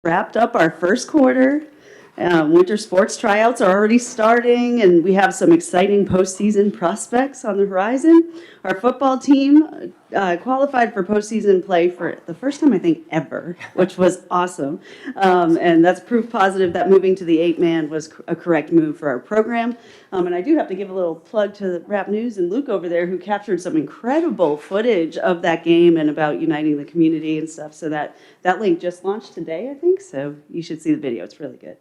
wrapped up our first quarter. Winter sports tryouts are already starting, and we have some exciting postseason prospects on the horizon. Our football team qualified for postseason play for the first time, I think, ever, which was awesome. And that's proof positive that moving to the 8-man was a correct move for our program. And I do have to give a little plug to the Rap News and Luke over there, who captured some incredible footage of that game and about uniting the community and stuff. So that link just launched today, I think, so you should see the video. It's really good.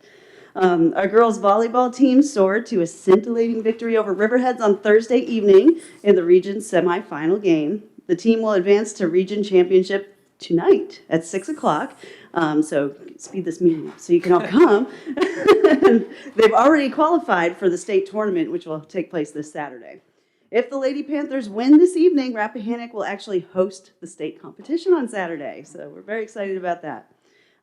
Our girls volleyball team soared to a scintillating victory over Riverheads on Thursday evening in the region's semifinal game. The team will advance to region championship tonight at 6 o'clock. So speed this meeting up so you can all come. They've already qualified for the state tournament, which will take place this Saturday. If the Lady Panthers win this evening, Rappahannock will actually host the state competition on Saturday. So we're very excited about that.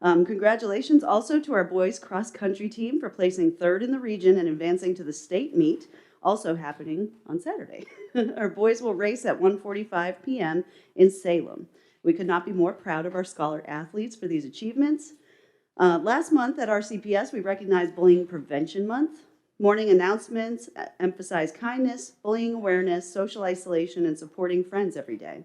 Congratulations also to our boys cross-country team for placing third in the region and advancing to the state meet, also happening on Saturday. Our boys will race at 1:45 p.m. in Salem. We could not be more proud of our scholar athletes for these achievements. Last month at RCPS, we recognized Bullying Prevention Month. Morning announcements emphasize kindness, bullying awareness, social isolation, and supporting friends every day.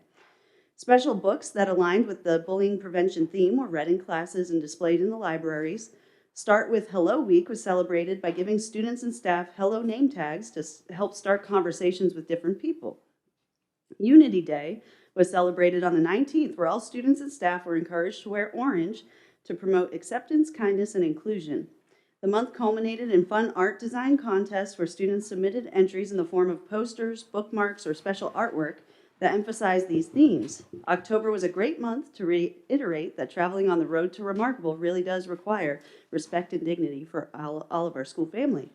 Special books that aligned with the bullying prevention theme were read in classes and displayed in the libraries. Start with Hello Week was celebrated by giving students and staff hello name tags to help start conversations with different people. Unity Day was celebrated on the 19th, where all students and staff were encouraged to wear orange to promote acceptance, kindness, and inclusion. The month culminated in fun art design contests where students submitted entries in the form of posters, bookmarks, or special artwork that emphasized these themes. October was a great month to reiterate that traveling on the road to Remarkable really does require respect and dignity for all of our school family.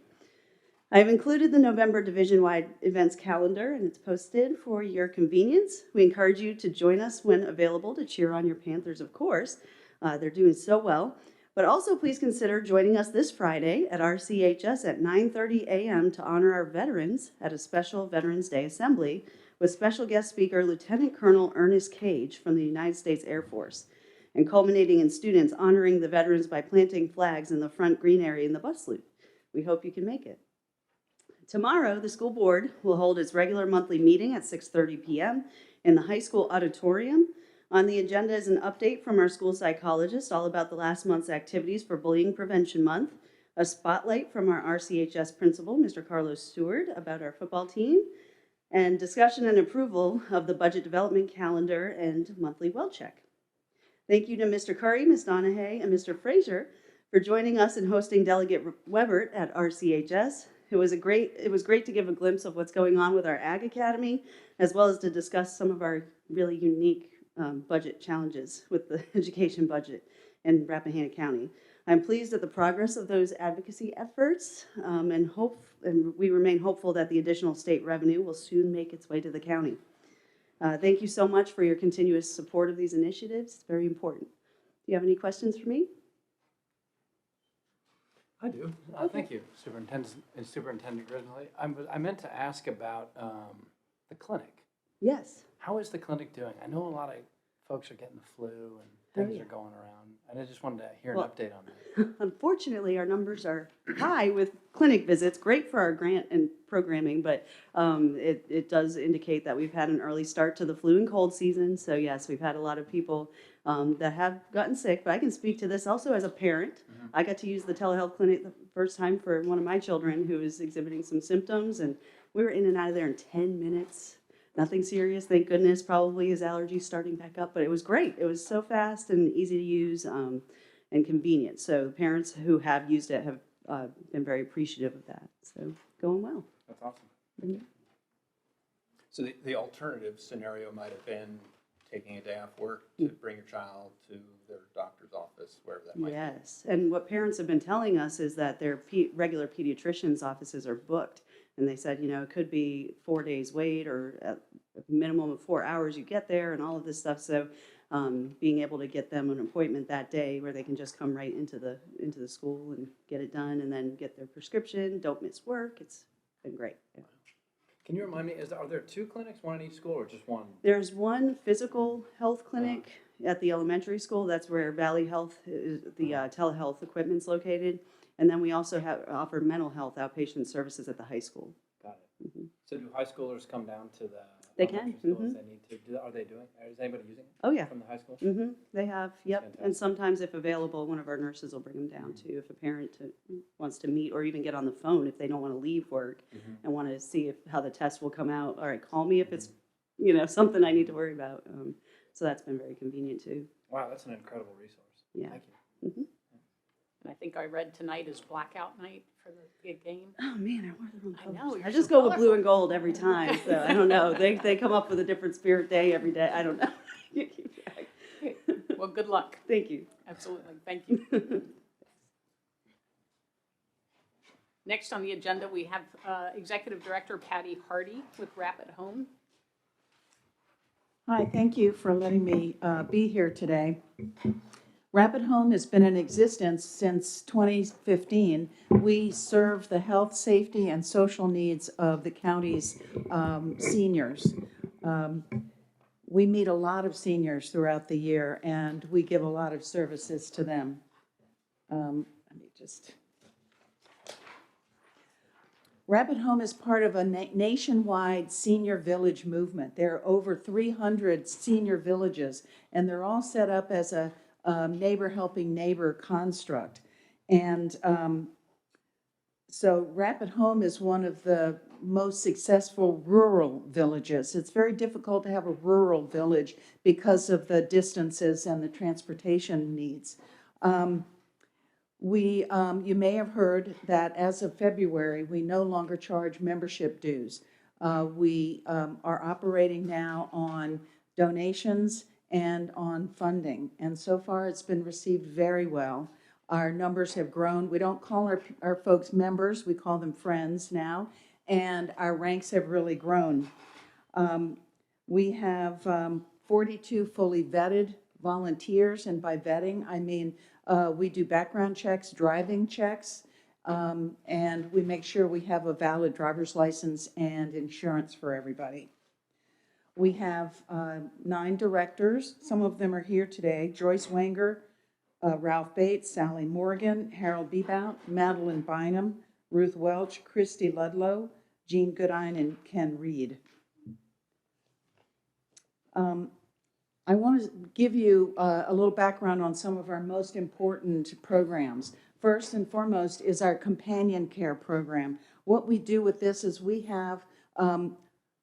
I've included the November division-wide events calendar, and it's posted for your convenience. We encourage you to join us when available to cheer on your Panthers, of course. They're doing so well. But also please consider joining us this Friday at RCHS at 9:30 a.m. to honor our veterans at a special Veterans Day assembly with special guest speaker Lieutenant Colonel Ernest Cage from the United States Air Force, and culminating in students honoring the veterans by planting flags in the front green area in the bus loop. We hope you can make it. Tomorrow, the school board will hold its regular monthly meeting at 6:30 p.m. in the high school auditorium. On the agenda is an update from our school psychologist all about the last month's activities for Bullying Prevention Month, a spotlight from our RCHS principal, Mr. Carlos Stewart, about our football team, and discussion and approval of the budget development calendar and monthly well check. Thank you to Mr. Curry, Ms. Donahue, and Mr. Frazier for joining us and hosting Delegate Webert at RCHS. It was great to give a glimpse of what's going on with our Ag Academy, as well as to discuss some of our really unique budget challenges with the education budget in Rappahannock County. I'm pleased at the progress of those advocacy efforts and we remain hopeful that the additional state revenue will soon make its way to the county. Thank you so much for your continuous support of these initiatives. It's very important. Do you have any questions for me? I do. Thank you, Superintendent Griswold. I meant to ask about the clinic. Yes. How is the clinic doing? I know a lot of folks are getting the flu and things are going around, and I just wanted to hear an update on that. Unfortunately, our numbers are high with clinic visits, great for our grant and programming, but it does indicate that we've had an early start to the flu and cold season. So yes, we've had a lot of people that have gotten sick, but I can speak to this also as a parent. Mm-hmm. I got to use the telehealth clinic the first time for one of my children who was exhibiting some symptoms, and we were in and out of there in 10 minutes. Nothing serious, thank goodness. Probably his allergies starting back up, but it was great. It was so fast and easy to use and convenient. So the parents who have used it have been very appreciative of that. So going well. That's awesome. Mm-hmm. So the alternative scenario might have been taking a day off work to bring your child to their doctor's office, wherever that might be. Yes, and what parents have been telling us is that their regular pediatrician's offices are booked. And they said, it could be 4 days wait or a minimum of 4 hours you get there and all of this stuff. So being able to get them an appointment that day where they can just come right into the school and get it done and then get their prescription, don't miss work. It's been great. Yeah. Can you remind me, are there two clinics, one in each school or just one? There's one physical health clinic at the elementary school. That's where Valley Health, the telehealth equipment's located. And then we also offer mental health outpatient services at the high school. Got it. So do high schoolers come down to the They elementary can, schools? They need to, are they doing, is anybody using it? Oh, yeah. From the high school? They have, yep. Fantastic. And sometimes if available, one of our nurses will bring them down too, if a parent wants to meet or even get on the phone if they don't want to leave work and want to see how the test will come out. All right, call me if it's, something I need to worry about. So that's been very convenient too. Wow, that's an incredible resource. Yeah. Thank you. And I think I read tonight is blackout night for the big game. Oh man, I wore the wrong I colors. know, you're I just so go with blue colorful. and gold every time. So I don't know. They come up with a different spirit day every day. I don't know. Okay. Well, good luck. Thank you. Absolutely. Thank you. Next on the agenda, we have Executive Director Patty Hardy with Rapid Home. Hi, thank you for letting me be here today. Rapid Home has been in existence since 2015. We serve the health, safety, and social needs of the county's seniors. We meet a lot of seniors throughout the year, and we give a lot of services to them. Rapid Home is part of a nationwide senior village movement. There are over 300 senior villages, and they're all set up as a neighbor helping neighbor construct. And so Rapid Home is one of the most successful rural villages. It's very difficult to have a rural village because of the distances and the transportation needs. You may have heard that as of February, we no longer charge membership dues. We are operating now on donations and on funding. And so far, it's been received very well. Our numbers have grown. We don't call our folks members, we call them friends now. And our ranks have really grown. We have 42 fully vetted volunteers, and by vetting, I mean we do background checks, driving checks, and we make sure we have a valid driver's license and insurance for everybody. We have 9 directors. Some of them are here today. Joyce Wenger, Ralph Bates, Sally Morgan, Harold Bebout, Madeline Bynum, Ruth Welch, Christy Ludlow, Jean Goodine, and Ken Reed. I want to give you a little background on some of our most important programs. First and foremost is our companion care program. What we do with this is we have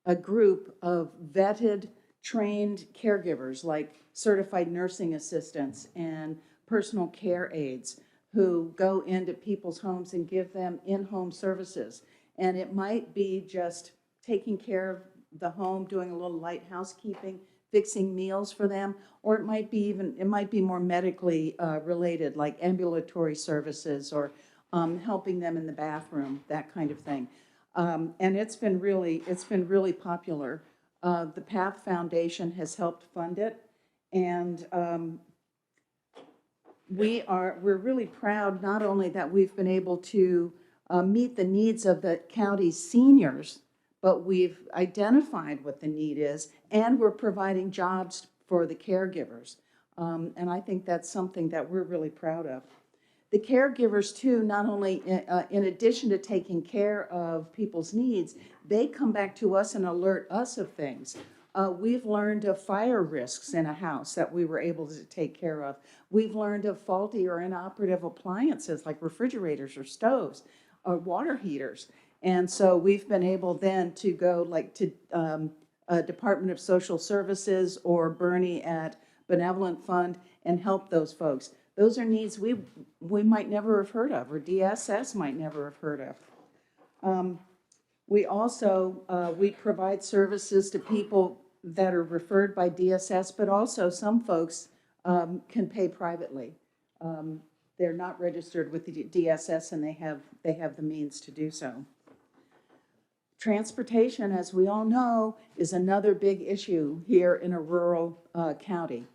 a group of vetted, trained caregivers like certified nursing assistants and personal care aides who go into people's homes and give them in-home services. And it might be just taking care of the home, doing a little light housekeeping, fixing meals for them, or it might be more medically related, like ambulatory services or helping them in the bathroom, that kind of thing. And it's been really popular. The PATH Foundation has helped fund it, and we're really proud not only that we've been able to meet the needs of the county's seniors, but we've identified what the need is, and we're providing jobs for the caregivers. And I think that's something that we're really proud of. The caregivers, too, not only in addition to taking care of people's needs, they come back to us and alert us of things. We've learned of fire risks in a house that we were able to take care of. We've learned of faulty or inoperative appliances like refrigerators or stoves or water heaters. And so we've been able then to go like to Department of Social Services or Bernie at Benevolent Fund and help those folks. Those are needs we might never have heard of, or DSS might never have heard of. We also, we provide services to people that are referred by DSS, but also some folks can pay privately. They're not registered with the DSS and they have the means to do so. Transportation, as we all know, is another big issue here in a rural county.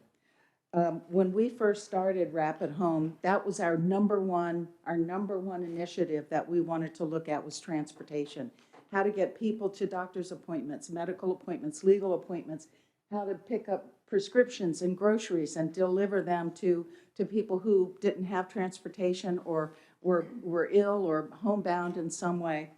When we first started Rapid Home, that was our number one initiative that we wanted to look at was transportation. How to get people to doctor's appointments, medical appointments, legal appointments, how to pick up prescriptions and groceries and deliver them to people who didn't have transportation or were ill or homebound in some way.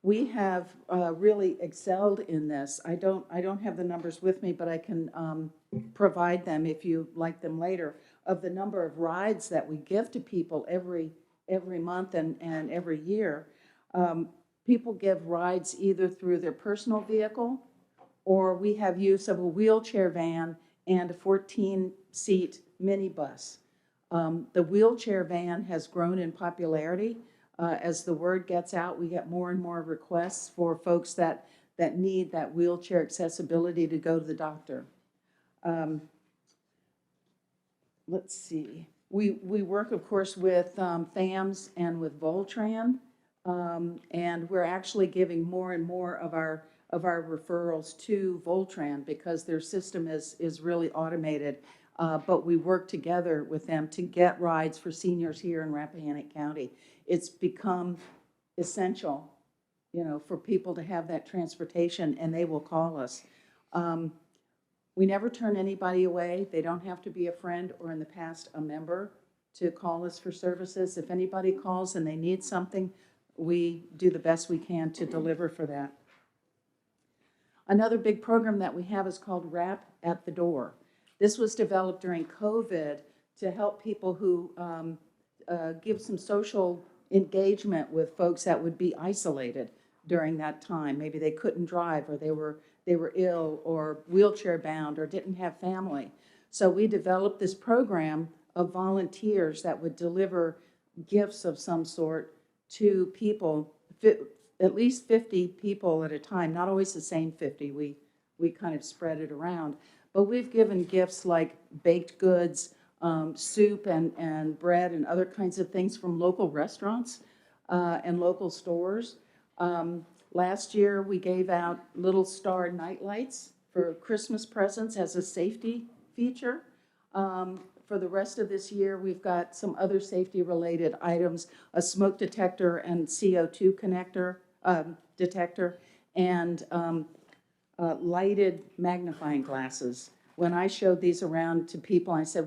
We have really excelled in this. I don't have the numbers with me, but I can provide them if you like them later, of the number of rides that we give to people every month and every year. People give rides either through their personal vehicle, or we have use of a wheelchair van and a 14-seat minibus. The wheelchair van has grown in popularity. As the word gets out, we get more and more requests for folks that need that wheelchair accessibility to go to the doctor. Let's see. We work, of course, with FAMS and with Voltran, and we're actually giving more and more of our referrals to Voltran because their system is really automated. But we work together with them to get rides for seniors here in Rappahannock County. It's become essential, for people to have that transportation, and they will call us. We never turn anybody away. They don't have to be a friend or in the past a member to call us for services. If anybody calls and they need something, we do the best we can to deliver for that. Another big program that we have is called Rap at the Door. This was developed during COVID to help people who give some social engagement with folks that would be isolated during that time. Maybe they couldn't drive, or they were ill or wheelchair bound or didn't have family. So we developed this program of volunteers that would deliver gifts of some sort to people, at least 50 people at a time, not always the same 50. We kind of spread it around. But we've given gifts like baked goods, soup and bread and other kinds of things from local restaurants and local stores. Last year, we gave out little star nightlights for Christmas presents as a safety feature. For the rest of this year, we've got some other safety-related items, a smoke detector and CO2 detector, and lighted magnifying glasses. When I showed these around to people, I said,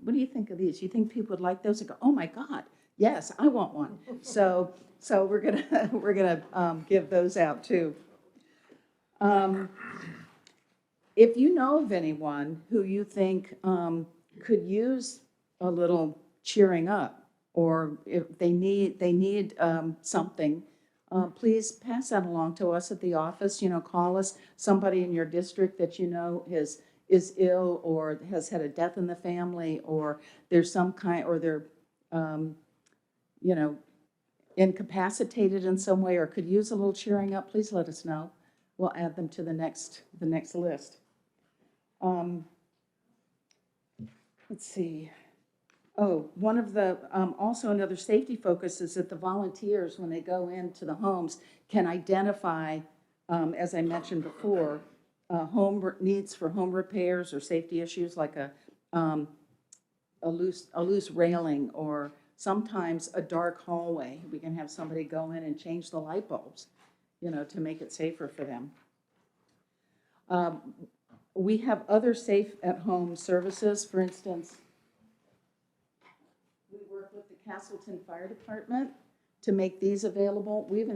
what do you think of these? You think people would like those? They go, oh my God, yes, I want one. So we're gonna give those out too. If you know of anyone who you think could use a little cheering up, or if they need something, please pass that along to us at the office. Call us. Somebody in your district that is ill or has had a death in the family, or there's some kind, or they're incapacitated in some way, or could use a little cheering up. Please let us know. We'll add them to the next list. Let's see. Oh, one of the, also another safety focus is that the volunteers, when they go into the homes, can identify, as I mentioned before, needs for home repairs or safety issues like a loose railing, or sometimes a dark hallway. We can have somebody go in and change the light bulbs, to make it safer for them. We have other safe at home services. For instance, we work with the Castleton Fire Department to make these available. We've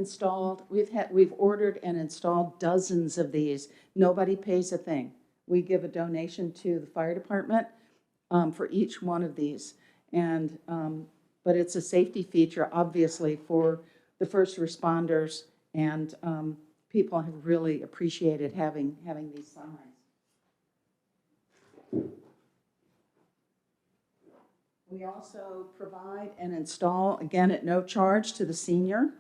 ordered and installed dozens of these. Nobody pays a thing. We give a donation to the fire department for each one of these. And but it's a safety feature, obviously, for the first responders, and people have really appreciated having these signs. We also provide and install, again, at no charge to the senior,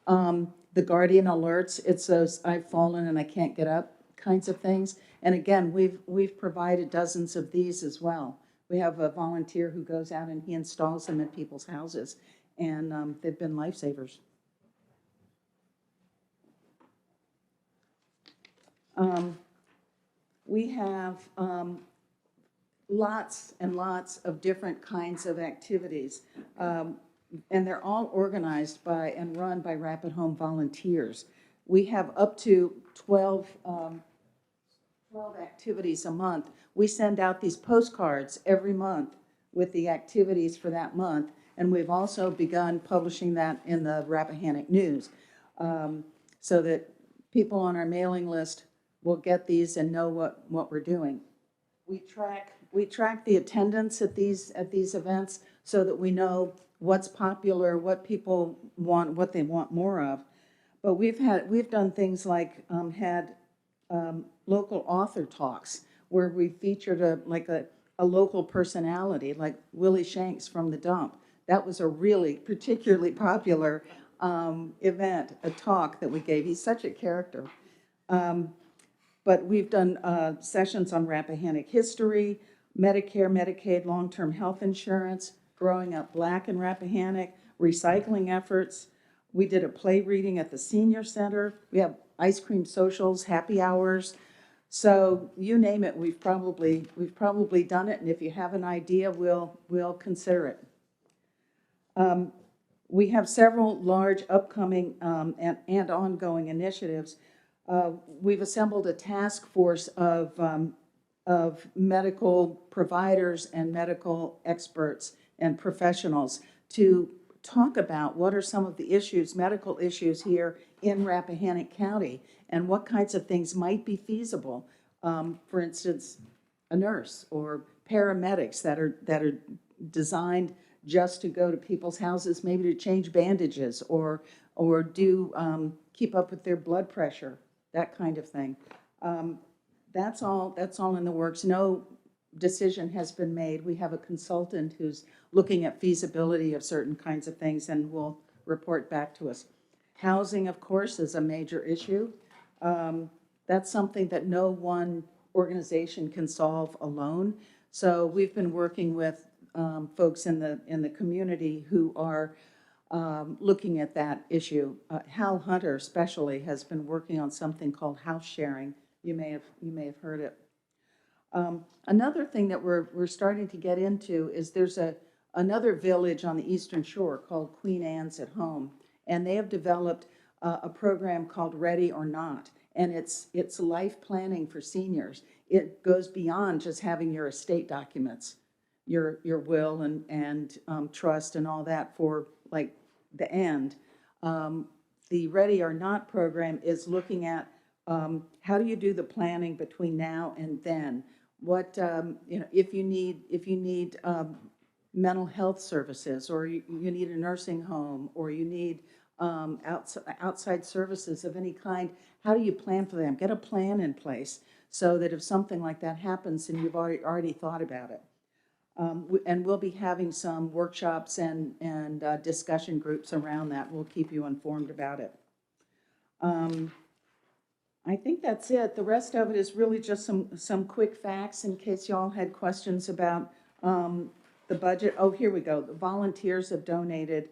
the Guardian alerts. It's those I've fallen and I can't get up kinds of things. And again, we've provided dozens of these as well. We have a volunteer who goes out and he installs them at people's houses, and they've been lifesavers. We have lots and lots of different kinds of activities, and they're all organized by and run by Rapid Home volunteers. We have up to 12 12 activities a month. We send out these postcards every month with the activities for that month, and we've also begun publishing that in the Rappahannock News, so that people on our mailing list will get these and know what we're doing. We track the attendance at these events so that we know what's popular, what people want, what they want more of. But we've done things like had local author talks where we featured a local personality like Willie Shanks from the Dump. That was a really particularly popular event, a talk that we gave. He's such a character. But we've done sessions on Rappahannock history, Medicare, Medicaid, long-term health insurance, growing up Black in Rappahannock, recycling efforts. We did a play reading at the senior center. We have ice cream socials, happy hours. So you name it, we've probably done it. And if you have an idea, we'll consider it. We have several large upcoming and ongoing initiatives. We've assembled a task force of medical providers and medical experts and professionals to talk about what are some of the issues, medical issues here in Rappahannock County, and what kinds of things might be feasible. For instance, a nurse or paramedics that are designed just to go to people's houses, maybe to change bandages or do keep up with their blood pressure, that kind of thing. That's all in the works. No decision has been made. We have a consultant who's looking at feasibility of certain kinds of things and will report back to us. Housing, of course, is a major issue. That's something that no one organization can solve alone. So we've been working with folks in the community who are looking at that issue. Hal Hunter especially has been working on something called house sharing. You may have heard it. Another thing that we're starting to get into is there's another village on the Eastern Shore called Queen Anne's at Home, and they have developed a program called Ready or Not, and it's life planning for seniors. It goes beyond just having your estate documents, your will and trust and all that for like the end. The Ready or Not program is looking at how do you do the planning between now and then? What if you need mental health services, or you need a nursing home, or you need outside services of any kind, how do you plan for them? Get a plan in place so that if something like that happens, then you've already thought about it. And we'll be having some workshops and discussion groups around that. We'll keep you informed about it. I think that's it. The rest of it is really just some quick facts in case y'all had questions about the budget. Oh, here we go. The volunteers have donated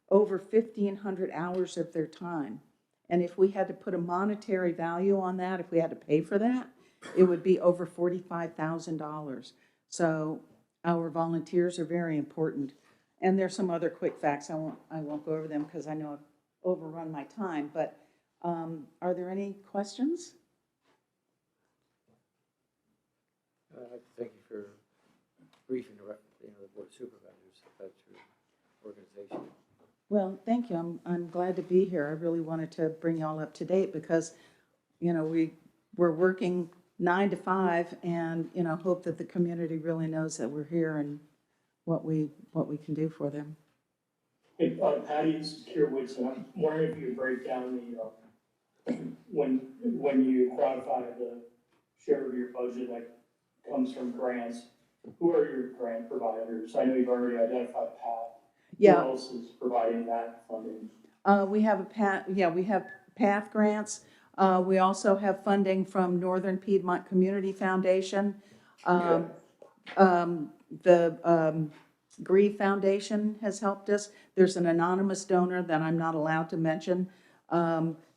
over 1,500 hours of their time. And if we had to put a monetary value on that, if we had to pay for that, it would be over $45,000. So our volunteers are very important. And there's some other quick facts. I won't go over them because I know I've overrun my time. But are there any questions? I'd like to thank you for briefing the Board of Supervisors about your organization. Well, thank you. I'm glad to be here. I really wanted to bring y'all up to date because, we're working 9 to 5, and hope that the community really knows that we're here and what we can do for them. Hey, Patty, this is Kier Woodson. I'm wondering if you could break down the when you quantify the share of your budget that comes from grants. Who are your grant providers? I know you've already identified Pat. Yeah. Who else is providing that funding? We have we have PATH grants. We also have funding from Northern Piedmont Community Foundation. The Grieve Foundation has helped us. There's an anonymous donor that I'm not allowed to mention.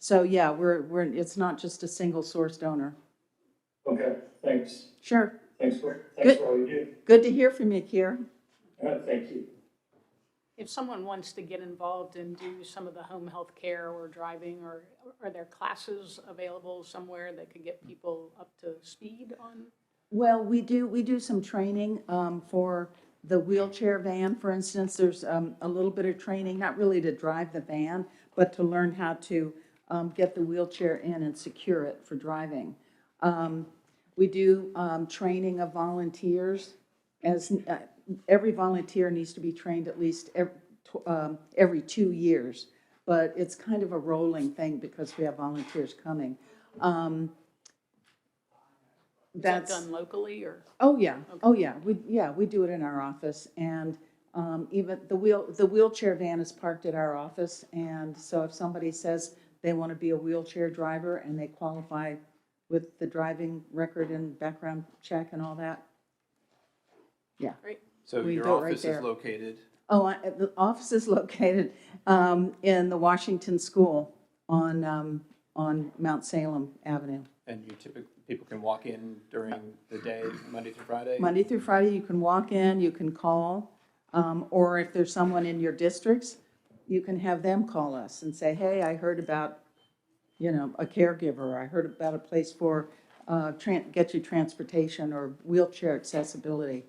So yeah, it's not just a single source donor. Okay, thanks. Sure. Thanks for all you do. Good to hear from you, Kier. Thank you. If if someone wants to get involved and do some of the home health care or driving, or are there classes available somewhere that could get people up to speed on? Well, we do some training for the wheelchair van, for instance. There's a little bit of training, not really to drive the van, but to learn how to get the wheelchair in and secure it for driving. We do training of volunteers, as every volunteer needs to be trained at least every 2 years, but it's kind of a rolling thing because we have volunteers coming. Is that done locally, or? Oh, yeah, oh, yeah, we do it in our office, and even the wheelchair van is parked at our office, and so if somebody says they want to be a wheelchair driver and they qualify with the driving record and background check and all that, yeah. Great. So We your do it right office there. is located, Oh, the office is located in the Washington School on Mount Salem Avenue. and you typically, people can walk in during the day, Monday through Friday? Monday through Friday, you can walk in, you can call, or if there's someone in your districts, you can have them call us and say, hey, I heard about, a caregiver, or I heard about a place for, get you transportation or wheelchair accessibility.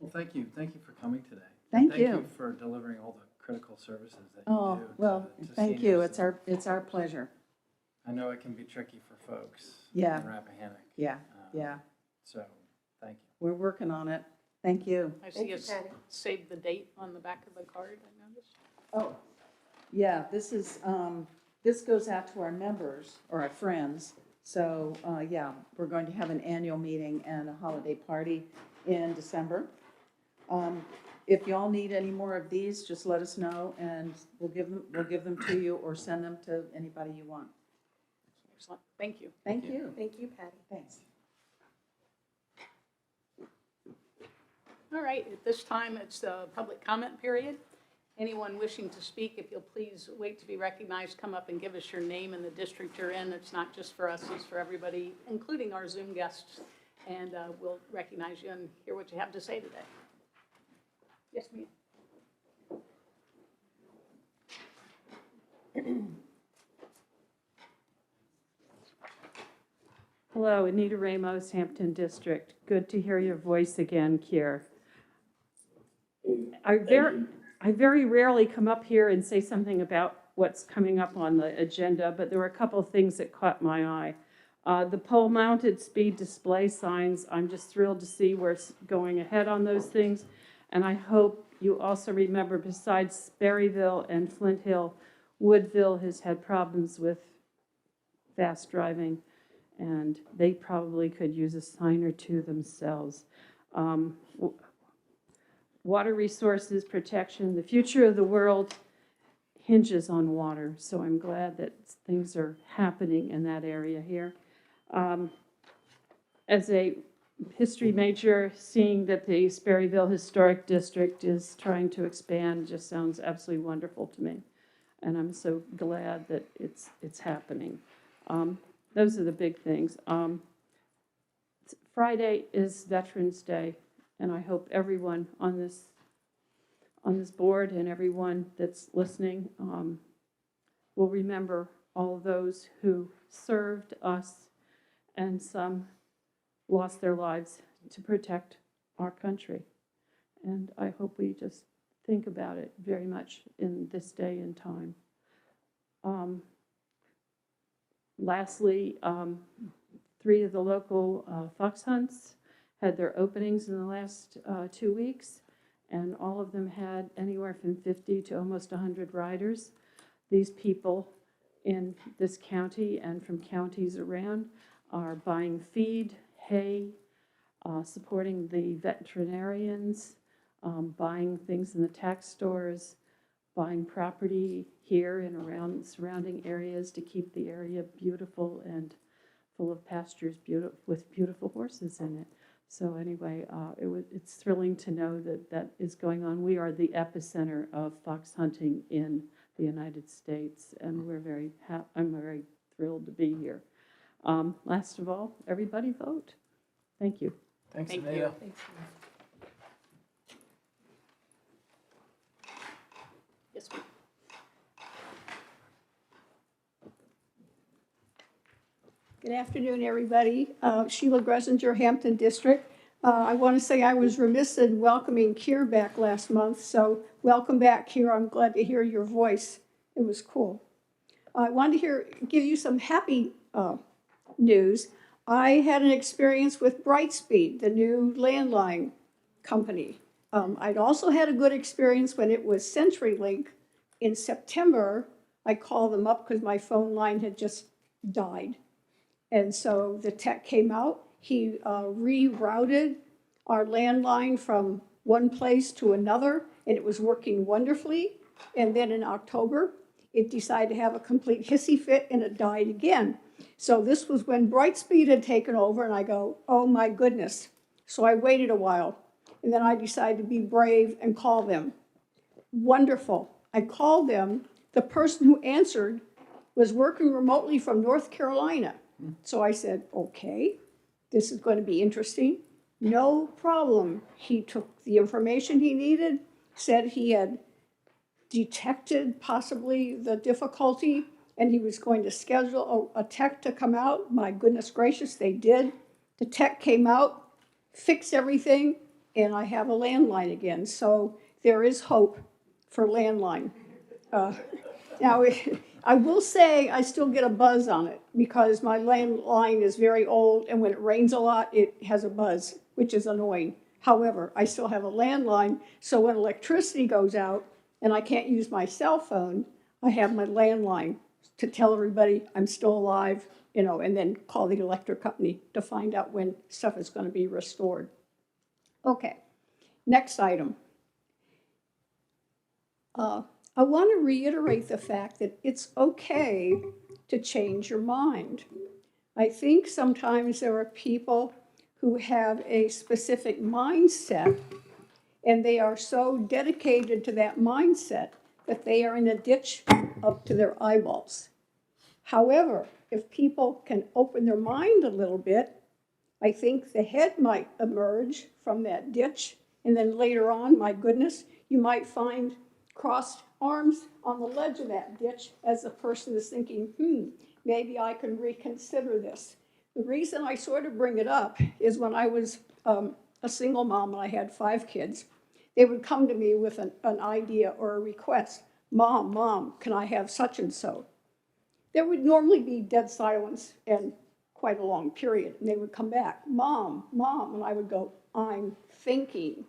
Well, thank you for coming today. Thank Thank you. you for delivering all the critical services that Oh, you do. well, to thank you, seniors. it's our pleasure. I know it can be tricky for folks Yeah. in Rappahannock. Yeah, yeah, So, thank you. we're working on it. Thank you. I see us save the date on the back of the card, I noticed. Oh, yeah, this goes out to our members or our friends. So, yeah, we're going to have an annual meeting and a holiday party in December. If y'all need any more of these, just let us know and we'll give them to you or send them to anybody you want. Excellent, thank you. Thank you. Thank you, Patty. Thanks. All right, at this time, it's the public comment period. Anyone wishing to speak, if you'll please wait to be recognized, come up and give us your name and the district you're in. It's not just for us, it's for everybody, including our Zoom guests. And we'll recognize you and hear what you have to say today. Yes, ma'am. Hello, Anita Ramos, Hampton District. Good to hear your voice again, Kier. I very rarely come up here and say something about what's coming up on the agenda, but there were a couple of things that caught my eye. The pole-mounted speed display signs, I'm just thrilled to see we're going ahead on those things. And I hope you also remember, besides Sperryville and Flint Hill, Woodville has had problems with fast driving, and they probably could use a sign or two themselves. Water resources protection, the future of the world hinges on water, so I'm glad that things are happening in that area here. As a history major, seeing that the Sperryville Historic District is trying to expand just sounds absolutely wonderful to me, and I'm so glad that it's happening. Those are the big things. Friday is Veterans Day, and I hope everyone on this board and everyone that's listening will remember all those who served us, and some lost their lives to protect our country. And I hope we just think about it very much in this day and time. Lastly, 3 of the local fox hunts had their openings in the last 2 weeks, and all of them had anywhere from 50 to almost 100 riders. These people in this county and from counties around are buying feed, hay, supporting the veterinarians, buying things in the tax stores, buying property here and around surrounding areas to keep the area beautiful and full of pastures with beautiful horses in it. So anyway, it's thrilling to know that that is going on. We are the epicenter of fox hunting in the United States, and I'm very thrilled to be here. Last of all, everybody vote. Thank you. Thanks, Thank Anita. you. Thanks. Yes, ma'am. Good afternoon, everybody. Sheila Gressinger, Hampton District. I want to say I was remiss in welcoming Keir back last month, so welcome back, Keir. I'm glad to hear your voice. It was cool. I wanted to give you some happy news. I had an experience with Brightspeed, the new landline company. I'd also had a good experience when it was CenturyLink. In September, I called them up because my phone line had just died. And so the tech came out. He rerouted our landline from one place to another, and it was working wonderfully. And then in October, it decided to have a complete hissy fit, and it died again. So this was when Brightspeed had taken over, and I go, oh my goodness. So I waited a while, and then I decided to be brave and call them. Wonderful. I called them. The person who answered was working remotely from North Carolina. So I said, okay, this is going to be interesting. No problem. He took the information he needed, said he had detected possibly the difficulty, and he was going to schedule a tech to come out. My goodness gracious, they did. The tech came out, fixed everything, and I have a landline again. So there is hope for landline. Now, I will say I still get a buzz on it because my landline is very old, and when it rains a lot, it has a buzz, which is annoying. However, I still have a landline, so when electricity goes out and I can't use my cell phone, I have my landline to tell everybody I'm still alive, and then call the electric company to find out when stuff is going to be restored. Okay, next item. I want to reiterate the fact that it's okay to change your mind. I think sometimes there are people who have a specific mindset, and they are so dedicated to that mindset that they are in a ditch up to their eyeballs. However, if people can open their mind a little bit, I think the head might emerge from that ditch, and then later on, my goodness, you might find crossed arms on the ledge of that ditch as the person is thinking, maybe I can reconsider this. The reason I sort of bring it up is when I was a single mom and I had 5 kids, they would come to me with an idea or a request. Mom, can I have such and so? There would normally be dead silence and quite a long period, and they would come back, Mom, and I would go, I'm thinking.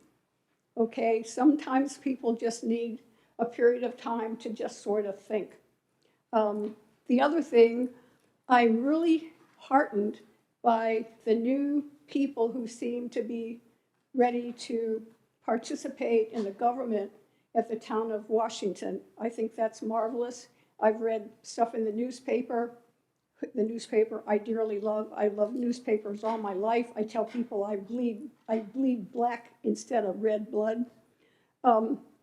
Okay, sometimes people just need a period of time to just sort of think. The other thing, I'm really heartened by the new people who seem to be ready to participate in the government at the town of Washington. I think that's marvelous. I've read stuff in the newspaper I dearly love. I love newspapers all my life. I tell people I bleed black instead of red blood.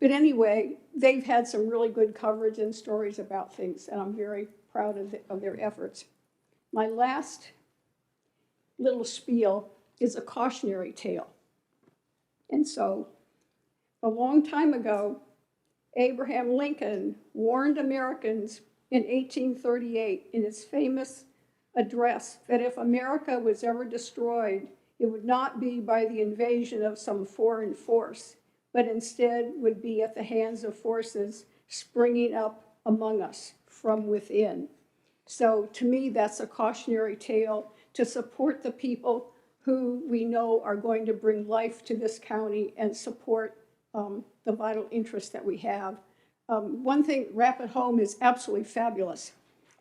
But anyway, they've had some really good coverage and stories about things, and I'm very proud of their efforts. My last little spiel is a cautionary tale. And so, a long time ago, Abraham Lincoln warned Americans in 1838 in his famous address that if America was ever destroyed, it would not be by the invasion of some foreign force, but instead would be at the hands of forces springing up among us from within. So to me, that's a cautionary tale to support the people who we know are going to bring life to this county and support the vital interests that we have. One thing, Rapid Home is absolutely fabulous.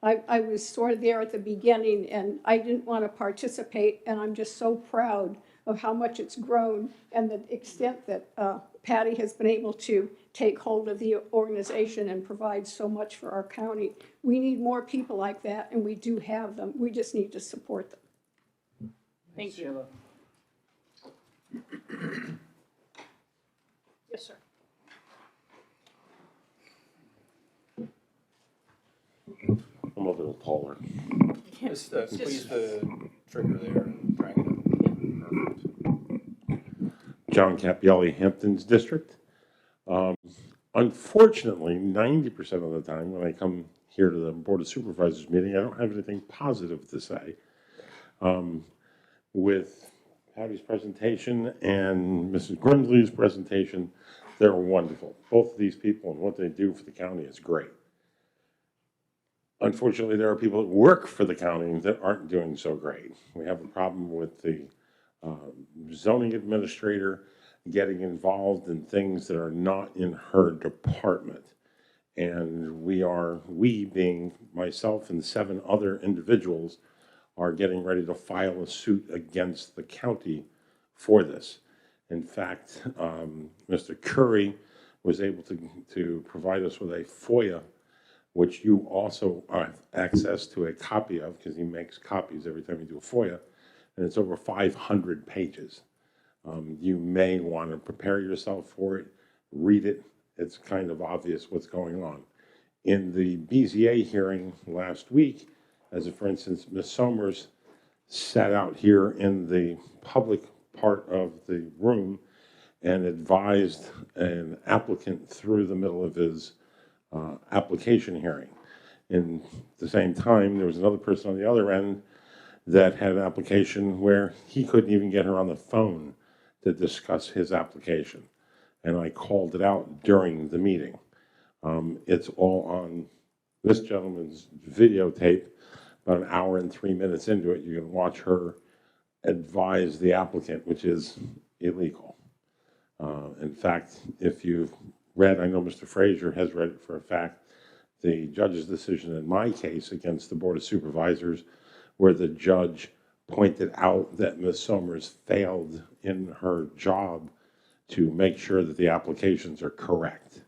I was sort of there at the beginning, and I didn't want to participate, and I'm just so proud of how much it's grown and the extent that Patty has been able to take hold of the organization and provide so much for our county. We need more people like that, and we do have them. We just need to support them. Thank you. Yes, sir. I'm a little taller. Just squeeze the trigger there and drag it up. Perfect. John Capielli, Hamptons District. Unfortunately, 90% of the time when I come here to the Board of Supervisors meeting, I don't have anything positive to say. With Patty's presentation and Mrs. Grimsley's presentation, they're wonderful. Both of these people and what they do for the county is great. Unfortunately, there are people that work for the county that aren't doing so great. We have a problem with the zoning administrator getting involved in things that are not in her department. And we being myself and 7 other individuals, are getting ready to file a suit against the county for this. In fact, Mr. Curry was able to provide us with a FOIA, which you also have access to a copy of, because he makes copies every time you do a FOIA, and it's over 500 pages. You may want to prepare yourself for it, read it. It's kind of obvious what's going on. In the BZA hearing last week, as for instance, Ms. Somers sat out here in the public part of the room and advised an applicant through the middle of his application hearing. And at the same time, there was another person on the other end that had an application where he couldn't even get her on the phone to discuss his application. And I called it out during the meeting. It's all on this gentleman's videotape. About an hour and 3 minutes into it, you can watch her advise the applicant, which is illegal. In fact, if you've read, I know Mr. Frazier has read it for a fact, the judge's decision in my case against the Board of Supervisors, where the judge pointed out that Ms. Somers failed in her job to make sure that the applications are correct.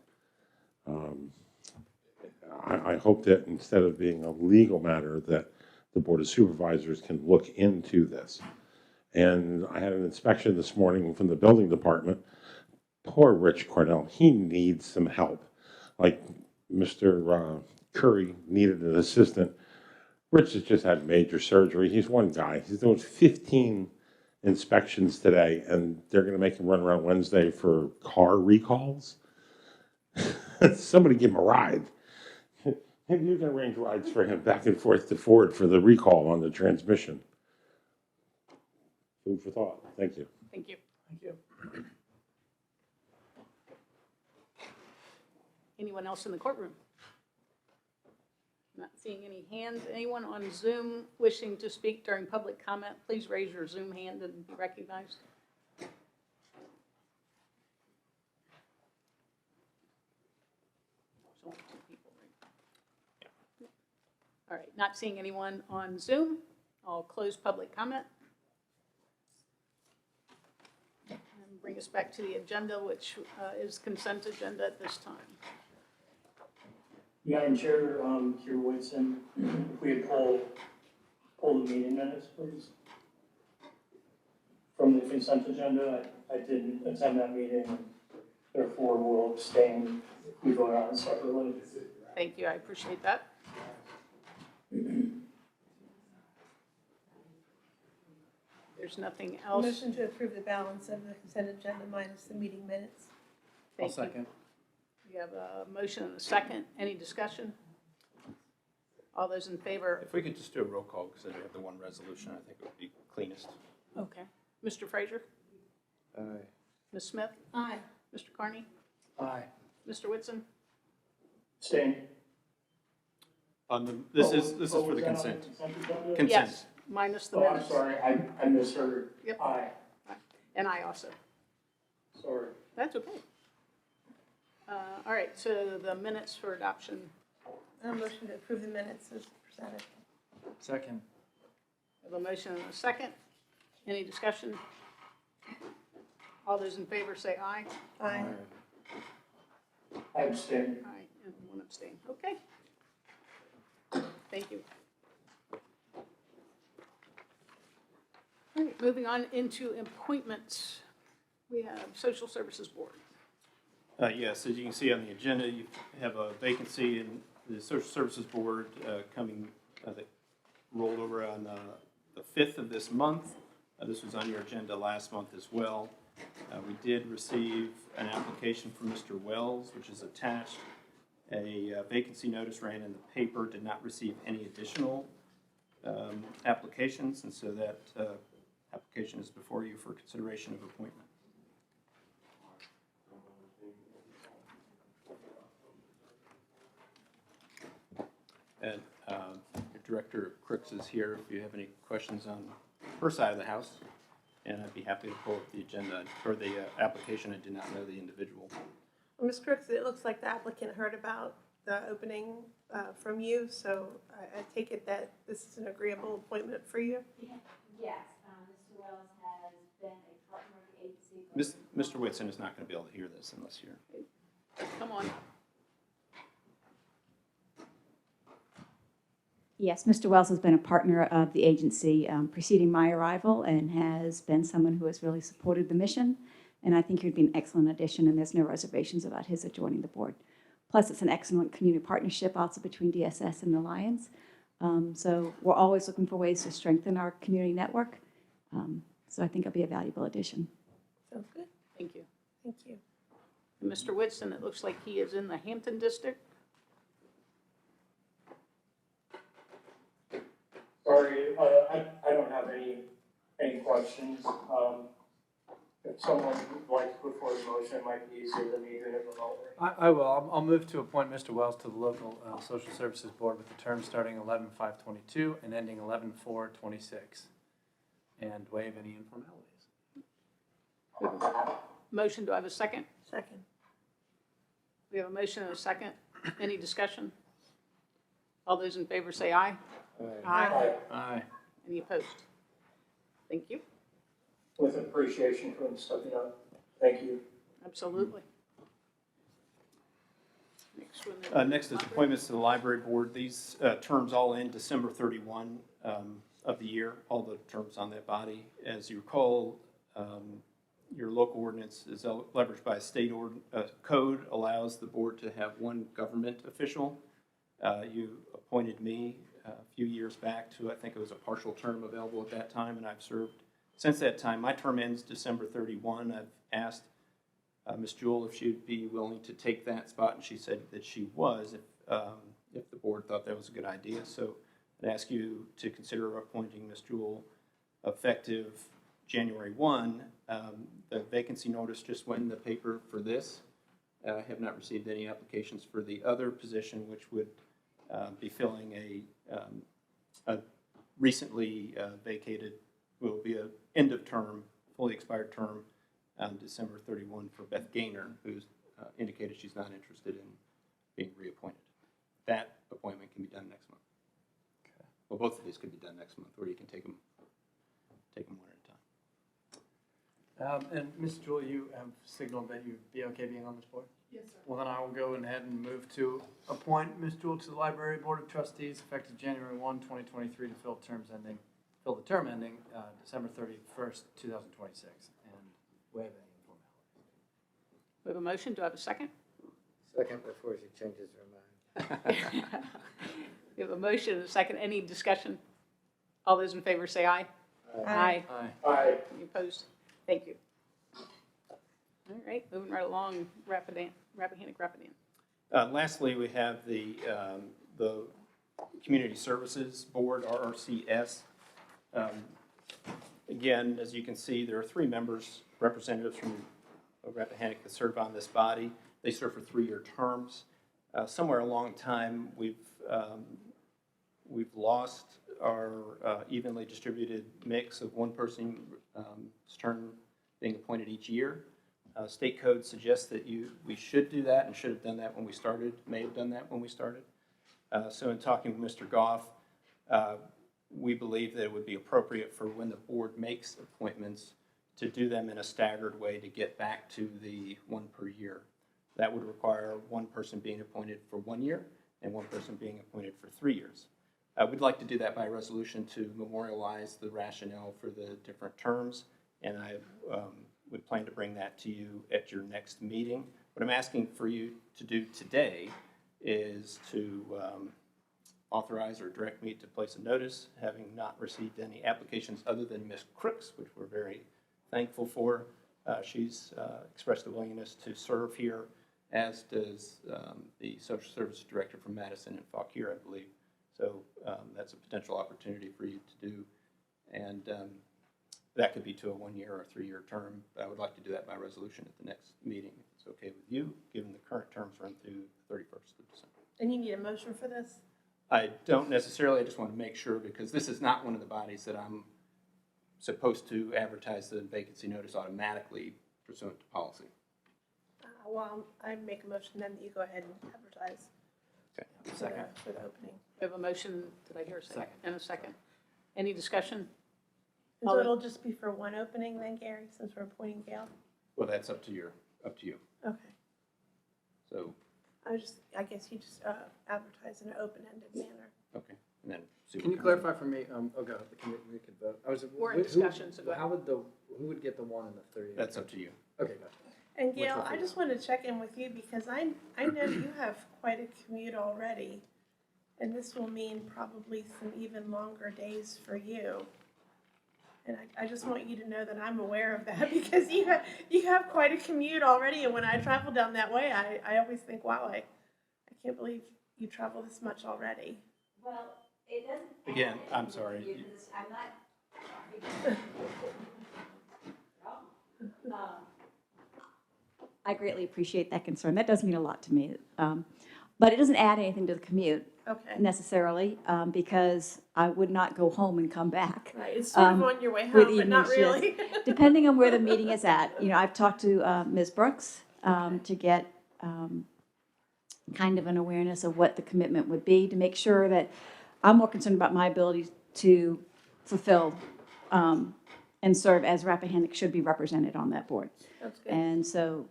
I hope that instead of being a legal matter, that the Board of Supervisors can look into this. And I had an inspection this morning from the building department. Poor Rich Cornell, he needs some help. Like Mr. Curry needed an assistant. Rich has just had major surgery. He's one guy. He's doing 15 inspections today, and they're going to make him run around Wednesday for car recalls. Somebody give him a ride. Maybe you can arrange rides for him back and forth to Ford for the recall on the transmission. Food for thought. Thank you. Thank you. Thank you. Anyone else in the courtroom? Not seeing any hands. Anyone on Zoom wishing to speak during public comment, please raise your Zoom hand and be recognized. There's only 2 people, right? All right, not seeing anyone on Zoom. I'll close public comment. And bring us back to the agenda, which is consent agenda at this time. Madam Chair, Kier Whitson, if we could pull the meeting minutes, please. From the consent agenda, I didn't attend that meeting, therefore will abstain if we vote on it separately. Thank you, I appreciate that. There's nothing else. Motion to approve the balance of the consent agenda minus the meeting minutes. I'll Thank you. second. We have a motion and a second. Any discussion? All those in favor? If we could just do a roll call, because we have the one resolution, I think it would be cleanest. Okay. Mr. Frazier? Aye. Ms. Smith? Aye. Mr. Carney? Aye. Mr. Whitson? Abstain. This is for was the that on consent. agenda? Consent. Yes, minus the Oh, I'm minutes. sorry, I misheard. Yep. Aye, And I also. sorry. That's okay. All right, so the minutes for adoption. Motion to approve the minutes as presented. Second. We have a motion and a second. Any discussion? All those in favor say aye. Aye. I abstain. Aye, and 1 abstain. Okay. Thank you. All right, moving on into appointments. We have Social Services Board. Yes, as you can see on the agenda, you have a vacancy in the Social Services Board coming, that rolled over on the 5th of this month. This was on your agenda last month as well. We did receive an application from Mr. Wells, which is attached. A vacancy notice ran in the paper, did not receive any additional applications, and so that application is before you for consideration of appointment. And Director Crooks is here if you have any questions on her side of the house, and I'd be happy to pull up the agenda or the application. I do not know the individual. Well, Ms. Crooks, it looks like the applicant heard about the opening from you, so I take it that this is an agreeable appointment for you? Yes, Mr. Wells has been a partner of the agency. Mr. Whitson is not going to be able to hear this unless you're. Come on. Yes, Mr. Wells has been a partner of the agency preceding my arrival and has been someone who has really supported the mission. And I think he'd be an excellent addition, and there's no reservations about his joining the board. Plus, it's an excellent community partnership also between DSS and the Lions. So we're always looking for ways to strengthen our community network. So I think it'll be a valuable addition. Sounds good. Thank you. Thank you. And Mr. Whitson, it looks like he is in the Hampton District. Sorry, I don't have any questions. If someone would like to put forward a motion, it might be easier than me doing it remotely. I will. I'll move to appoint Mr. Wells to the local social services board with the term starting 11/5/22 and ending 11/4/26, and waive any informalities. Motion, do I have a second? Second. We have a motion and a second. Any discussion? All those in favor say aye. Aye. Aye. Any opposed? Thank you. With appreciation for them stepping up. Thank you. Absolutely. Next one. Next is appointments to the library board. These terms all end December 31 of the year, all the terms on that body. As you recall, your local ordinance is leveraged by a state code, allows the board to have one government official. You appointed me a few years back to, I think it was a partial term available at that time, and I've served since that time. My term ends December 31. I've asked Ms. Jewell if she'd be willing to take that spot, and she said that she was, if the board thought that was a good idea. So I'd ask you to consider appointing Ms. Jewell effective January 1. The vacancy notice just went in the paper for this. I have not received any applications for the other position, which would be filling a recently vacated, will be an end of term, fully expired term on December 31 for Beth Gaynor, who's indicated she's not interested in being reappointed. That appointment can be done next month. Okay. Well, both of these could be done next month, or you can take them one at a time. And Ms. Jewell, you have signaled that you'd be okay being on this board? Yes, sir. Well, then I will go ahead and move to appoint Ms. Jewell to the Library Board of Trustees effective January 1, 2023 to fill the term ending December 31st, 2026, and waive any informalities. We have a motion. Do I have a second? Second, before she changes her mind. We have a motion and a second. Any discussion? All those in favor say aye. Aye. Aye. Aye. Any opposed? Thank you. All right, moving right along, Rappahannock. Lastly, we have the Community Services Board, RRCS. Again, as you can see, there are 3 members, representatives from Rappahannock that serve on this body. They serve for 3-year terms. Somewhere along time, we've lost our evenly distributed mix of one person's term being appointed each year. State code suggests that we should do that and should have done that when we started, may have done that when we started. So in talking with Mr. Goff, we believe that it would be appropriate for when the board makes appointments to do them in a staggered way to get back to the 1 per year. That would require one person being appointed for 1 year and one person being appointed for 3 years. We'd like to do that by resolution to memorialize the rationale for the different terms, and I would plan to bring that to you at your next meeting. What I'm asking for you to do today is to authorize or direct me to place a notice, having not received any applications other than Ms. Crooks, which we're very thankful for, She's expressed the willingness to serve here, as does the social service director from Madison and Fauquier, I believe. So that's a potential opportunity for you to do. And that could be to a 1-year or 3-year term. I would like to do that by resolution at the next meeting, if it's okay with you, given the current terms run through the 31st of December. And you need a motion for this? I don't necessarily, I just want to make sure, because this is not one of the bodies that I'm supposed to advertise the vacancy notice automatically pursuant to policy. Well, I make a motion then that you go ahead and advertise Okay. for the opening. We have a motion, did I hear a second? And a second. Any discussion? And so it'll just be for one opening then, Gary, since we're appointing Gail? Well, that's up to you. Okay. So, I guess you just advertise in an open-ended manner. okay, and then see. Can you clarify for me, okay, we could vote. We're in discussion, so go ahead. How would who would get the 1 and the 3? That's up to you. Okay, gotcha. And Which Gail, will I figure just want to check in with you because I know you have quite a commute already. And this will mean probably some even longer days for you. And I just want you to know that I'm aware of that because you have quite a commute already. And when I travel down that way, I always think, wow, I can't believe you travel this much already. Well, it doesn't. Again, I'm sorry. I'm not. I greatly appreciate that concern. That does mean a lot to me. But it doesn't add anything to the commute Okay. necessarily, because I would not go home and come back. Right. It's sort of on your way with home, but not evening really. shifts, depending on where the meeting is at. You know, I've talked to Ms. Brooks to get kind of an awareness of what the commitment would be, to make sure that I'm more concerned about my ability to fulfill and serve as Rappahannock should be represented on that board. That's good. And so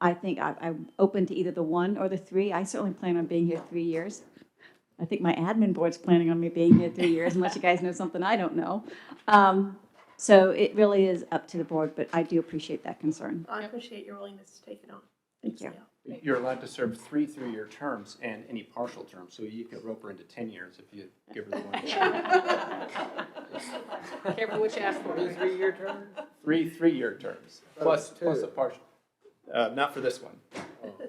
I think I'm open to either the 1 or the 3. I certainly plan on being here 3 years. I think my admin board's planning on me being here 3 years, unless you guys know something I don't know. So it really is up to the board, but I do appreciate that concern. I appreciate your willingness to take it on. Thank you. Gail. You're allowed to serve 3 3-year terms and any partial terms, so you could rope her into 10 years if you give her the 1 year. Careful what you ask for. 3-year term? 3 3-year terms, plus two. a partial. Not for this one.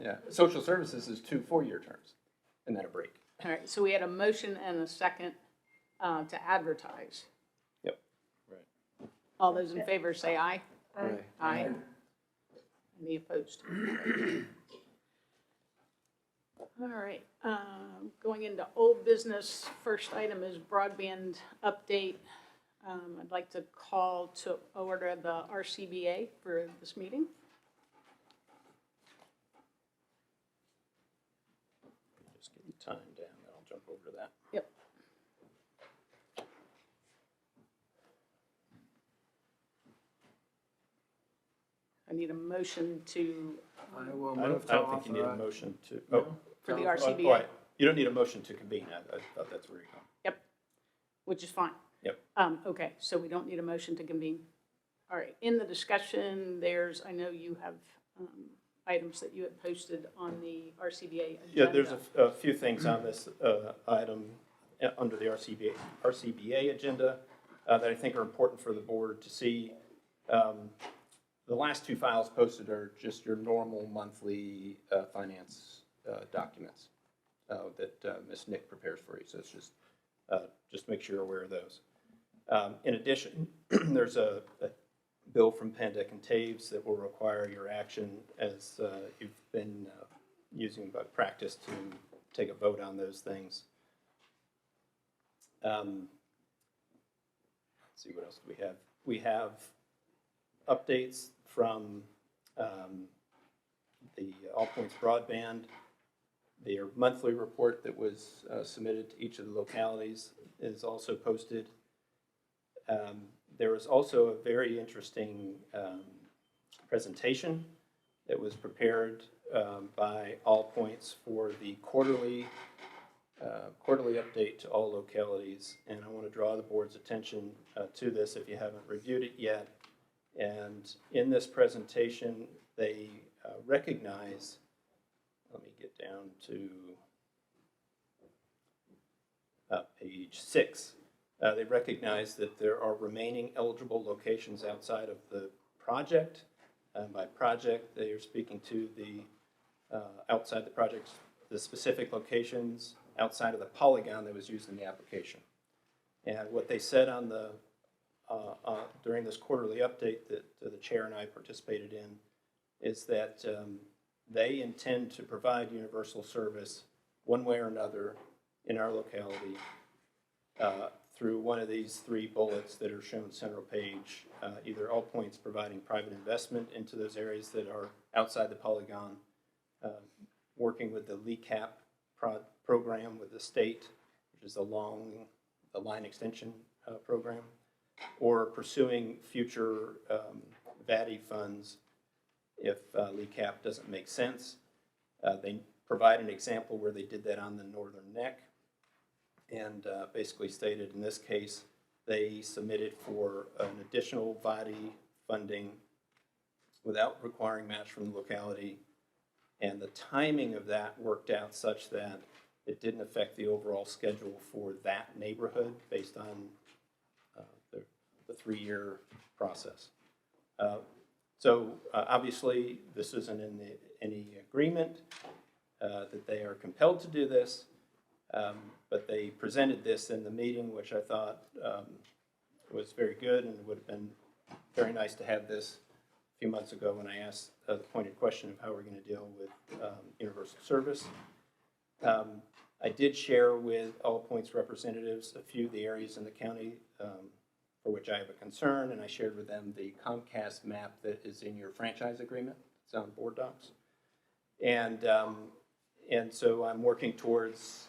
Yeah, social services is 2 4-year terms, and then a break. All right, so we had a motion and a second to advertise. Yep. Right. All those in favor say aye. Right. Aye. Any opposed? All right, going into old business, first item is broadband update. I'd like to call to order the RCBA for this meeting. Just give you time down, then I'll jump over to that. Yep. I need a motion to, I will I move don't to think you need a authorize. motion to, No? oh. for the Oh, RCBA, you don't need a motion to convene, I thought that's where you're going. which is fine. Yep. Okay, so we don't need a motion to convene. All right, in the discussion, I know you have items that you had posted on the RCBA agenda. Yeah, there's a few things on this item under the RCBA agenda that I think are important for the board to see. The last 2 files posted are just your normal monthly finance documents that Ms. Nick prepares for you. So it's just make sure you're aware of those. In addition, there's a bill from Pandec and Taves that will require your action as you've been using by practice to take a vote on those things. Let's see, what else do we have? We have updates from the All Points Broadband. Their monthly report that was submitted to each of the localities is also posted. There was also a very interesting presentation that was prepared by All Points for the quarterly update to all localities, and I want to draw the board's attention to this if you haven't reviewed it yet. And in this presentation, they recognize, let me get down to page 6. They recognize that there are remaining eligible locations outside of the project By project, they are speaking to the, outside the projects, the specific locations outside of the polygon that was used in the application. And what they said on the, during this quarterly update that the chair and I participated in is that they intend to provide universal service one way or another in our locality through one of these 3 bullets that are shown central page, either all points providing private investment into those areas that are outside the polygon, working with the LECAP program with the state, which is the line extension program, or pursuing future VATI funds if LECAP doesn't make sense. They provide an example where they did that on the Northern Neck, and basically stated in this case they submitted for an additional VATI funding without requiring match from the locality, and the timing of that worked out such that it didn't affect the overall schedule for that neighborhood based on the 3-year process. So obviously this isn't in any agreement that they are compelled to do this, but they presented this in the meeting, which I thought was very good, and it would have been very nice to have this a few months ago when I asked the pointed question of how we're going to deal with universal service. I did share with All Points representatives a few of the areas in the county for which I have a concern, and I shared with them the Comcast map that is in your franchise agreement. It's on board docs. And so I'm working towards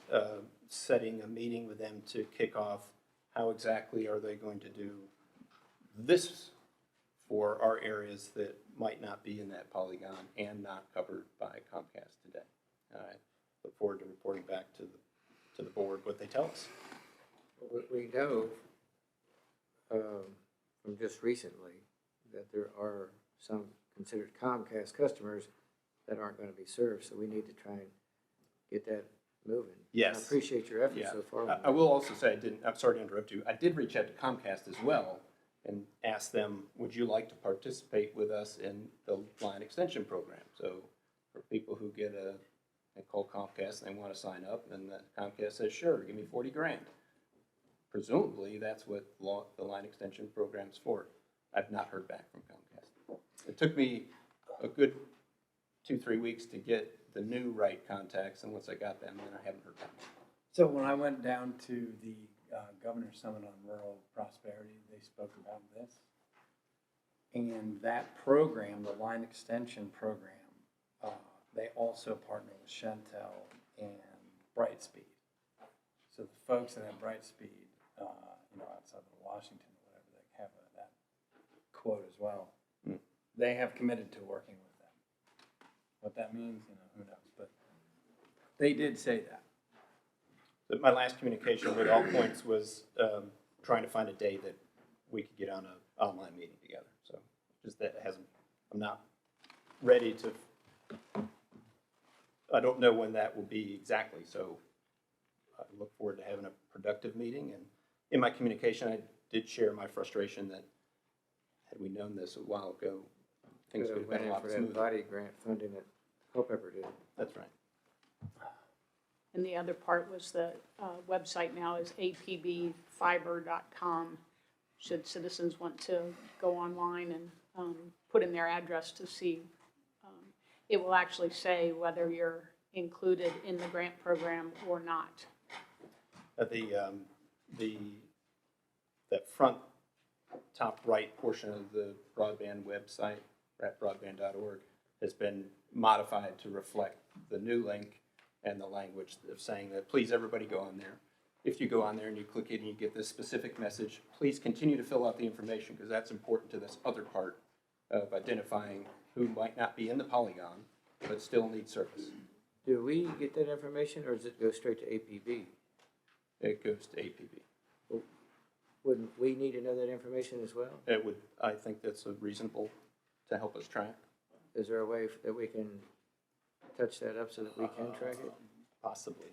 setting a meeting with them to kick off how exactly are they going to do this for our areas that might not be in that polygon and not covered by Comcast today. I look forward to reporting back to the board what they tell us. We know from just recently that there are some considered Comcast customers that aren't going to be served, so we need to try and get that moving. Yes. I appreciate your efforts so far. I will also say, I'm sorry to interrupt you, I did reach out to Comcast as well and ask them, would you like to participate with us in the line extension program? So for people who get they call Comcast and they want to sign up, and the Comcast says, sure, give me 40 grand. Presumably, that's what the line extension program's for. I've not heard back from Comcast. It took me a good 2-3 weeks to get the new right contacts, and once I got them, then I haven't heard back. So when I went down to the Governor's Summit on Rural Prosperity, they spoke about this. And that program, the line extension program, they also partner with Chantel and Brightspeed. So the folks that have Brightspeed, outside of Washington or whatever, they have that quote as well. They have committed to working with them. What that means, who knows? But they did say that. But my last communication with All Points was trying to find a day that we could get on an online meeting together. So just that I'm not ready to, I don't know when that will be exactly. So I look forward to having a productive meeting. And in my communication, I did share my frustration that had we known this a while ago, things would have been a lot smoother. That VATI grant funding that Culpeper did. That's right. And the other part was the website now is apbfiber.com. Should citizens want to go online and put in their address to see, it will actually say whether you're included in the grant program or not. That front top right portion of the broadband website, rapbroadband.org, has been modified to reflect the new link and the language of saying that please everybody go on there. If you go on there and you click it and you get this specific message, please continue to fill out the information because that's important to this other part of identifying who might not be in the polygon but still need service. Do we get that information or does it go straight to APB? It goes to APB. Well, wouldn't we need to know that information as well? It would. I think that's reasonable to help us track. Is there a way that we can touch that up so that we can track it? Possibly.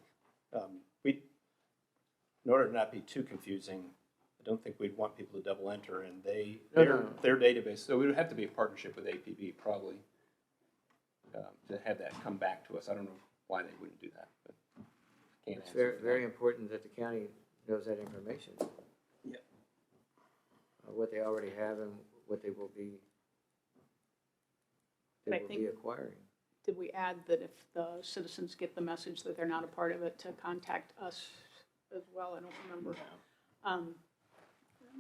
In order to not be too confusing, I don't think we'd want people to double enter, and No, their, no. their database, so it would have to be a partnership with APB probably to have that come back to us. I don't know why they wouldn't do that, but can't It's answer very, for that. very important that the county knows that information. Yep. What they already have and what they will be, But I they will be think- acquiring. Did we add that if the citizens get the message that they're not a part of it, to contact us as well? I don't remember.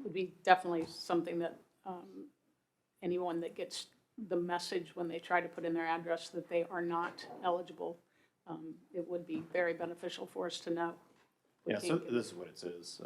Would be definitely something that anyone that gets the message when they try to put in their address that they are not eligible, it would be very beneficial for us to know. We Yeah, so can't get- this is what it says.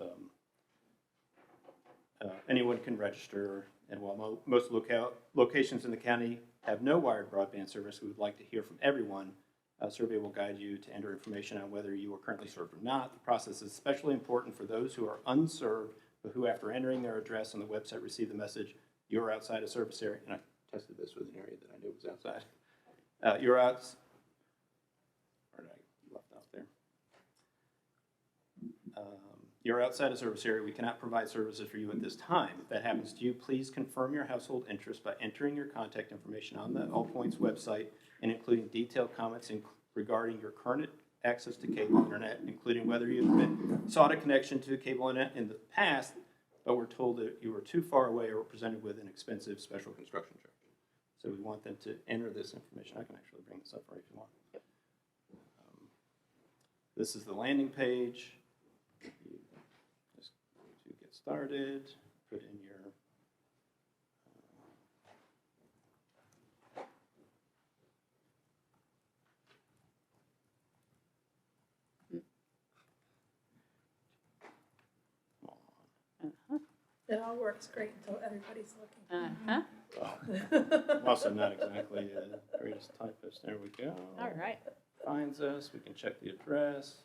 Anyone can register, and while most locations in the county have no wired broadband service, we would like to hear from everyone. A survey will guide you to enter information on whether you are currently served or not. The process is especially important for those who are unserved, but who, after entering their address on the website, receive the message, "You're outside a service area." And I tested this with an area that I knew was outside. You're out. Or did I left out there? You're outside a service area. We cannot provide services for you at this time. If that happens to you, please confirm your household interest by entering your contact information on the All Points website and including detailed comments regarding your current access to cable internet, including whether you've sought a connection to cable internet in the past, but were told that you were too far away or were presented with an expensive special construction charge. So we want them to enter this information. I can actually bring this up right if you want. This is the landing page. Just to get started, put in your It all works great until everybody's looking. Uh-huh. I'm also not exactly the greatest typist. There we go. All right. Finds us. We can check the address.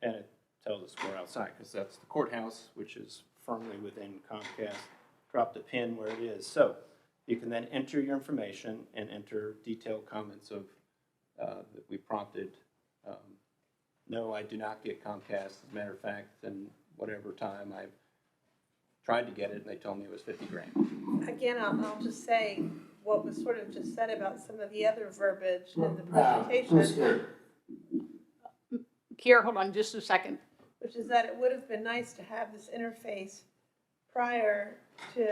And it tells us we're outside because that's the courthouse, which is firmly within Comcast. Drop the pin where it is. So you can then enter your information and enter detailed comments of that we prompted. No, I do not get Comcast. As a matter of fact, in whatever time I've tried to get it, and they told me it was 50 grand. Again, I'll just say what was sort of just said about some of the other verbiage in the presentation, Kiera, hold on just a second. which is that it would have been nice to have this interface prior to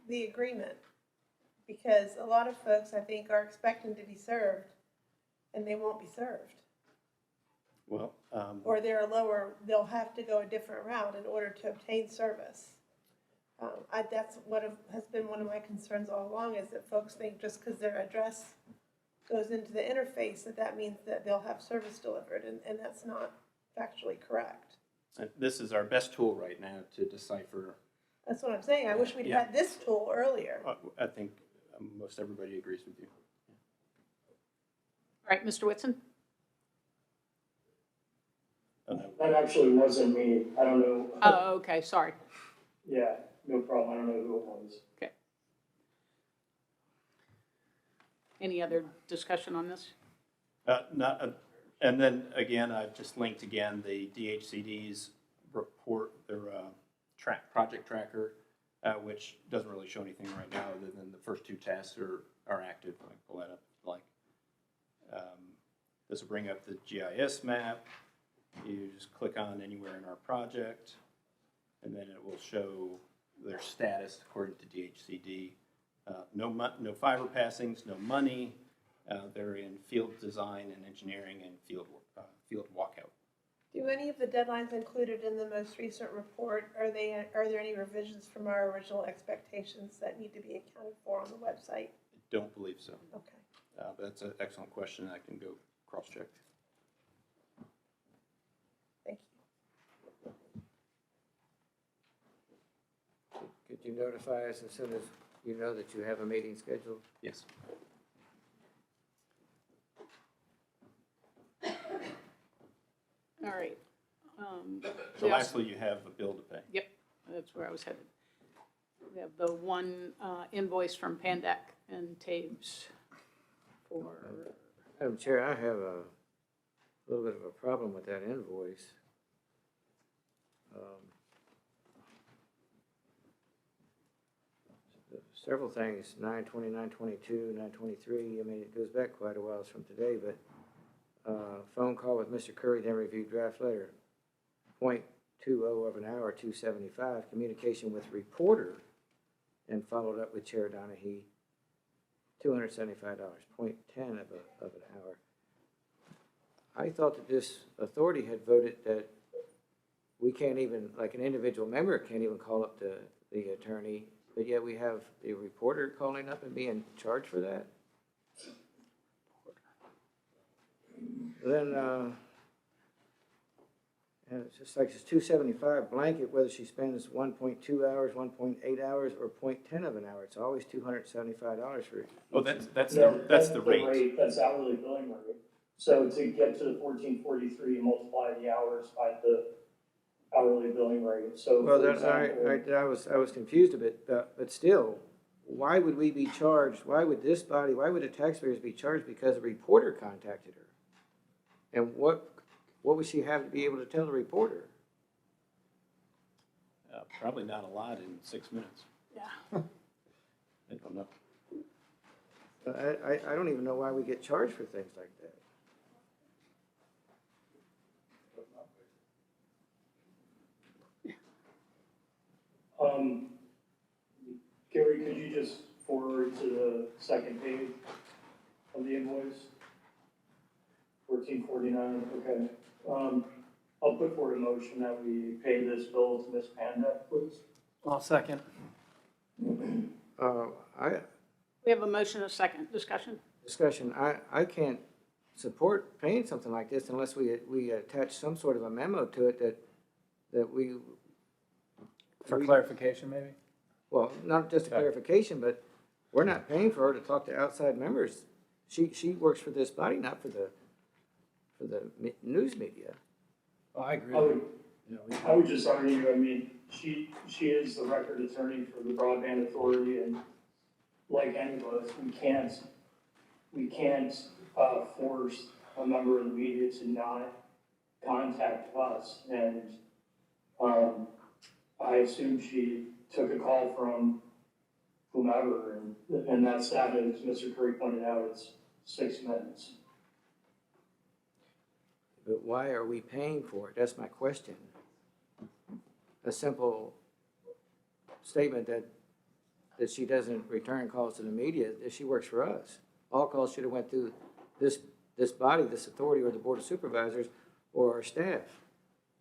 the agreement. Because a lot of folks, I think, are expecting to be served, and they won't be served. Well, Or they'll have to go a different route in order to obtain service. That's has been one of my concerns all along, is that folks think just because their address goes into the interface, that means that they'll have service delivered, and that's not factually correct. and this is our best tool right now to decipher. That's what I'm saying. I wish we'd had this tool earlier. I think most everybody agrees with you. All right, Mr. Whitson? That actually wasn't me. I don't know. Oh, okay, sorry. Yeah, no problem. I don't know who it was. Okay. Any other discussion on this? And then again, I've just linked again the DHCD's report, their project tracker, which doesn't really show anything right now other than the first two tasks are active. I can pull that up if you like. This will bring up the GIS map. You just click on anywhere in our project, and then it will show their status according to DHCD. No fiber passings, no money. They're in field design and engineering and field walkout. Do any of the deadlines included in the most recent report, are there any revisions from our original expectations that need to be accounted for on the website? I don't believe so. Okay. But that's an excellent question. I can go cross-check. Thank you. Could you notify us as soon as you know that you have a meeting scheduled? Yes. All right. So lastly, you have a bill to pay. Yep, that's where I was headed. We have the one invoice from Pandac and Tabes for, Madam Chair, I have a little bit of a problem with that invoice. several things, 9/20, 9/22, 9/23. I mean, it goes back quite a while from today, but phone call with Mr. Curry, then review draft letter. 0.20 of an hour, 275. Communication with reporter, and followed up with Chair Donahue, $275. 0.10 of an hour. I thought that this authority had voted that we can't even, like an individual member can't even call up the attorney, but yet we have the reporter calling up and being charged for that? Then, and it's just like it's 275 blanket, whether she spends 1.2 hours, 1.8 hours, or 0.10 of an hour. It's always $275 for it. Oh, that's No, the rate. That's hourly billing rate. So to get to the 1443, you multiply the hours by the hourly billing rate. So Well, for I was confused a bit, but still, why would we be charged? Why would this body, why would the taxpayers be charged because a reporter contacted her? And what would she have to be able to tell the reporter? Probably not a lot in 6 minutes. Yeah. I don't know. I don't even know why we get charged for things like that. Gary, could you just forward to the second page of the invoice? 1449, okay. I'll put forward a motion that we pay this bill to Ms. Panda, please. I'll second. We have a motion, a second. Discussion? I can't support paying something like this unless we attach some sort of a memo to it that we. For clarification, maybe? Well, not just a clarification, but we're not paying for her to talk to outside members. She works for this body, not for the news media. Oh, I agree. I would just argue, I mean, she is the record attorney for the Broadband Authority, and like any of us, we can't force a member of the media to not contact us. And I assume she took a call from whomever, and that staff, as Mr. Curry pointed out, it's 6 minutes. But why are we paying for it? That's my question. A simple statement that she doesn't return calls to the media, that she works for us. All calls should have went through this body, this authority, or the Board of Supervisors, or our staff,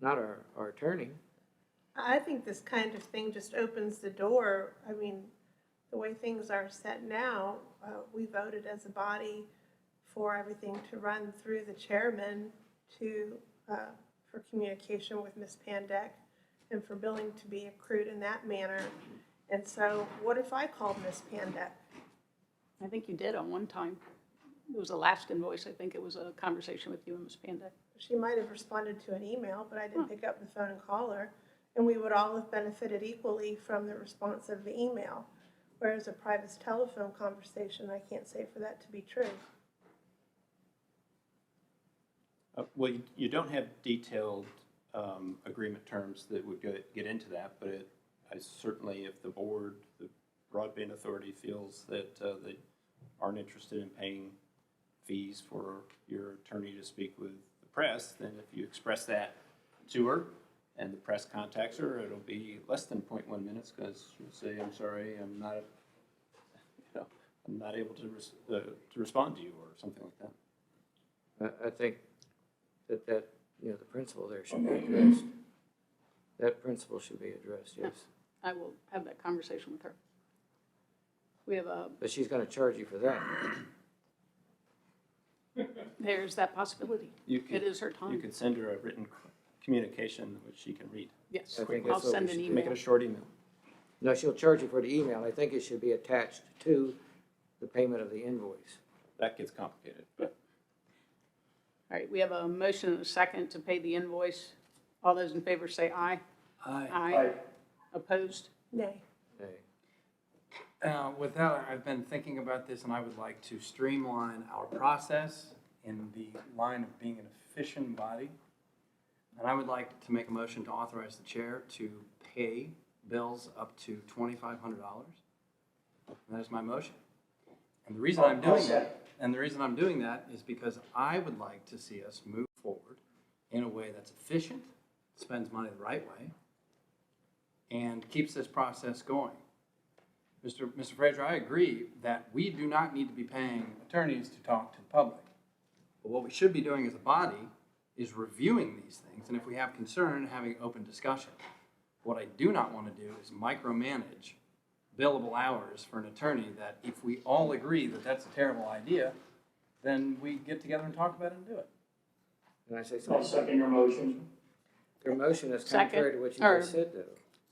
not our attorney. I think this kind of thing just opens the door. I mean, the way things are set now, we voted as a body for everything to run through the chairman for communication with Ms. Pandek and for billing to be accrued in that manner. And so what if I called Ms. Pandek? I think you did on one time. It was the last invoice. I think it was a conversation with you and Ms. Panda. She might have responded to an email, but I didn't pick up the phone and call her. And we would all have benefited equally from the response of the email. Whereas a private telephone conversation, I can't say for that to be true. Well, you don't have detailed agreement terms that would get into that, but I certainly, if the board, the Broadband Authority feels that they aren't interested in paying fees for your attorney to speak with the press, then if you express that to her and the press contacts her, it'll be less than 0.1 minutes because she'll say, "I'm sorry, I'm not able to respond to you," or something like that. I think that the principle there should be addressed. That principle should be addressed, yes. I will have that conversation with her. We have But she's going to charge you for that. there's that possibility. It is her time. You could send her a written communication which she can read. Yes, I think I'll that's what send we an should do. email. Make it a short email. No, she'll charge you for the email. I think it should be attached to the payment of the invoice. That gets complicated, but All right, we have a motion and a second to pay the invoice. All those in favor say aye. Aye. Aye. Opposed? Nay. Hey. With that, I've been thinking about this, and I would like to streamline our process in the line of being an efficient body. And I would like to make a motion to authorize the chair to pay bills up to $2,500 And that is my motion. And the reason I'm doing that is because I would like to see us move forward in a way that's efficient, spends money the right way, and keeps this process going. Mr. Fraser, I agree that we do not need to be paying attorneys to talk to the public. But what we should be doing as a body is reviewing these things, and if we have concern, having open discussion. What I do not want to do is micromanage billable hours for an attorney that if we all agree that that's a terrible idea, then we get together and talk about it and do it. Can I say I'll something? second your motion. Your motion is Second. contrary to what you Or- just said, though.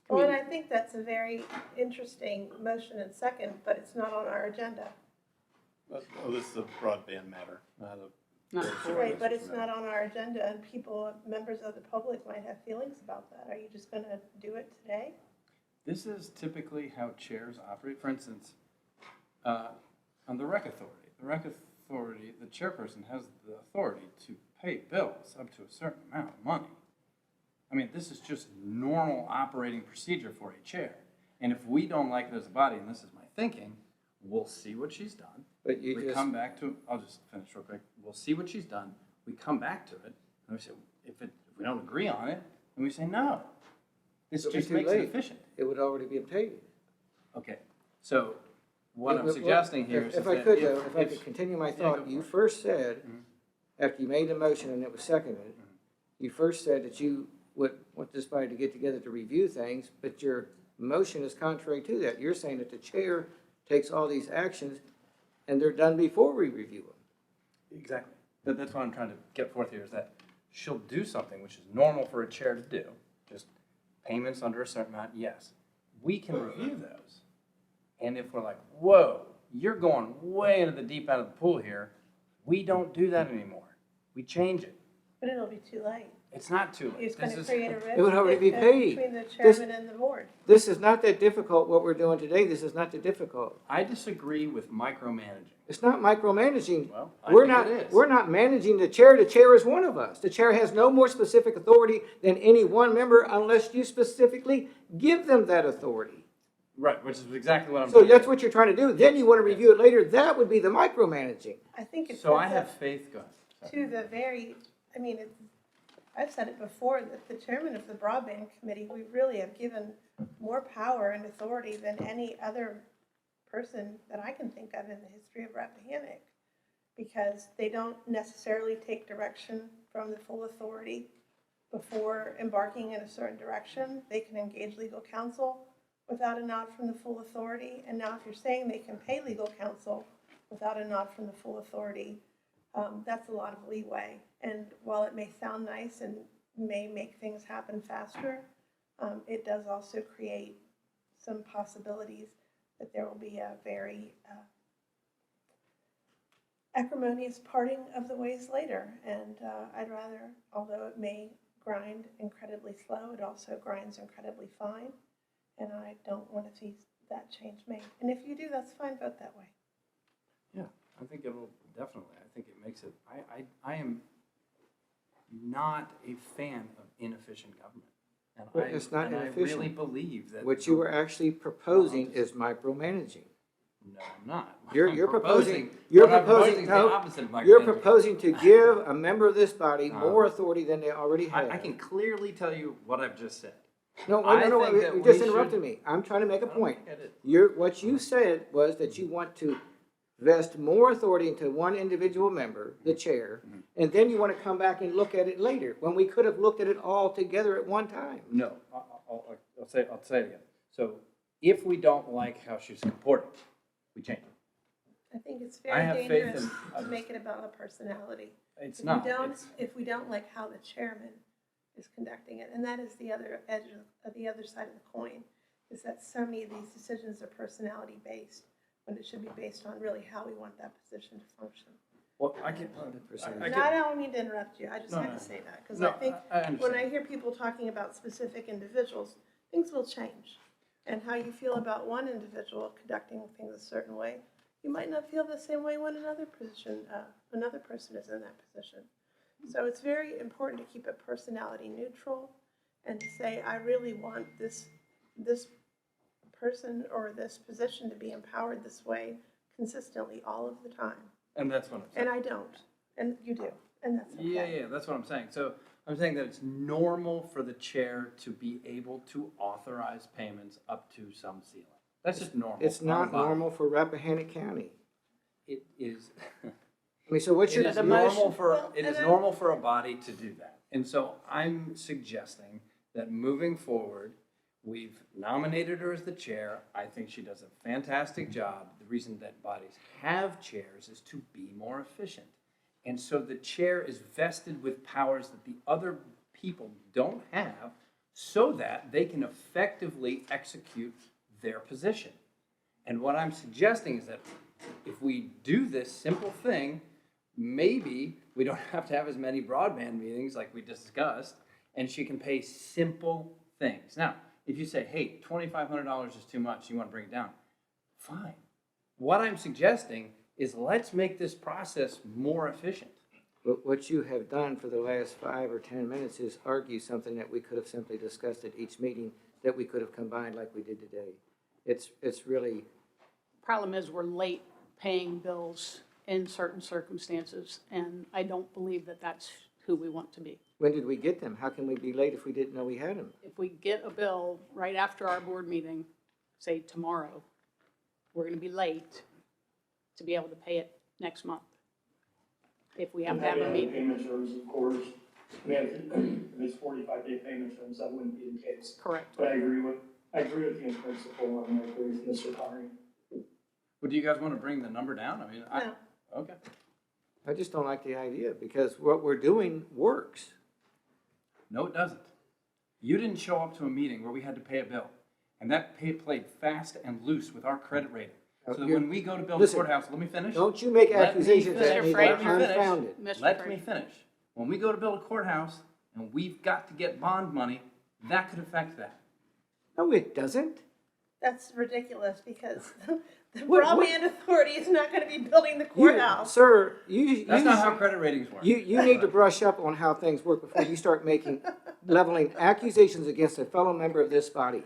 Well, and I think that's a very interesting motion and second, but it's not on our agenda. Oh, this is a broadband matter, not a. Not Right, but it's not on our agenda, and people, members of the public might have feelings about that. Are you just gonna do it today? This is typically how chairs operate. For instance, on the rec authority, the chairperson has the authority to pay bills up to a certain amount of money. I mean, this is just normal operating procedure for a chair. And if we don't like it as a body, and this is my thinking, we'll see what she's done. But you We just, come back to, I'll just finish real quick. We'll see what she's done. We come back to it, and we say, if we don't agree on it, then we say no. This It'll be just too makes it late. efficient. it would already be paid. Okay, so what I'm Well, suggesting here is If that I could, though, if I could continue my Yeah, thought, go you for it. first said, Mhm. after you made the motion and it was seconded, you first said that you would want this body to get together to review things, but your motion is contrary to that. You're saying that the chair takes all these actions and they're done before we review them. Exactly. That's what I'm trying to get forth here, is that she'll do something which is normal for a chair to do, just payments under a certain amount, yes. We can review those. And if we're like, whoa, you're going way into the deep end of the pool here, we don't do that anymore. We change it. But it'll be too late. It's not too late. It's gonna This is- create a rift. It would already be paid. Between the This- chairman and the board. This is not that difficult, what we're doing today. This is not that difficult. I disagree with micromanaging. It's not micromanaging. Well, I We're think not, it is. we're not managing the chair. The chair is one of us. The chair has no more specific authority than any one member unless you specifically give them that authority. Right, which is exactly what I'm So doing. that's what you're trying to do. Then you want to review it later. That would be the micromanaging. I think it's. So I have faith, go ahead. To the very, I mean, I've said it before, that the chairman of the broadband committee, we really have given more power and authority than any other person that I can think of in the history of Rappahannock. Because they don't necessarily take direction from the full authority before embarking in a certain direction. They can engage legal counsel without a nod from the full authority. And now if you're saying they can pay legal counsel without a nod from the full authority, that's a lot of leeway. And while it may sound nice and may make things happen faster, it does also create some possibilities that there will be a very acrimonious parting of the ways later. And I'd rather, although it may grind incredibly slow, it also grinds incredibly fine. And I don't want to see that change made. And if you do, that's fine, vote that way. Yeah, I think it will, definitely. I think it makes it, I am not a fan of inefficient government. And Well, it's not and inefficient. I really believe that. What you were actually proposing is micromanaging. No, I'm not. You're I'm proposing, what I'm proposing is the no, opposite of you're micromanaging. proposing to give a member of this body more authority than they already have. I can clearly tell you what I've just said. No, I no, think that you we just should- interrupted me. I'm trying to make a I don't point. think I did. What you said was that you want to vest more authority into one individual member, the chair, and then you want to come back and look at it later, when we could have looked at it all together at one time. No, I'll say it again. So if we don't like how she's comporting, we change it. I think it's I have very faith dangerous in- to make it about a personality. It's not. If we don't like how the chairman is conducting it, and that is the other edge of the other side of the coin, is that so many of these decisions are personality based, when it should be based on really how we want that position to function. Well, I can. And I don't mean to interrupt you, I just had to say that, because I think when I hear people talking about specific individuals, things will change. And how you feel about one individual conducting things a certain way, you might not feel the same way when another person is in that position. So it's very important to keep it personality neutral and to say, I really want this person or this position to be empowered this way consistently all of the time. And that's what I'm saying. And I don't, and you do, and that's okay. Yeah, that's what I'm saying. So I'm saying that it's normal for the chair to be able to authorize payments up to some ceiling. That's just normal. It's not normal for Rappahannock County. It is. I mean, so what's It your, is normal for, Well, it is and I- normal for a body to do that. And so I'm suggesting that moving forward, we've nominated her as the chair. I think she does a fantastic job. The reason that bodies have chairs is to be more efficient. And so the chair is vested with powers that the other people don't have so that they can effectively execute their position. And what I'm suggesting is that if we do this simple thing, maybe we don't have to have as many broadband meetings like we discussed, and she can pay simple things. Now, if you say, hey, $2,500 is too much, you want to bring it down, fine. What I'm suggesting is let's make this process more efficient. but what you have done for the last 5 or 10 minutes is argue something that we could have simply discussed at each meeting that we could have combined like we did today. It's really, Problem is, we're late paying bills in certain circumstances, and I don't believe that that's who we want to be. when did we get them? How can we be late if we didn't know we had them? If we get a bill right after our board meeting, say tomorrow, we're gonna be late to be able to pay it next month. If we have to have a meeting. Payment terms, of course. I mean, if it's 45-day payment terms, that wouldn't be the case. Correct. But I agree with you in principle, and I agree with Mr. Carney. Well, do you guys want to bring the number down? I mean, No. okay. I just don't like the idea because what we're doing works. No, it doesn't. You didn't show up to a meeting where we had to pay a bill. And that played fast and loose with our credit rating. So that when we go to build a Listen, courthouse, let me finish. Don't you make Let me accusations finish. at me Mr. that Frazier, are finish. unfounded. Mr. Let Frazier. me finish. When we go to build a courthouse and we've got to get bond money, that could affect that. No, it doesn't. That's ridiculous because the What- broadband authority is not gonna be building the You, courthouse. sir, you That's not how credit ratings work. You need to brush up on how things work before you start leveling accusations against a fellow member of this body.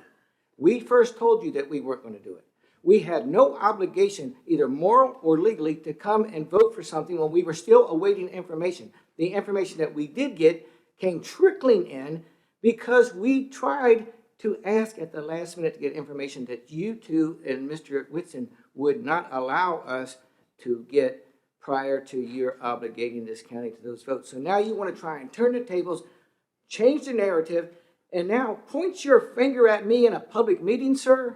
We first told you that we weren't going to do it. We had no obligation, either moral or legally, to come and vote for something when we were still awaiting information. The information that we did get came trickling in because we tried to ask at the last minute to get information that you two and Mr. Whitson would not allow us to get prior to your obligating this county to those votes. So now you want to try and turn the tables, change the narrative, and now point your finger at me in a public meeting, sir?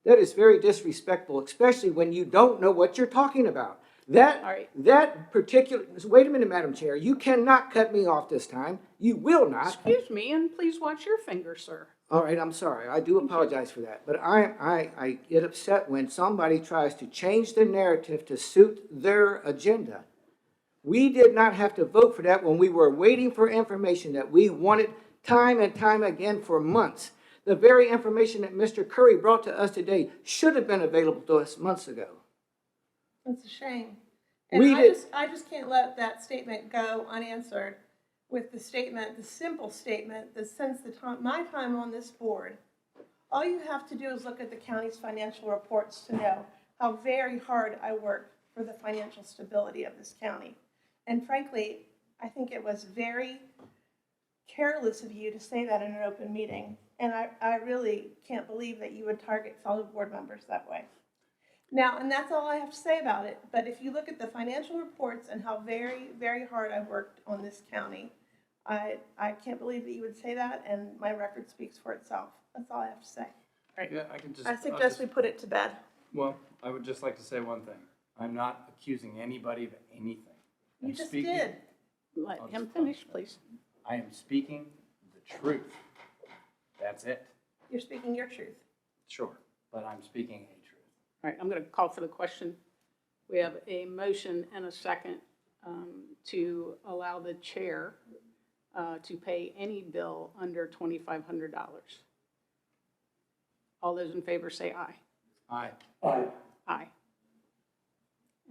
That is very disrespectful, especially when you don't know what you're talking about. All right. That particular, wait a minute, Madam Chair, you cannot cut me off this time. You will not. Excuse me, and please watch your finger, sir. All right, I'm sorry. I do apologize for that. But I get upset when somebody tries to change the narrative to suit their agenda. We did not have to vote for that when we were waiting for information that we wanted time and time again for months. The very information that Mr. Curry brought to us today should have been available to us months ago. It's a shame. And We did- I just can't let that statement go unanswered with the statement, the simple statement that since my time on this board, all you have to do is look at the county's financial reports to know how very hard I work for the financial stability of this county. And frankly, I think it was very careless of you to say that in an open meeting. And I really can't believe that you would target fellow board members that way. Now, and that's all I have to say about it, but if you look at the financial reports and how very, very hard I worked on this county, I can't believe that you would say that, and my record speaks for itself. That's all I have to say. Yeah, I can just. I suggest we put it to bed. Well, I would just like to say one thing. I'm not accusing anybody of anything. You I'm just speaking- did. Let I'll him just- finish, please. I am speaking the truth. That's it. You're speaking your truth. Sure. But I'm speaking a truth. All right, I'm going to call for the question. We have a motion and a second to allow the chair to pay any bill under $2,500. All those in favor say aye. Aye. Aye. Aye.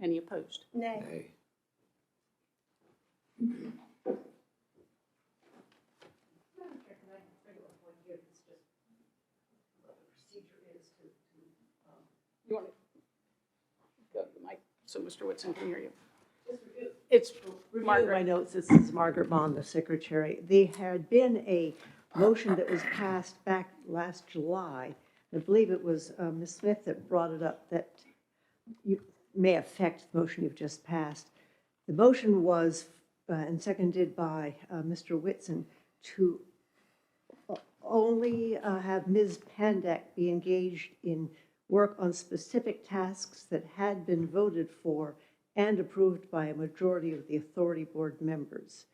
Any opposed? Nay. Hey. so Mr. Whitson can hear you. It's Reviewing my Margaret. notes, this is Margaret Bond, the secretary. There had been a motion that was passed back last July. I believe it was Ms. Smith that brought it up, that you may affect the motion you've just passed. The motion was, and seconded by Mr. Whitson, to only have Ms. Pandak be engaged in work on specific tasks that had been voted for and approved by a majority of the authority board members.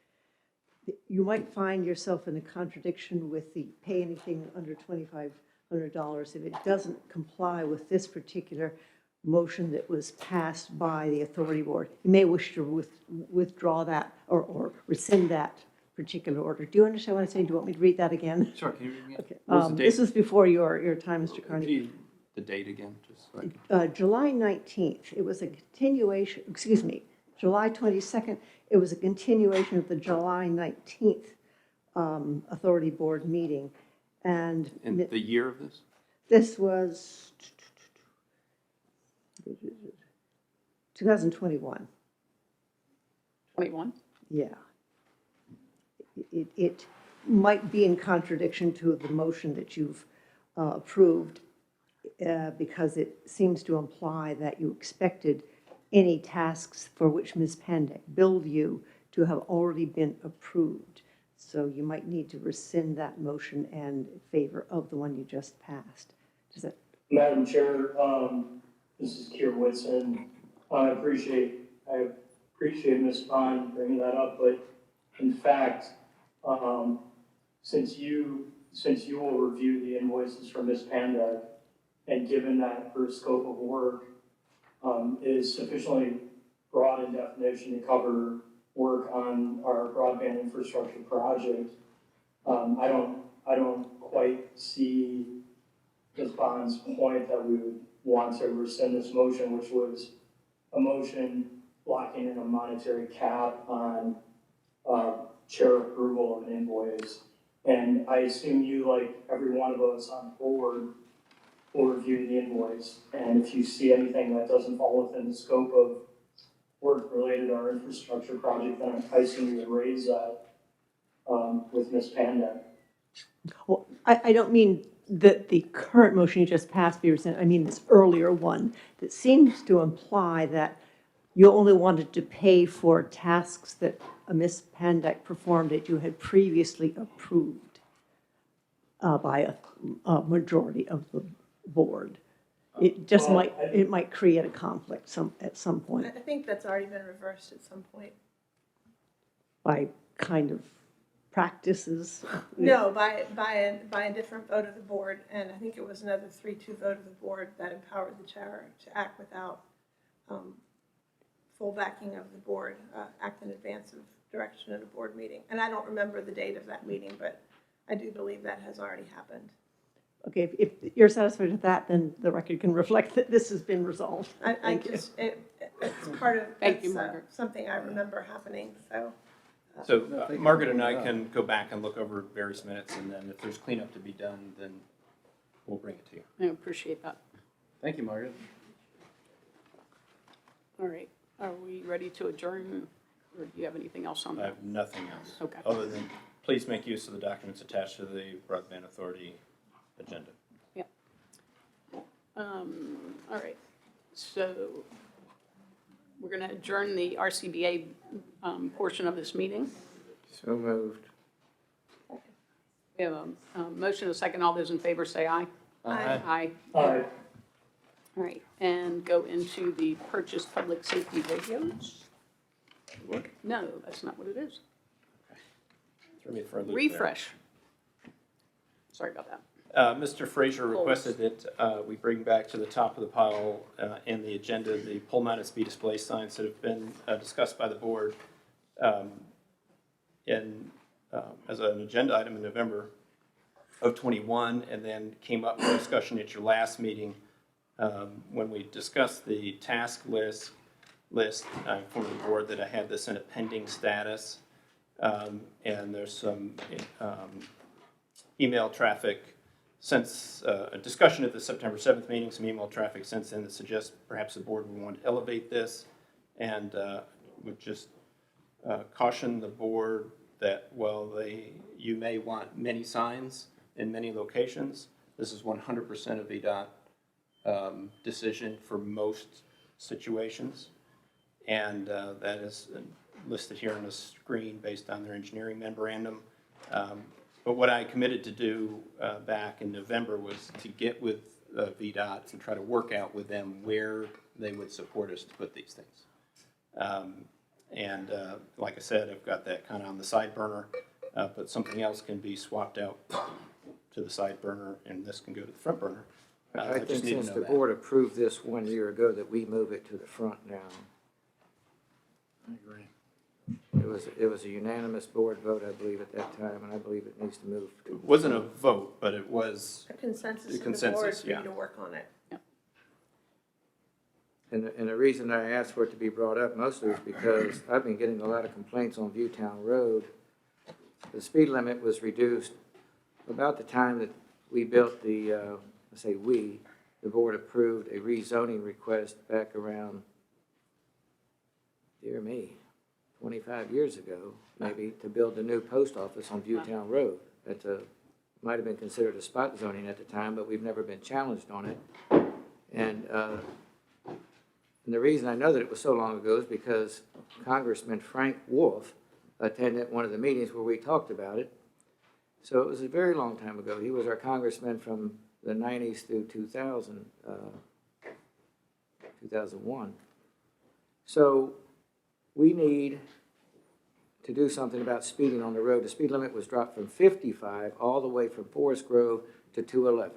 You might find yourself in a contradiction with the pay anything under $2,500 if it doesn't comply with this particular motion that was passed by the authority board. You may wish to withdraw that or rescind that particular order. Do you understand what I'm saying? Do you want me to read that again? Sure, can you read again? Okay. What was the This date? was before your time, Mr. Carney. The date again, just so I can. July 19th, it was a continuation, excuse me, July 22nd, it was a continuation of the July 19th Authority Board meeting. And And the year of this? this was 2021, 21? yeah. It might be in contradiction to the motion that you've approved, because it seems to imply that you expected any tasks for which Ms. Pandak billed you to have already been approved. So you might need to rescind that motion and in favor of the one you just passed. Does that? Madam Chair, this is Keir Whitson. I appreciate Ms. Bond bringing that up, but in fact, since you will review the invoices from Ms. Pandak, and given that her scope of work is sufficiently broad in definition to cover work on our broadband infrastructure project, I don't quite see Ms. Bond's point that we would want to rescind this motion, which was a motion locking in a monetary cap on chair approval of an invoice. And I assume you, like every one of us on board, will review the invoice. And if you see anything that doesn't fall within the scope of work related to our infrastructure project, then I assume you would raise that with Ms. Pandak. Well, I don't mean that the current motion you just passed be rescinded. I mean this earlier one that seems to imply that you only wanted to pay for tasks that Ms. Pandak performed that you had previously approved by a majority of the board. It just might create a conflict at some point I think that's already been reversed at some point. by kind of practices. No, by a different vote of the board, and I think it was another 3-2 vote of the board that empowered the chair to act without full backing of the board, act in advance of direction at a board meeting. And I don't remember the date of that meeting, but I do believe that has already happened. Okay, if you're satisfied with that, then the record can reflect that this has been resolved. It's part of, Thank you, it's, Margaret. something I remember happening, so. So Margaret and I can go back and look over various minutes, and then if there's cleanup to be done, then we'll bring it to you. I appreciate that. Thank you, Margaret. All right, are we ready to adjourn, or do you have anything else on I that? have nothing else. Okay. Other than, please make use of the documents attached to the Broadband Authority agenda. Yeah. All right, so we're going to adjourn the RCBA portion of this meeting. So moved. We have a motion, a second. All those in favor say aye. Aye. Aye. Aye. All right, and go into the purchased public safety radios. What? No, that's not what it is. Threw me for a loop there. Refresh. Sorry about that. Mr. Frazier requested that we bring back to the top of the pile in the agenda the pole-mounted speed display signs that have been discussed by the board as an agenda item in November of '21, and then came up for discussion at your last meeting when we discussed the task list. I informed the board that I had this in a pending status, and there's some email traffic since a discussion at the September 7th meeting, some email traffic since then that suggests perhaps the board would want to elevate this, and would just caution the board that while you may want many signs in many locations, this is 100% a VDOT decision for most situations. And that is listed here on the screen based on their engineering memorandum. But what I committed to do back in November was to get with VDOT and try to work out with them where they would support us to put these things. And like I said, I've got that kind of on the side burner, but something else can be swapped out to the side burner, and this can go to the front burner. I just think need to since know the that. board approved this 1 year ago, that we move it to the front now. I agree. It was a unanimous board vote, I believe, at that time, and I believe it needs to move. It wasn't a vote, but it was A consensus The of the board consensus, for you yeah. to work on it. And the reason I asked for it to be brought up mostly is because I've been getting a lot of complaints on Viewtown Road. The speed limit was reduced about the time that we built the, the board approved a rezoning request back around, dear me, 25 years ago, maybe, to build a new post office on Viewtown Road. That might have been considered a spot zoning at the time, but we've never been challenged on it. And the reason I know that it was so long ago is because Congressman Frank Wolf attended one of the meetings where we talked about it. So it was a very long time ago. He was our congressman from the 90s through 2000, 2001. So we need to do something about speeding on the road. The speed limit was dropped from 55 all the way from Forest Grove to 211.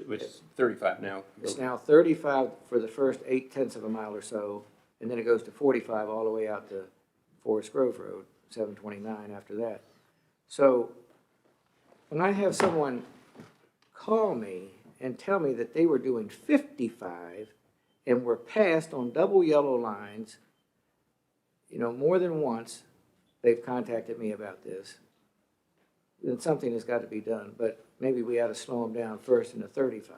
which is 35 now. It's now 35 for the first 0.8 of a mile or so, and then it goes to 45 all the way out to Forest Grove Road, 729 after that. So when I have someone call me and tell me that they were doing 55 and were passed on double yellow lines, you know, more than once, they've contacted me about this, then something has got to be done. But maybe we ought to slow them down first in the 35.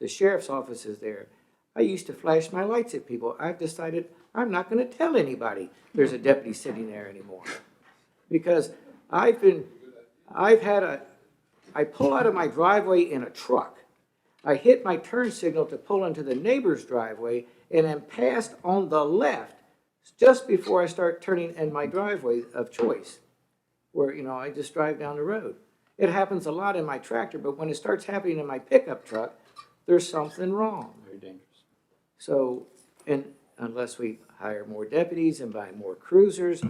The sheriff's office is there. I used to flash my lights at people. I've decided I'm not going to tell anybody there's a deputy sitting there anymore. Because I pull out of my driveway in a truck. I hit my turn signal to pull into the neighbor's driveway and am passed on the left just before I start turning in my driveway of choice, where, you know, I just drive down the road. It happens a lot in my tractor, but when it starts happening in my pickup truck, there's something wrong. Very dangerous. So, and unless we hire more deputies and buy more cruisers,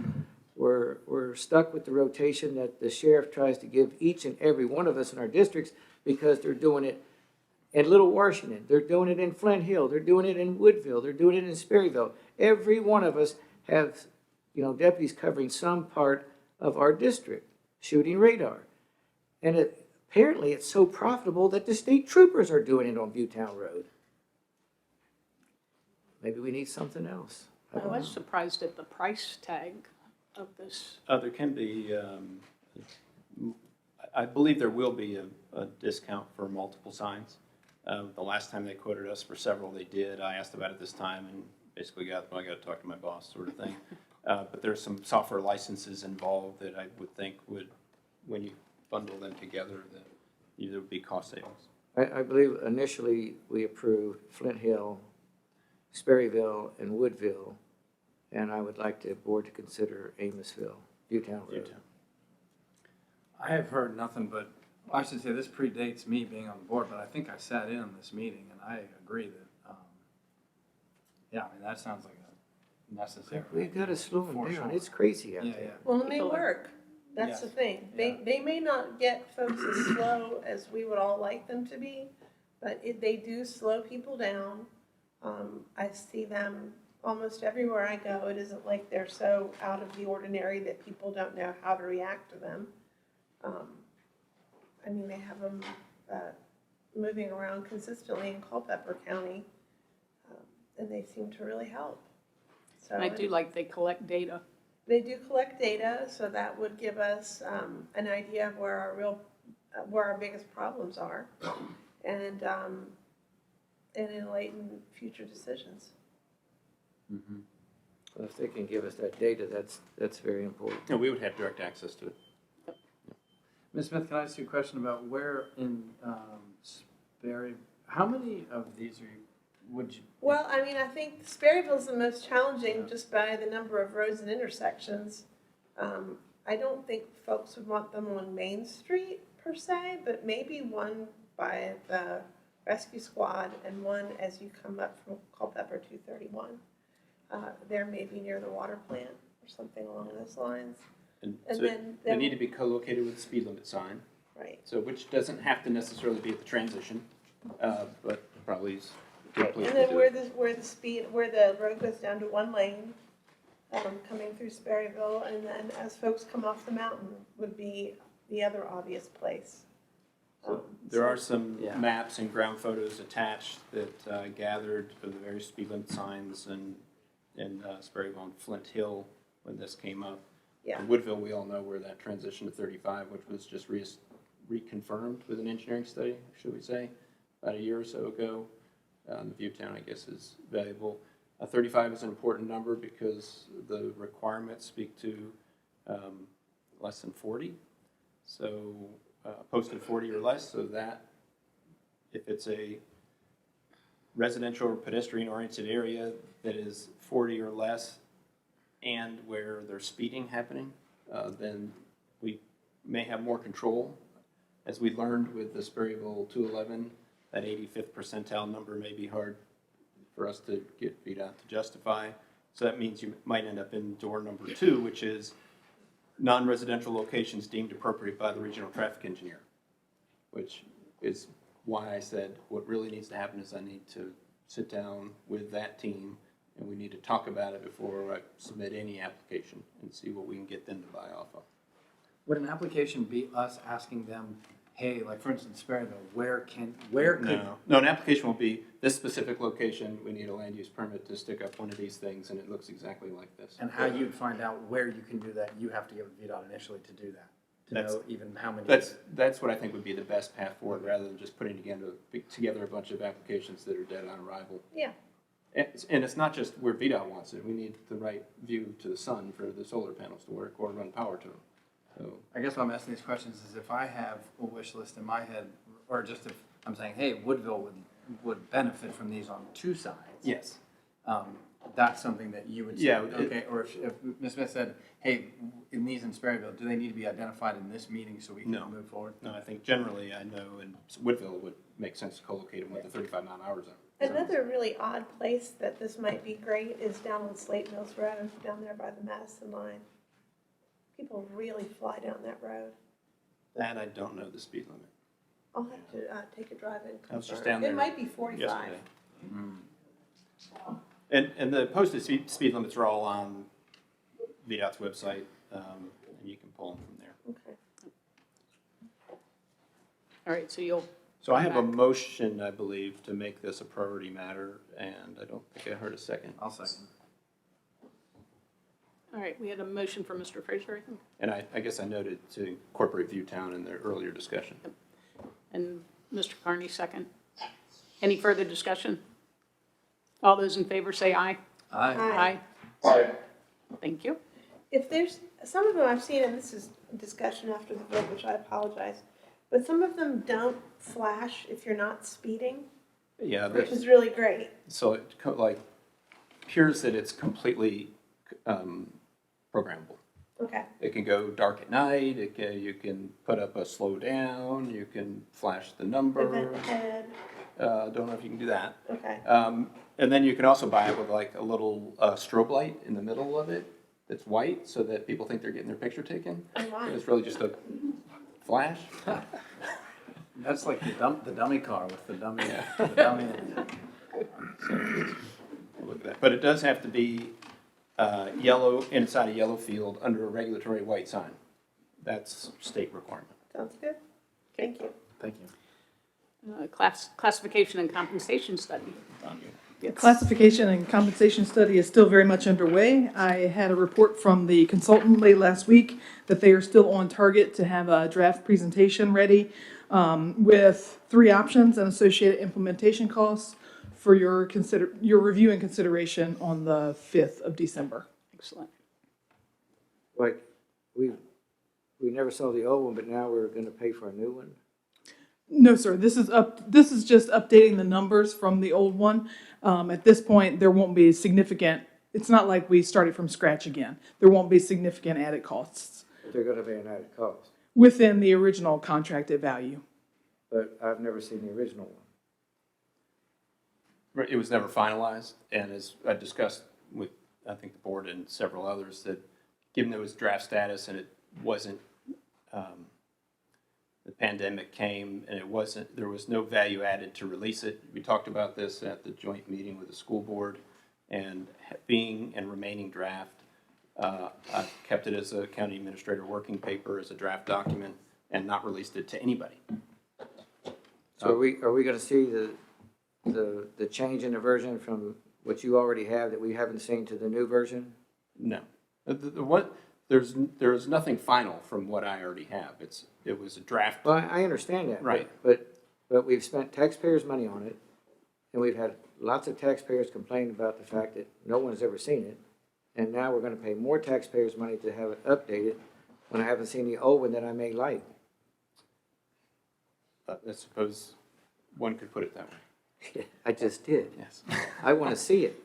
we're stuck with the rotation that the sheriff tries to give each and every one of us in our districts, because they're doing it in Little Washington, they're doing it in Flint Hill, they're doing it in Woodville, they're doing it in Sperryville. Every one of us have, you know, deputies covering some part of our district, shooting radar. And apparently it's so profitable that the state troopers are doing it on Viewtown Road. Maybe we need something else. I was surprised at the price tag of this. There can be, I believe there will be a discount for multiple signs. The last time they quoted us for several, they did. I asked about it this time and basically got, well, I got to talk to my boss sort of thing. But there's some software licenses involved that I would think would, when you bundle them together, that there would be cost savings. I believe initially we approved Flint Hill, Sperryville, and Woodville, and I would like the board to consider Amosville, Viewtown Road. I have heard nothing but, well, I should say this predates me being on the board, but I think I sat in on this meeting, and I agree that, yeah, I mean, that sounds like a necessary. We've got to slow them For down. sure. It's crazy out Yeah, there. yeah. Well, it may People are- work. That's Yes. the thing. Yeah. They may not get folks as slow as we would all like them to be, but they do slow people down. I see them almost everywhere I go. It isn't like they're so out of the ordinary that people don't know how to react to them. I mean, they have them moving around consistently in Culpeper County, and they seem to really help. So And I do like they collect data. they do collect data, so that would give us an idea of where our real where our biggest problems are, and enlighten future decisions. Well, if they can give us that data, that's very important. And we would have direct access to it. Ms. Smith, can I ask you a question about where in Sperry, how many of these would you? Well, I mean, I think Sperryville is the most challenging just by the number of roads and intersections. I don't think folks would want them on Main Street per se, but maybe one by the rescue squad and one as you come up from Culpeper 231. There maybe near the water plant or something along those lines. And And so then- they need to be co-located with the speed limit sign. Right. So which doesn't have to necessarily be at the transition, but probably is a Right. good place And to then do it. where the road goes down to one lane, coming through Sperryville, and then as folks come off the mountain would be the other obvious place. There are some Yeah. maps and ground photos attached that I gathered for the various speed limit signs in Sperryville and Flint Hill when this came up. Yeah. In Woodville, we all know where that transition to 35, which was just reconfirmed with an engineering study, should we say, about a year or so ago. The Viewtown, I guess, is valuable. 35 is an important number because the requirements speak to less than 40. So posted 40 or less, so that if it's a residential or pedestrian-oriented area that is 40 or less and where there's speeding happening, then we may have more control. As we learned with the Sperryville 211, that 85th percentile number may be hard for us to get VDOT to justify. So that means you might end up in door number 2, which is non-residential locations deemed appropriate by the regional traffic engineer, which is why I said what really needs to happen is I need to sit down with that team and we need to talk about it before I submit any application and see what we can get them to buy off of. Would an application be us asking them, hey, like for instance, Sperryville, where could? No, an application will be this specific location, we need a land use permit to stick up one of these things and it looks exactly like this. And how you'd find out where you can do that, you have to give it VDOT initially to do that, to That's- know even how many. That's what I think would be the best path forward, rather than just putting together a bunch of applications that are dead on arrival. Yeah. And it's not just where VDOT wants it, we need the right view to the sun for the solar panels to work or run power to them. So, I guess why I'm asking these questions is if I have a wish list in my head, or just if I'm saying, hey, Woodville would benefit from these on 2 sides. yes. That's something that you would say, Yeah, okay, or if Ms. Smith said, hey, in these in Sperryville, do they need to be identified in this meeting so we can No. move forward? No, I think generally, I know in Woodville it would make sense to co-locate them with the 35 mile an hour zone. Another really odd place that this might be great is down on Slate Mills Road, down there by the Madison line. People really fly down that road. That I don't know the speed limit. I'll have to take a drive and I was just confirm. down there It might be 45. yesterday. And the posted speed limits are all on VDOT's website, and you can pull them from there. Okay. All right, so you'll, So I have a motion, I believe, to make this a priority matter, and I don't think I heard a second. I'll second. all right, we had a motion for Mr. Fraser, I think, And I guess I noted to incorporate Viewtown in the earlier discussion. and Mr. Carney, second. Any further discussion? All those in favor say aye. Aye. Aye. Thank you. If there's, some of them I've seen, and this is a discussion after the vote, which I apologize, but some of them don't flash if you're not speeding, Yeah, which is really great. so it appears that it's completely programmable. Okay. It can go dark at night, you can put up a slow down, you can flash the number. Event head, Don't know if you can do that. okay. And then you can also buy it with like a little strobe light in the middle of it that's white so that people think they're getting their picture taken. Oh, wow. And it's really just a flash. That's like the dummy car with the dummy. Yeah. The dummy. Look at that. But it does have to be yellow, inside a yellow field under a regulatory white sign. That's state requirement. Sounds good. Thank you. Thank you. Classification and compensation study. On you. Yes. Classification and compensation study is still very much underway. I had a report from the consultant late last week that they are still on target to have a draft presentation ready with 3 options and associated implementation costs for your review and consideration on the 5th of December. Excellent. Like, we never saw the old one, but now we're gonna pay for a new one? No, sir, this is just updating the numbers from the old one. At this point, there won't be significant, it's not like we started from scratch again. There won't be significant added costs But they're gonna be an added cost, within the original contracted value. but I've never seen the original one. Right, it was never finalized, and as I discussed with, I think, the board and several others, that given there was draft status and it wasn't, the pandemic came and there was no value added to release it. We talked about this at the joint meeting with the school board, and being and remaining draft, I've kept it as a county administrator working paper, as a draft document, and not released it to anybody. So are we gonna see the change in the version from what you already have that we haven't seen to the new version? No. There's nothing final from what I already have. It was a draft. Well, I understand that. Right. But we've spent taxpayers' money on it, and we've had lots of taxpayers complain about the fact that no one's ever seen it. And now we're gonna pay more taxpayers' money to have it updated when I haven't seen the old one that I may like. I suppose one could put it that way. I just did. Yes. I wanna see it.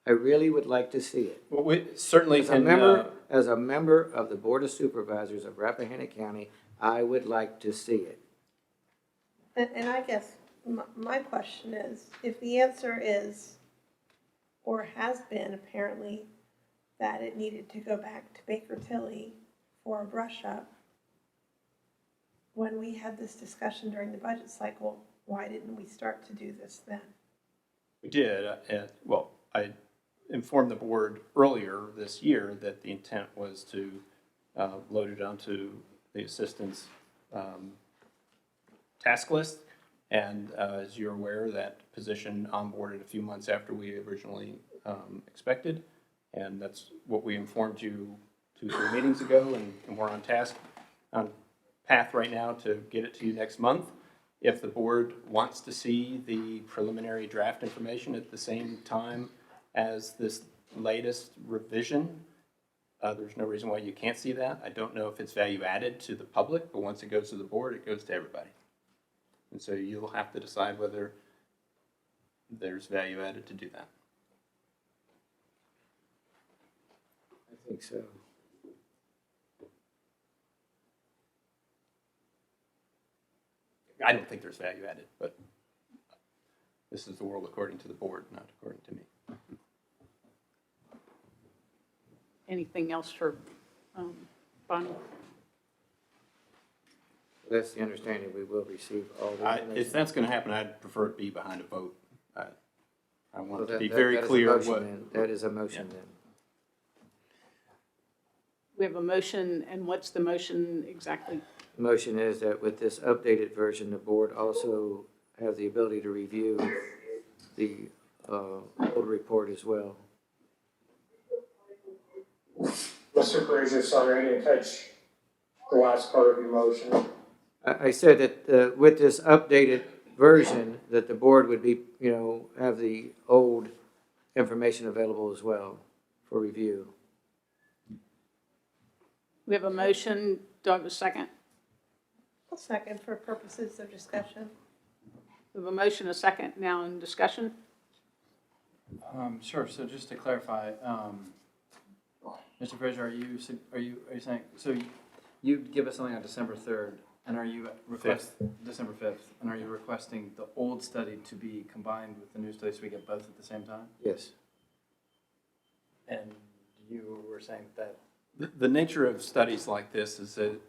I really would like to see it. Well, we certainly As a can. member of the Board of Supervisors of Rappahannock County, I would like to see it. And I guess my question is, if the answer is, or has been apparently, that it needed to go back to Baker Tilly for a brush up, when we had this discussion during the budget cycle, why didn't we start to do this then? We did. Well, I informed the board earlier this year that the intent was to load it onto the assistant's task list. And as you're aware, that position onboarded a few months after we originally expected. And that's what we informed you 2-3 meetings ago, and we're on path right now to get it to you next month. If the board wants to see the preliminary draft information at the same time as this latest revision, there's no reason why you can't see that. I don't know if it's value added to the public, but once it goes to the board, it goes to everybody. And so you'll have to decide whether there's value added to do that. I think so. I don't think there's value added, but this is the world according to the board, not according to me. Anything else for Bonnie? That's the understanding, we will receive all the information. If that's going to happen, I'd prefer it be behind a vote. I want it to be That- very that is a clear motion what. then. That is a motion then. We have a motion, and what's the motion exactly? The motion is that with this updated version, the board also have the ability to review the old report as well. Mr. Fraser, sorry, I didn't catch the last part of your motion. I said that with this updated version, that the board would be, have the old information available as well for review. We have a motion. Do I have a second? I'll second for purposes of discussion. We have a motion, a second, now in discussion. Sure, so just to clarify, Mr. Fraser, are you saying, so you'd give us something on December 3rd, and are you December 5th, and are you requesting the old study to be combined with the new study so we get both at the same time? Yes. And you were saying that The nature of studies like this is that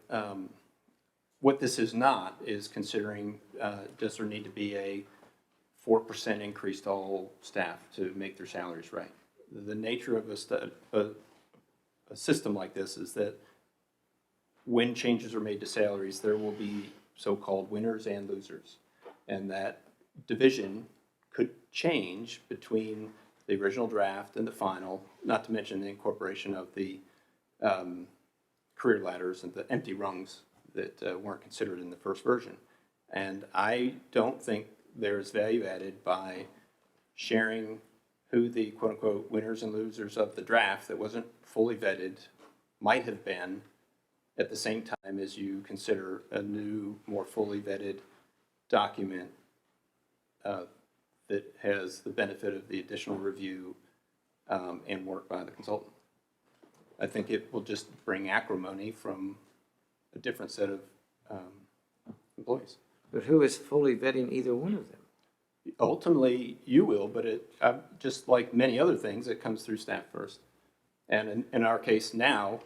what this is not is considering does there need to be a 4% increase to all staff to make their salaries right. The nature of a system like this is that when changes are made to salaries, there will be so-called winners and losers. And that division could change between the original draft and the final, not to mention the incorporation of the career ladders and the empty rungs that weren't considered in the first version. And I don't think there's value added by sharing who the quote-unquote winners and losers of the draft that wasn't fully vetted might have been at the same time as you consider a new, more fully vetted document that has the benefit of the additional review and work by the consultant. I think it will just bring acrimony from a different set of employees. But who is fully vetting either one of them? Ultimately, you will, but just like many other things, it comes through staff first. And in our case now,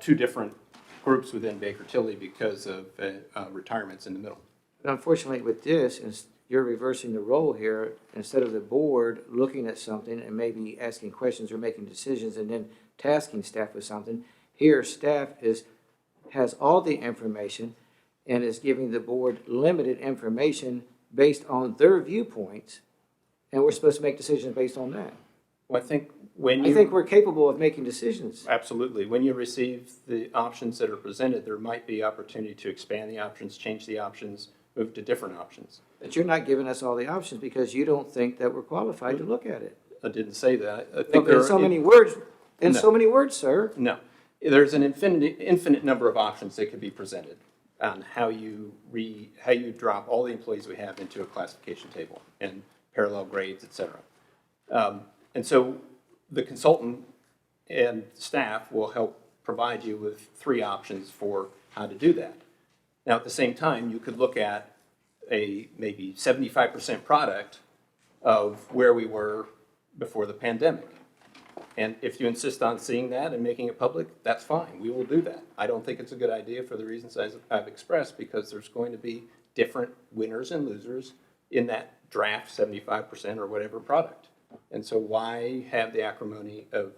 two different groups within Baker Tilly because of retirements in the middle. But unfortunately with this, you're reversing the role here. Instead of the board looking at something and maybe asking questions or making decisions and then tasking staff with something, here staff has all the information and is giving the board limited information based on their viewpoints, and we're supposed to make decisions based on that. Well, I think we're capable of making decisions. Absolutely. When you receive the options that are presented, there might be opportunity to expand the options, change the options, move to different options. But you're not giving us all the options because you don't think that we're qualified to look at it. I didn't say that. I think No, but in so many words, so many words, sir. No. There's an infinite number of options that could be presented on how you drop all the employees we have into a classification table and parallel grades, et cetera. And so the consultant and staff will help provide you with 3 options for how to do that. Now, at the same time, you could look at a maybe 75% product of where we were before the pandemic. And if you insist on seeing that and making it public, that's fine. We will do that. I don't think it's a good idea for the reasons I've expressed, because there's going to be different winners and losers in that draft 75% or whatever product. And so why have the acrimony of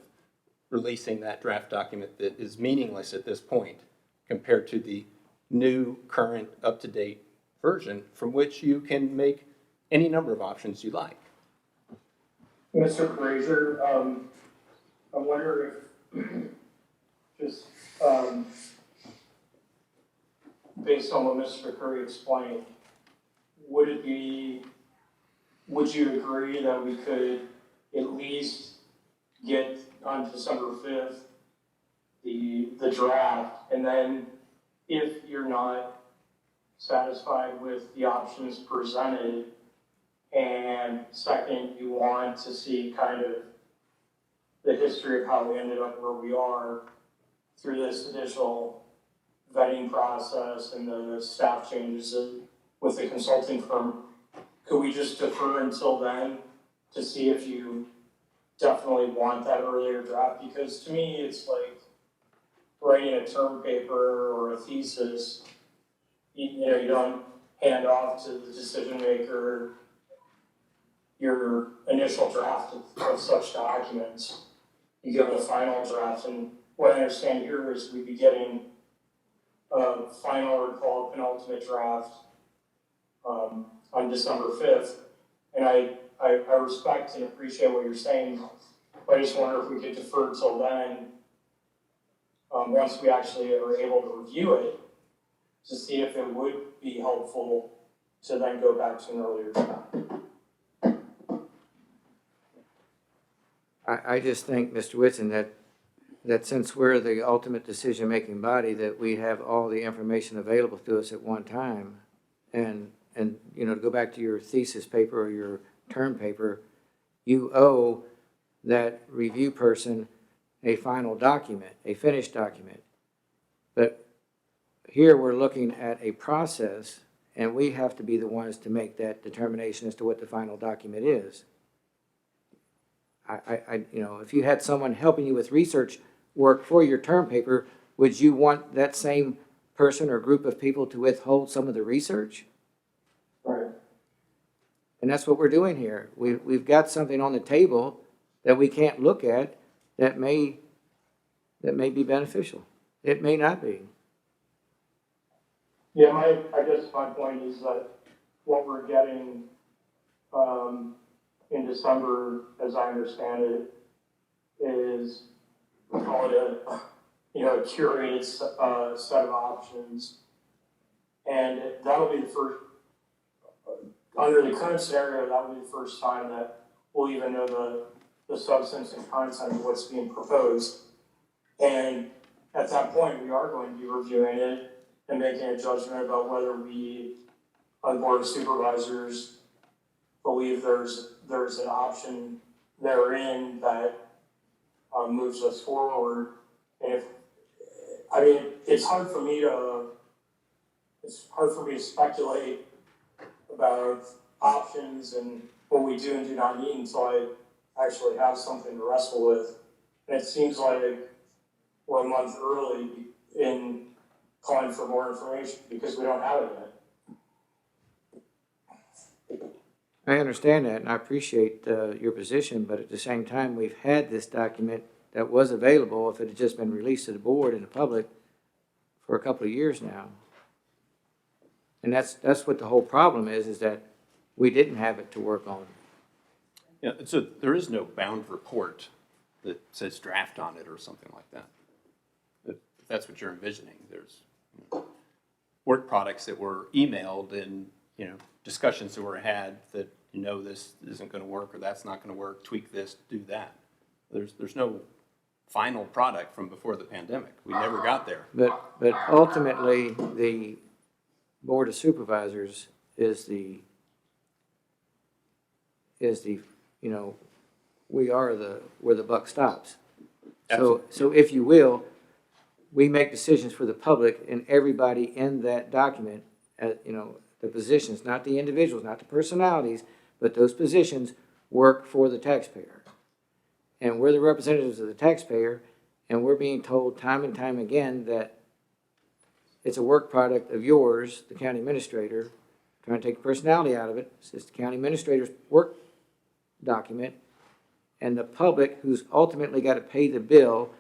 releasing that draft document that is meaningless at this point compared to the new, current, up-to-date version from which you can make any number of options you like? Mr. Fraser, I wonder if, just based on what Mr. Curry explained, would you agree that we could at least get on December 5th the draft, and then if you're not satisfied with the options presented, and second, you want to see kind of the history of how we ended up where we are through this additional vetting process and the staff changes with the consulting firm, could we just defer until then to see if you definitely want that earlier draft? Because to me, it's like writing a term paper or a thesis. You don't hand off to the decision maker your initial draft of such documents. You give it a final draft, and what I understand here is we'd be getting a final or call it penultimate draft on December 5th. And I respect and appreciate what you're saying, but I just wonder if we could defer till then, once we actually are able to review it, to see if it would be helpful to then go back to an earlier draft. I just think, Mr. Whitson, that since we're the ultimate decision-making body, that we have all the information available to us at one time. And to go back to your thesis paper or your term paper, you owe that review person a final document, a finished document. But here we're looking at a process, and we have to be the ones to make that determination as to what the final document is. If you had someone helping you with research work for your term paper, would you want that same person or group of people to withhold some of the research? Right. And that's what we're doing here. We've got something on the table that we can't look at that may be beneficial. It may not be. Yeah, I guess my point is that what we're getting in December, as I understand it, is, we call it a curated set of options. And that'll be the first, under the current scenario, that'll be the first time that we'll even know the substance and content of what's being proposed. And at that point, we are going to be reviewing it and making a judgment about whether we, on Board of Supervisors, believe there's an option therein that moves us forward. And it's hard for me to speculate about options and what we do and do not need until I actually have something to wrestle with. And it seems like we're a month early in calling for more information because we don't have it yet. I understand that, and I appreciate your position, but at the same time, we've had this document that was available if it had just been released to the board and the public for a couple of years now. And that's what the whole problem is that we didn't have it to work on. Yeah, so there is no bound report that says draft on it or something like that. If that's what you're envisioning, there's work products that were emailed and, discussions that were had that, this isn't going to work or that's not going to work, tweak this, do that. There's no final product from before the pandemic. We never got there. But ultimately, the Board of Supervisors is the where the buck stops. So if you will, we make decisions for the public and everybody in that document, the positions, not the individuals, not the personalities, but those positions work for the taxpayer. And we're the representatives of the taxpayer, and we're being told time and time again that it's a work product of yours, the county administrator, trying to take the personality out of it. It's the county administrator's work document, and the public who's ultimately got to pay the bill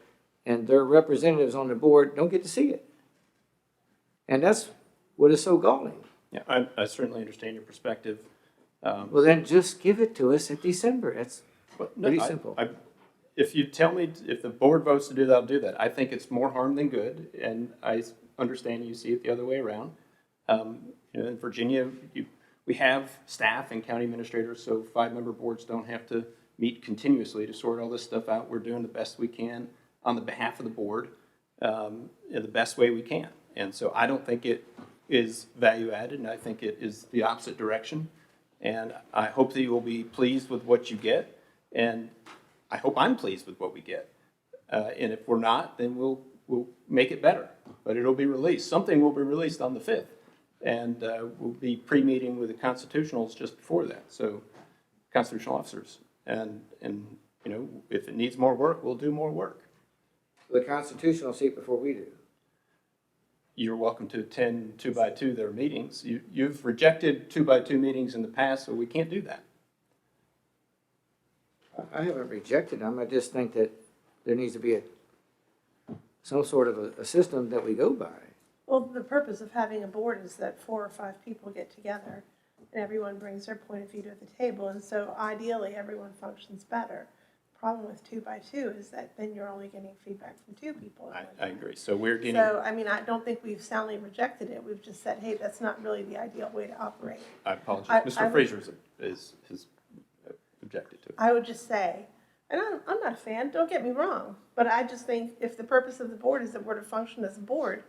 and their representatives on the board don't get to see it. And that's what is so galling. Yeah, I certainly understand your perspective. Well, then just give it to us in December. That's pretty simple. If you tell me, if the board votes to do that, I'll do that. I think it's more harm than good, and I understand you see it the other way around. In Virginia, we have staff and county administrators, so 5-member boards don't have to meet continuously to sort all this stuff out. We're doing the best we can on the behalf of the board in the best way we can. And so I don't think it is value added, and I think it is the opposite direction. And I hope that you will be pleased with what you get, and I hope I'm pleased with what we get. And if we're not, then we'll make it better. But it'll be released. Something will be released on the 5th. And we'll be pre-meeting with the constitutionals just before that, so constitutional officers. And if it needs more work, we'll do more work. The constitutional see it before we do. You're welcome to attend 2x2 their meetings. You've rejected 2x2 meetings in the past, so we can't do that. I haven't rejected them. I just think that there needs to be some sort of a system that we go by. Well, the purpose of having a board is that 4 or 5 people get together and everyone brings their point of view to the table. And so ideally, everyone functions better. The problem with 2x2 is that then you're only getting feedback from 2 people. I agree. So we're getting... So, I don't think we've soundly rejected it. We've just said, hey, that's not really the ideal way to operate. I apologize. Mr. Fraser is objected to it. I would just say, and I'm not a fan, don't get me wrong, but I just think if the purpose of the board is that we're to function as a board,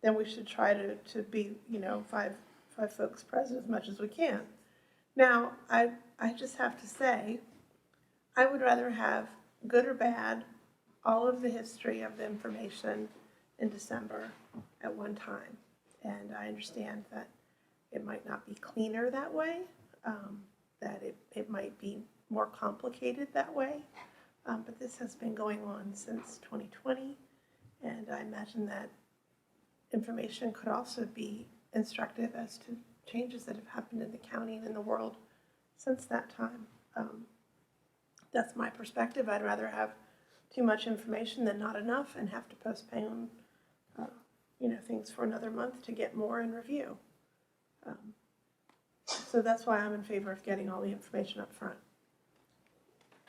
then we should try to be, 5 folks present as much as we can. Now, I just have to say, I would rather have, good or bad, all of the history of the information in December at one time. And I understand that it might not be cleaner that way, that it might be more complicated that way. But this has been going on since 2020, and I imagine that information could also be instructive as to changes that have happened in the county and in the world since that time. That's my perspective. I'd rather have too much information than not enough and have to postpone things for another month to get more in review. So that's why I'm in favor of getting all the information up front.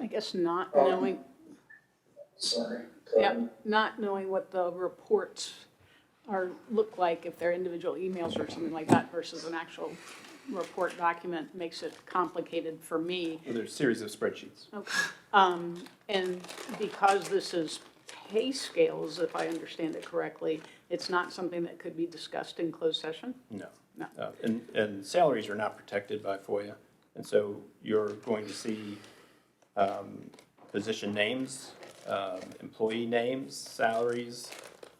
I guess not knowing, Sorry. yeah, not knowing what the reports look like, if they're individual emails or something like that versus an actual report document makes it complicated for me. Well, there's a series of spreadsheets. Okay. And because this is pay scales, if I understand it correctly, it's not something that could be discussed in closed session? No. No. And salaries are not protected by FOIA. And so you're going to see position names, employee names, salaries,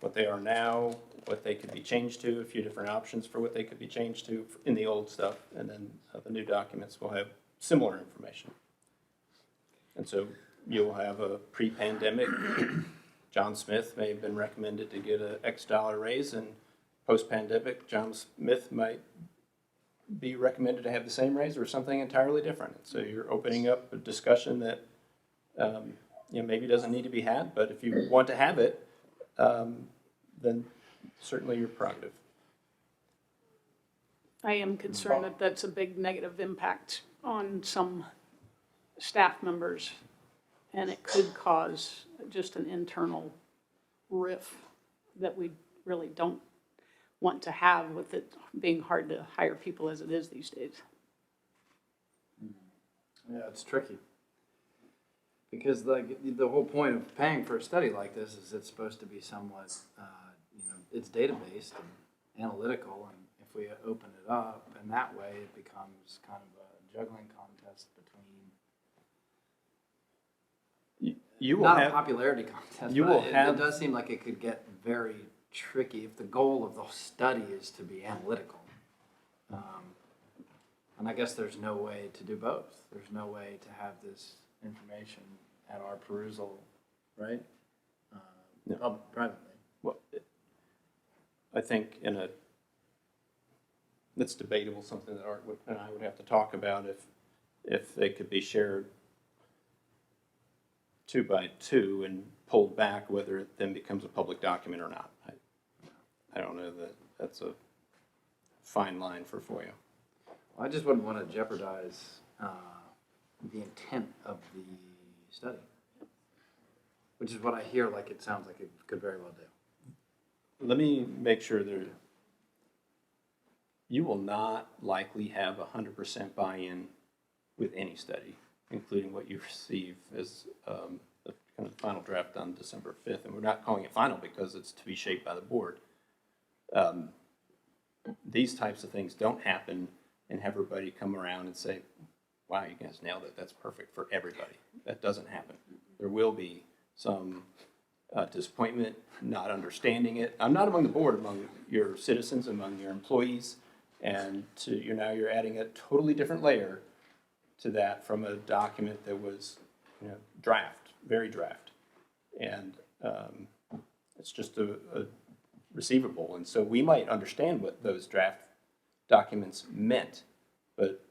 what they are now, what they could be changed to, a few different options for what they could be changed to in the old stuff. And then the new documents will have similar information. And so you'll have a pre-pandemic, John Smith may have been recommended to get an X dollar raise, and post-pandemic, John Smith might be recommended to have the same raise or something entirely different. So you're opening up a discussion that maybe doesn't need to be had, but if you want to have it, then certainly your prerogative. I am concerned that that's a big negative impact on some staff members, and it could cause just an internal riff that we really don't want to have, with it being hard to hire people as it is these days. Yeah, it's tricky. Because the whole point of paying for a study like this is it's supposed to be somewhat, it's data-based and analytical, and if we open it up in that way, it becomes kind of a juggling contest between, You will not have a popularity contest, you but will have it does seem like it could get very tricky if the goal of the study is to be analytical. And I guess there's no way to do both. There's no way to have this information at our perusal, right? No. Privately. Well, I think it's debatable, something that Art and I would have to talk about if they could be shared 2 by 2 and pulled back, whether it then becomes a public document or not. I don't know that that's a fine line for FOIA. I just wouldn't want to jeopardize the intent of the study, which is what I hear like it sounds like it could very well do. Let me make sure you will not likely have 100% buy-in with any study, including what you receive as the kind of final draft on December 5th. And we're not calling it final because it's to be shaped by the board. These types of things don't happen and have everybody come around and say, wow, you guys nailed it. That's perfect for everybody. That doesn't happen. There will be some disappointment, not understanding it. I'm not among the board, among your citizens, among your employees, and you're adding a totally different layer to that from a document that was draft, very draft, and it's just a receivable. And so we might understand what those draft documents meant, but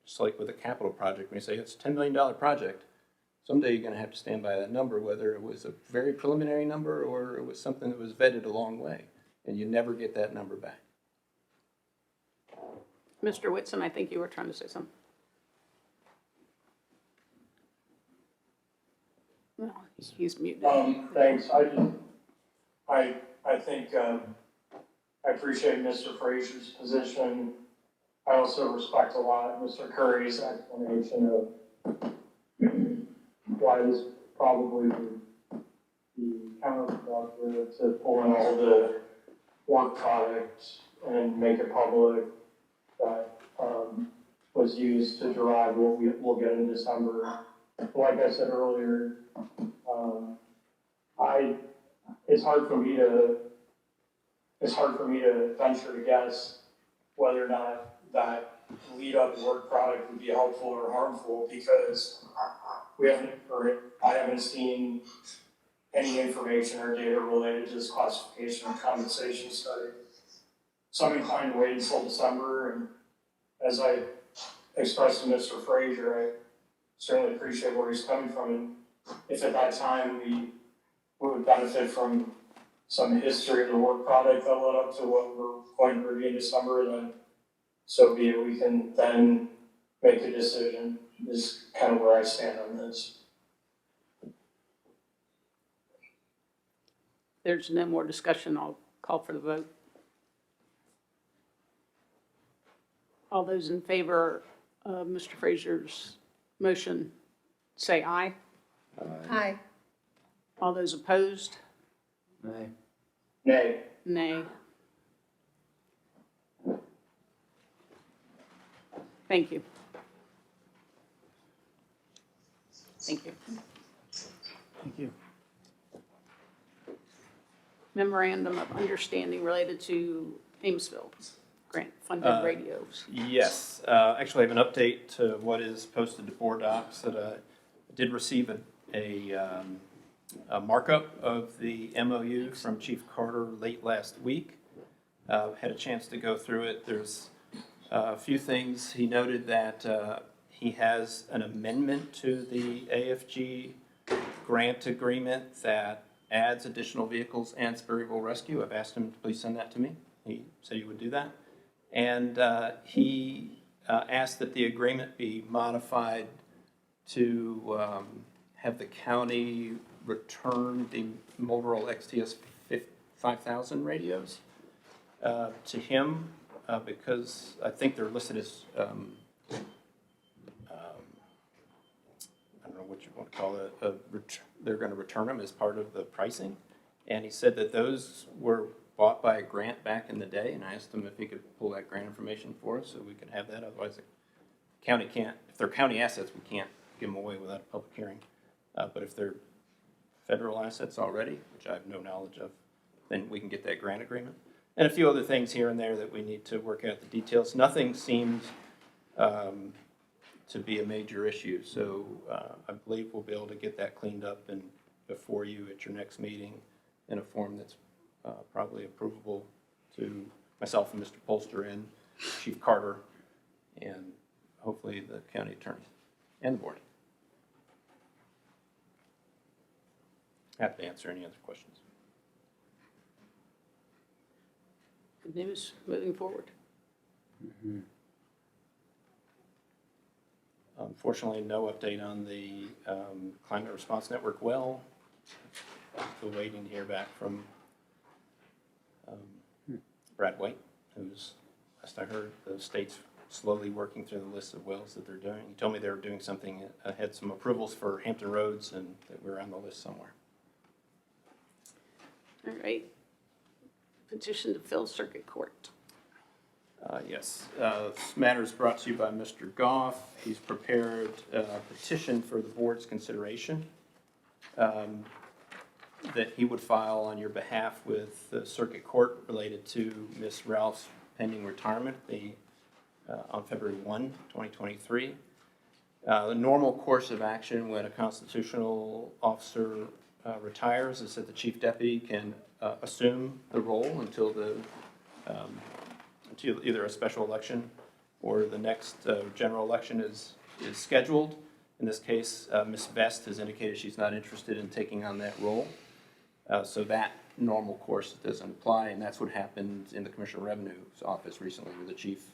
just like with a capital project, when you say it's a $10 million project, someday you're going to have to stand by that number, whether it was a very preliminary number or it was something that was vetted a long way, and you never get that number back. Mr. Whitson, I think you were trying to say something. No, he's muted. Thanks. I think, I appreciate Mr. Frazier's position. I also respect a lot Mr. Curry's explanation of why this probably would be counterproductive to pull in all the work product and make it public that was used to derive what we'll get in December. Like I said earlier, it's hard for me to venture to guess whether or not that lead-up work product would be helpful or harmful, because I haven't seen any information or data related to this classification and compensation study. So I'm inclined to wait until December, and as I expressed to Mr. Frazier, I certainly appreciate where he's coming from, and if at that time we would benefit from some history of the work product that led up to what we're going to review in December, then so be it. We can then make a decision. Is kind of where I stand on this. there's no more discussion, I'll call for the vote. All those in favor of Mr. Frazier's motion, say aye. Aye. All those opposed, Nay. Nay. nay. Thank you. Thank you. Thank you. Memorandum of understanding related to Amesville grant-funded radios. Yes, actually I have an update to what is posted to board docs that I did receive a markup of the MOU from Chief Carter late last week. Had a chance to go through it. There's a few things. He noted that he has an amendment to the AFG grant agreement that adds additional vehicles and Sperryville Rescue. I've asked him to please send that to me. He said he would do that. And he asked that the agreement be modified to have the county return the Motorola XTS 5000 radios to him because I think they're listed as, I don't know what you want to call it, they're going to return them as part of the pricing. And he said that those were bought by a grant back in the day, and I asked him if he could pull that grant information for us so we could have that. Otherwise, the county can't, if they're county assets, we can't give them away without a public hearing. But if they're federal assets already, which I have no knowledge of, then we can get that grant agreement. And a few other things here and there that we need to work out the details. Nothing seemed to be a major issue, so I believe we'll be able to get that cleaned up and before you at your next meeting in a form that's probably approvable to myself and Mr. Polster and Chief Carter and hopefully the county attorney and the board. Happy to answer any other questions. Good news, moving forward. Unfortunately, no update on the Climate Response Network well. Still waiting to hear back from Brad White, who's, last I heard, the state's slowly working through the list of wells that they're doing. He told me they were doing something, had some approvals for Hampton Roads, and that we're on the list somewhere. All right. Petition to fill circuit court. Yes, this matter is brought to you by Mr. Goff. He's prepared a petition for the board's consideration that he would file on your behalf with the circuit court related to Ms. Ralph's pending retirement on February 1, 2023. The normal course of action when a constitutional officer retires is that the chief deputy can assume the role until either a special election or the next general election is scheduled. In this case, Ms. Vest has indicated she's not interested in taking on that role. So that normal course doesn't apply, and that's what happened in the Commissioner of Revenue's office recently, where the chief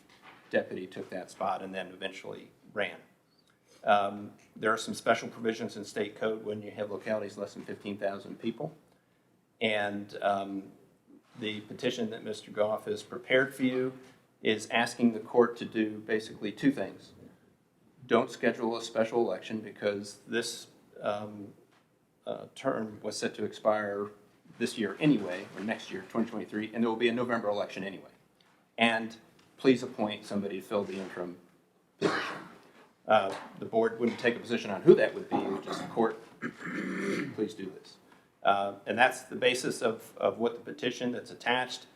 deputy took that spot and then eventually ran. There are some special provisions in state code when you have localities less than 15,000 people. And the petition that Mr. Goff has prepared for you is asking the court to do basically two things. Don't schedule a special election because this term was set to expire this year anyway, or next year, 2023, and there will be a November election anyway. And please appoint somebody to fill the interim position. The board wouldn't take a position on who that would be, just the court, please do this. And that's the basis of what the petition that's attached,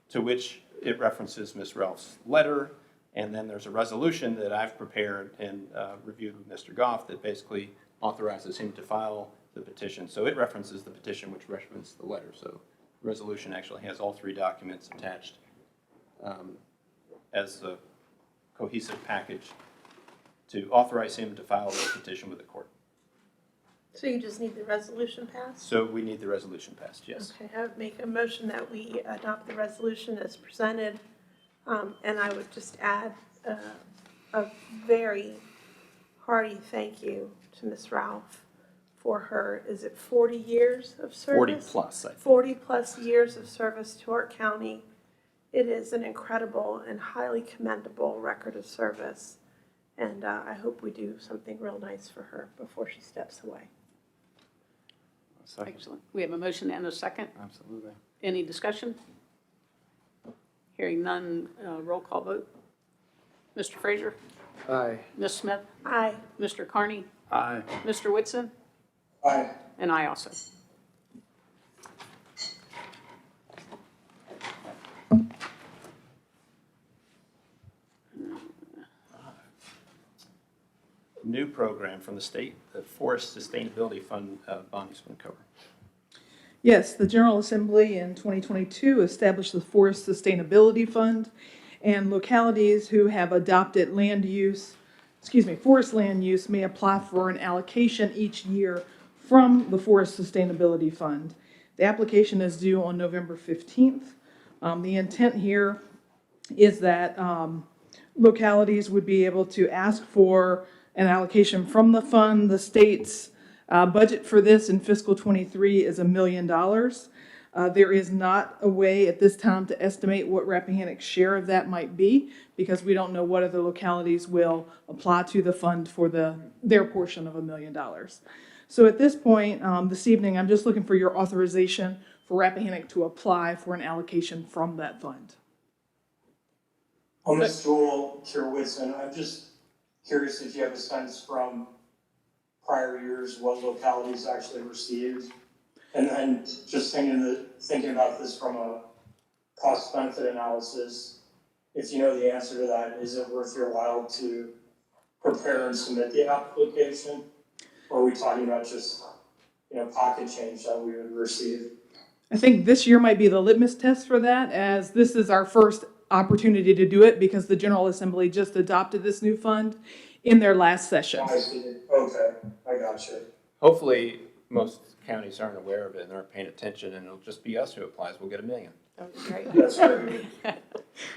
to which it references Ms. Ralph's letter, and then there's a resolution that I've prepared and reviewed with Mr. Goff that basically authorizes him to file the petition. So it references the petition, which references the letter. So the resolution actually has all three documents attached as a cohesive package to authorize him to file the petition with the court. So you just need the resolution passed? So we need the resolution passed, yes. Okay, I would make a motion that we adopt the resolution as presented. And I would just add a very hearty thank you to Ms. Ralph for her, is it 40 years of 40 service? plus, I think. 40-plus years of service to our county. It is an incredible and highly commendable record of service. And I hope we do something real nice for her before she steps away. Excellent. We have a motion and a second. Absolutely. Any discussion? Hearing none, roll call vote. Mr. Frazier? Aye. Ms. Smith? Aye. Mr. Carney? Aye. Mr. Whitson? Aye. And I also. New program from the state, the Forest Sustainability Fund, Bonnie's going to cover. Yes, the General Assembly in 2022 established the Forest Sustainability Fund, and localities who have adopted forest land use may apply for an allocation each year from the Forest Sustainability Fund. The application is due on November 15th. The intent here is that localities would be able to ask for an allocation from the fund. The state's budget for this in fiscal '23 is $1 million. There is not a way at this time to estimate what Rappahannock's share of that might be, because we don't know what other localities will apply to the fund for their portion of $1 million. So at this point, this evening, I'm just looking for your authorization for Rappahannock to apply for an allocation from that fund. Ms. Jewel Whitson, I'm just curious if you have a sense from prior years what localities actually received. And then just thinking about this from a cost-benefit analysis, if you know the answer to that, is it worth your while to prepare and submit the application? Or are we talking about just, pocket change that we would receive? I think this year might be the litmus test for that, as this is our first opportunity to do it because the General Assembly just adopted this new fund in their last session. I see. Okay, I got you. Hopefully, most counties aren't aware of it and aren't paying attention, and it'll just be us who applies. We'll get $1 million. That was great. That's great.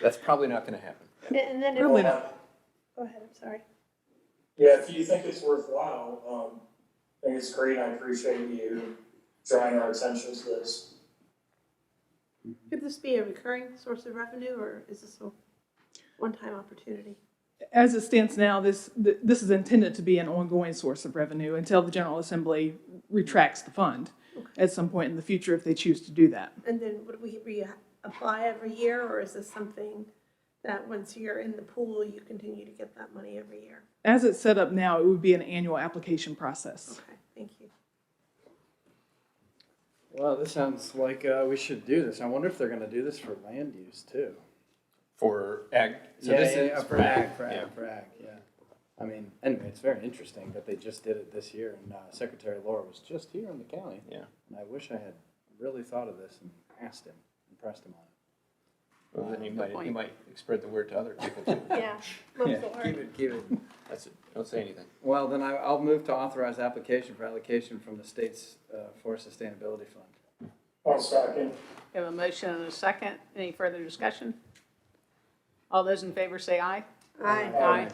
That's probably not going to happen. And then, Probably not. Go ahead, I'm sorry. Yeah, if you think it's worthwhile, I think it's great. I appreciate you drawing our attention to this. Could this be a recurring source of revenue, or is this a one-time opportunity? As it stands now, this is intended to be an ongoing source of revenue until the General Assembly retracts the fund at some point in the future if they choose to do that. And then would we reapply every year, or is this something that once you're in the pool, you continue to get that money every year? As it's set up now, it would be an annual application process. Okay, thank you. Well, this sounds like we should do this. I wonder if they're going to do this for land use too. For ag, So this is for ag, yeah. I mean, anyway, it's very interesting that they just did it this year, and Secretary Laura was just here in the county. Yeah. And I wish I had really thought of this and asked him and pressed him on it. Well, then you might spread the word to other people too. Yeah, love the word. Keep it. That's it. Don't say anything. Well, then I'll move to authorize application for allocation from the state's Forest Sustainability Fund. I'll second. We have a motion and a second. Any further discussion? All those in favor say aye. Aye. Aye.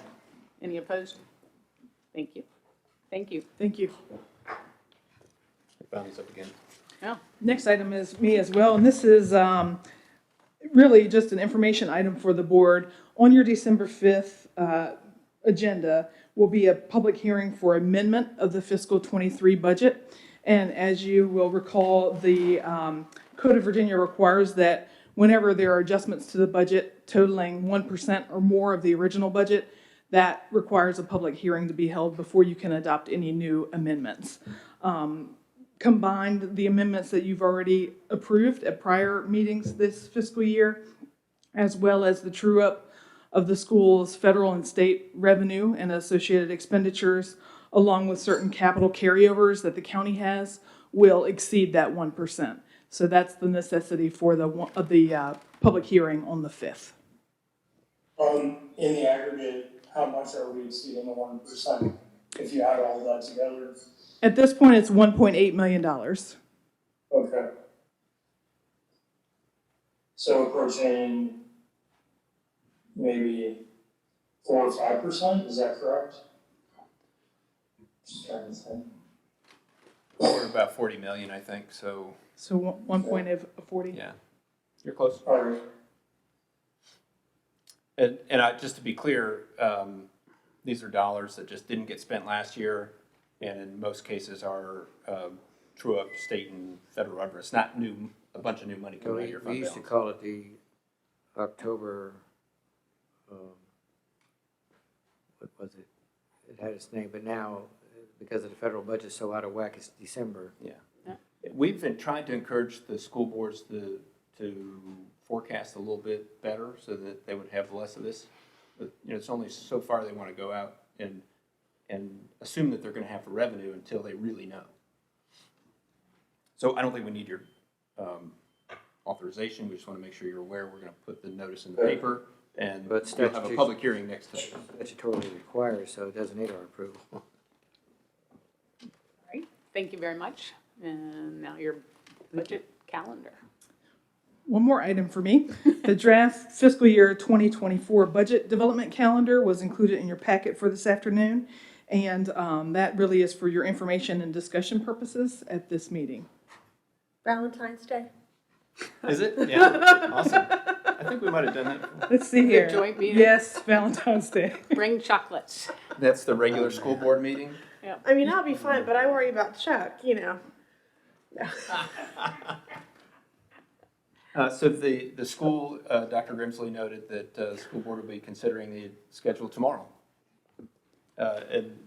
Any opposed? Thank you. Thank you. Thank you. Bonnie's up again. Yeah. Next item is me as well, and this is really just an information item for the board. On your December 5th agenda will be a public hearing for amendment of the fiscal '23 budget. And as you will recall, the Code of Virginia requires that whenever there are adjustments to the budget totaling 1% or more of the original budget, that requires a public hearing to be held before you can adopt any new amendments. Combined, the amendments that you've already approved at prior meetings this fiscal year, as well as the true-up of the school's federal and state revenue and associated expenditures, along with certain capital carryovers that the county has, will exceed that 1%. So that's the necessity for the public hearing on the 5th. In the aggregate, how much are we exceeding the 1% if you add all of that together? At this point, it's $1.8 million. Okay. So approaching maybe 4 or 5%, is that correct? Just trying to think. We're about 40 million, I think, so, So 1.40. yeah, you're close. All right. And just to be clear, these are dollars that just didn't get spent last year, and in most cases are true up state and federal revenue. It's not a bunch of new money coming out of your We fund used to balance. call it the October, what was it? It had its name, but now, because of the federal budget so out of whack, it's December. Yeah. We've been trying to encourage the school boards to forecast a little bit better so that they would have less of this. But, it's only so far they want to go out and assume that they're going to have the revenue until they really know. So I don't think we need your authorization. We just want to make sure you're aware. We're going to put the notice in the paper, and But we'll have a public hearing next time. Statutorily required, so it doesn't need our approval. All right, thank you very much. And now your budget calendar. One more item for me. The draft fiscal year 2024 budget development calendar was included in your packet for this afternoon. And that really is for your information and discussion purposes at this meeting. Valentine's Day. Is it? Yeah. Awesome. I think we might have done that before. Let's see here. joint meeting? Yes, Valentine's Day. Bring chocolates. That's the regular school board meeting? I mean, I'll be fine, but I worry about Chuck, you know. So the school, Dr. Grimsley noted that the school board will be considering the schedule tomorrow. And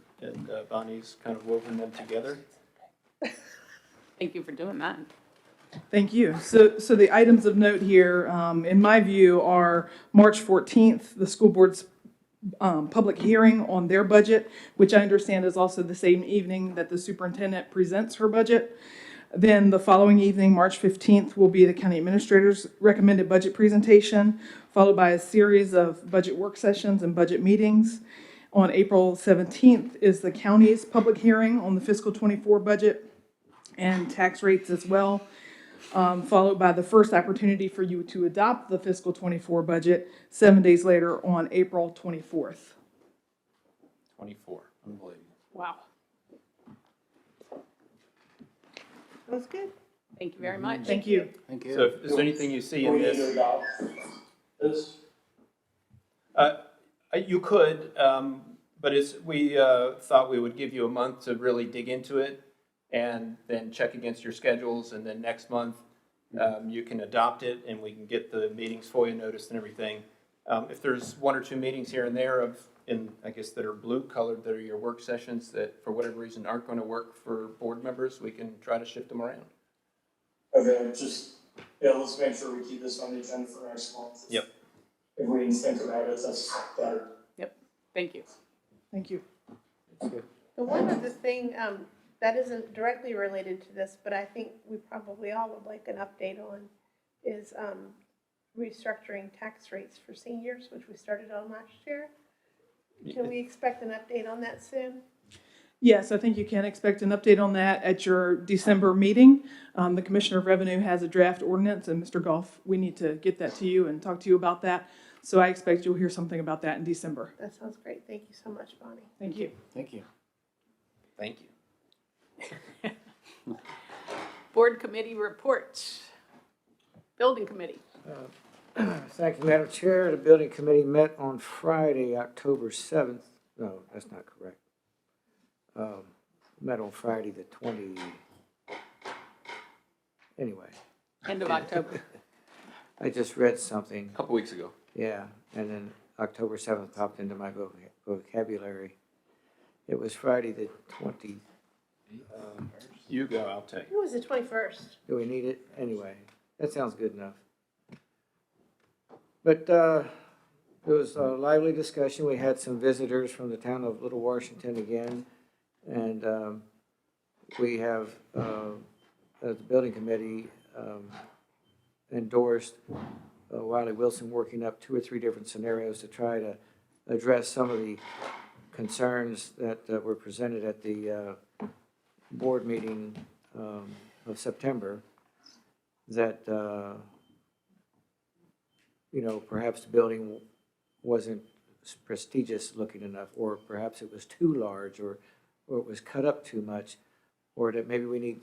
Bonnie's kind of woven them together. Thank you for doing that. Thank you. So the items of note here, in my view, are March 14th, the school board's public hearing on their budget, which I understand is also the same evening that the superintendent presents her budget. Then the following evening, March 15th, will be the county administrator's recommended budget presentation, followed by a series of budget work sessions and budget meetings. On April 17th is the county's public hearing on the fiscal 24 budget and tax rates as well, followed by the first opportunity for you to adopt the fiscal 24 budget 7 days later on April 24th. 24. Unbelievable. Wow. That's good. Thank you very much. Thank you. Thank you. So if there's anything you see Do we in need to this, adopt this? you could, but we thought we would give you a month to really dig into it and then check against your schedules, and then next month you can adopt it and we can get the meetings FOIA noticed and everything. If there's one or two meetings here and there I guess that are blue colored, that are your work sessions that for whatever reason aren't going to work for board members, we can try to shift them around. Okay, let's make sure we keep this on the agenda for next month. Yep. If we can think about it, that's better. Thank you. Thank you. The one other thing that isn't directly related to this, but I think we probably all would like an update on, is restructuring tax rates for seniors, which we started on last year. Can we expect an update on that soon? Yes, I think you can expect an update on that at your December meeting. The Commissioner of Revenue has a draft ordinance, and Mr. Goff, we need to get that to you and talk to you about that. So I expect you'll hear something about that in December. That sounds great. Thank you so much, Bonnie. Thank you. Thank you. Thank you. Board committee reports. Building committee. Thank you, Madam Chair. The building committee met on Friday, October 7th. No, that's not correct. Met on Friday the 20. Anyway, End of October. I just read something. A couple weeks ago. Yeah, and then October 7th popped into my vocabulary. It was Friday the 20. You go, I'll tell you. It was the 21st. Do we need it? Anyway, that sounds good enough. But it was a lively discussion. We had some visitors from the town of Little Washington again. And we have, the building committee endorsed Wiley Wilson working up 2 or 3 different scenarios to try to address some of the concerns that were presented at the board meeting of September, that perhaps the building wasn't prestigious looking enough, or perhaps it was too large, or it was cut up too much, or that maybe we need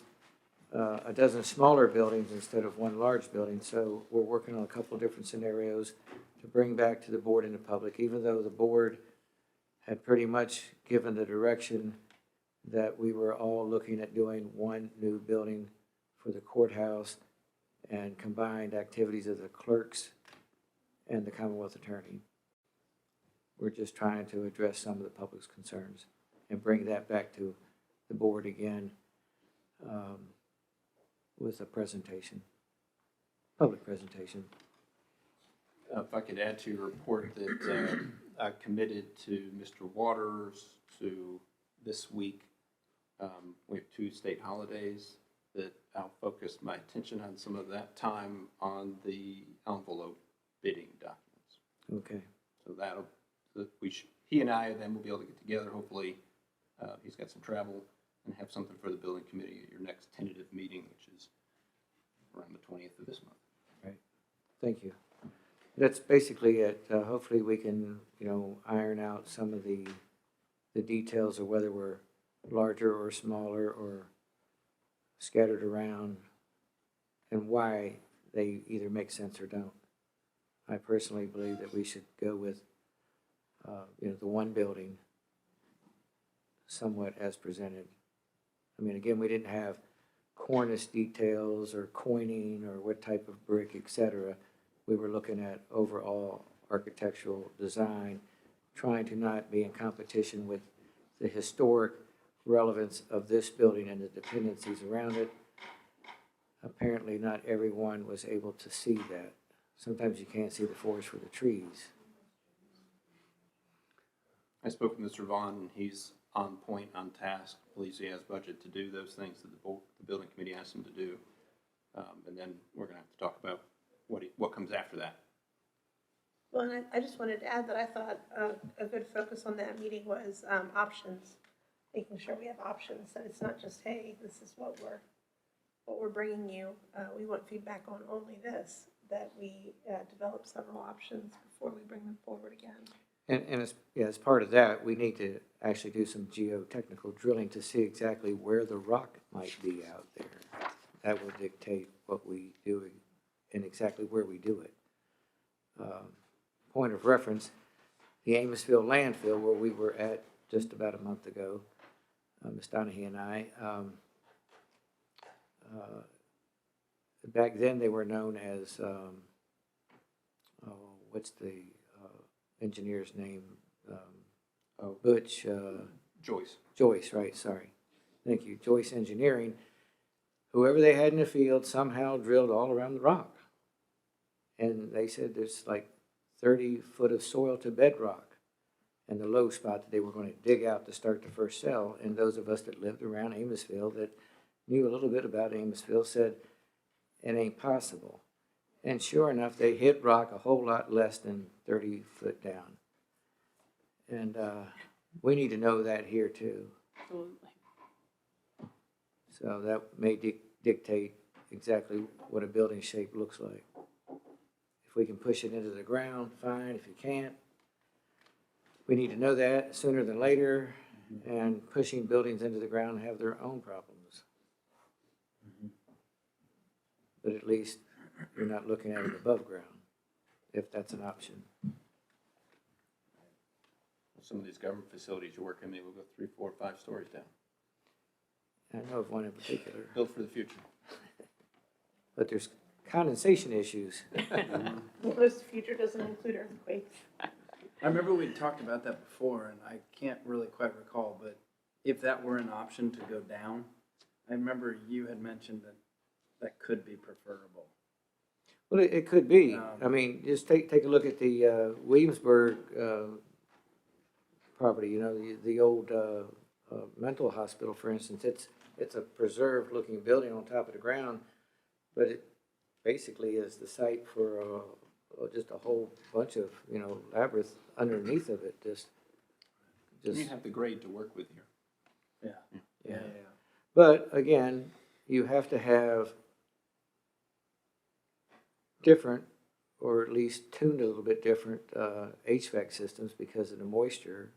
a dozen smaller buildings instead of one large building. So we're working on a couple of different scenarios to bring back to the board and the public, even though the board had pretty much given the direction that we were all looking at doing one new building for the courthouse and combined activities of the clerks and the Commonwealth Attorney. We're just trying to address some of the public's concerns and bring that back to the board again with a presentation, public presentation. If I could add to your report that I committed to Mr. Waters to this week. We have 2 state holidays that I'll focus my attention on some of that time on the envelope bidding documents. Okay. So he and I then will be able to get together, hopefully. He's got some travel, and have something for the building committee at your next tentative meeting, which is around the 20th of this month. Right. Thank you. That's basically it. Hopefully we can, iron out some of the details of whether we're larger or smaller or scattered around and why they either make sense or don't. I personally believe that we should go with, the one building somewhat as presented. I mean, again, we didn't have cornice details or coining or what type of brick, etc. We were looking at overall architectural design, trying to not be in competition with the historic relevance of this building and the dependencies around it. Apparently, not everyone was able to see that. Sometimes you can't see the forest for the trees. I spoke with Mr. Vaughn, and he's on point, on task, believes he has budget to do those things that the building committee asked him to do. And then we're going to have to talk about what comes after that. Well, and I just wanted to add that I thought a good focus on that meeting was options, making sure we have options, that it's not just, hey, this is what we're bringing you. We want feedback on only this, that we develop several options before we bring them forward again. And as part of that, we need to actually do some geotechnical drilling to see exactly where the rock might be out there. That will dictate what we do and exactly where we do it. Point of reference, the Amosville landfill, where we were at just about a month ago, Ms. Donahue and I, back then they were known as, what's the engineer's name? Butch. Joyce. Joyce, right, sorry. Thank you. Joyce Engineering. Whoever they had in the field somehow drilled all around the rock. And they said there's like 30 foot of soil to bedrock and the low spot that they were going to dig out to start the first cell. And those of us that lived around Amosville that knew a little bit about Amosville said, it ain't possible. And sure enough, they hit rock a whole lot less than 30 foot down. And we need to know that here too. Absolutely. So that may dictate exactly what a building shape looks like. If we can push it into the ground, fine. If you can't, we need to know that sooner than later. And pushing buildings into the ground have their own problems. But at least you're not looking at it above ground, if that's an option. Some of these government facilities you work in, maybe we'll go 3, 4, 5 stories down. I know of one in particular. Built for the future. But there's condensation issues. Well, this future doesn't include earthquakes. I remember we talked about that before, and I can't really quite recall, but if that were an option to go down, I remember you had mentioned that could be preferable. Well, it could be. I mean, just take a look at the Williamsburg property, the old mental hospital, for instance. It's a preserved-looking building on top of the ground, but it basically is the site for just a whole bunch of, labyrinth underneath of it. Just You have the grade to work with here. Yeah. But again, you have to have different, or at least tuned a little bit different HVAC systems because of the moisture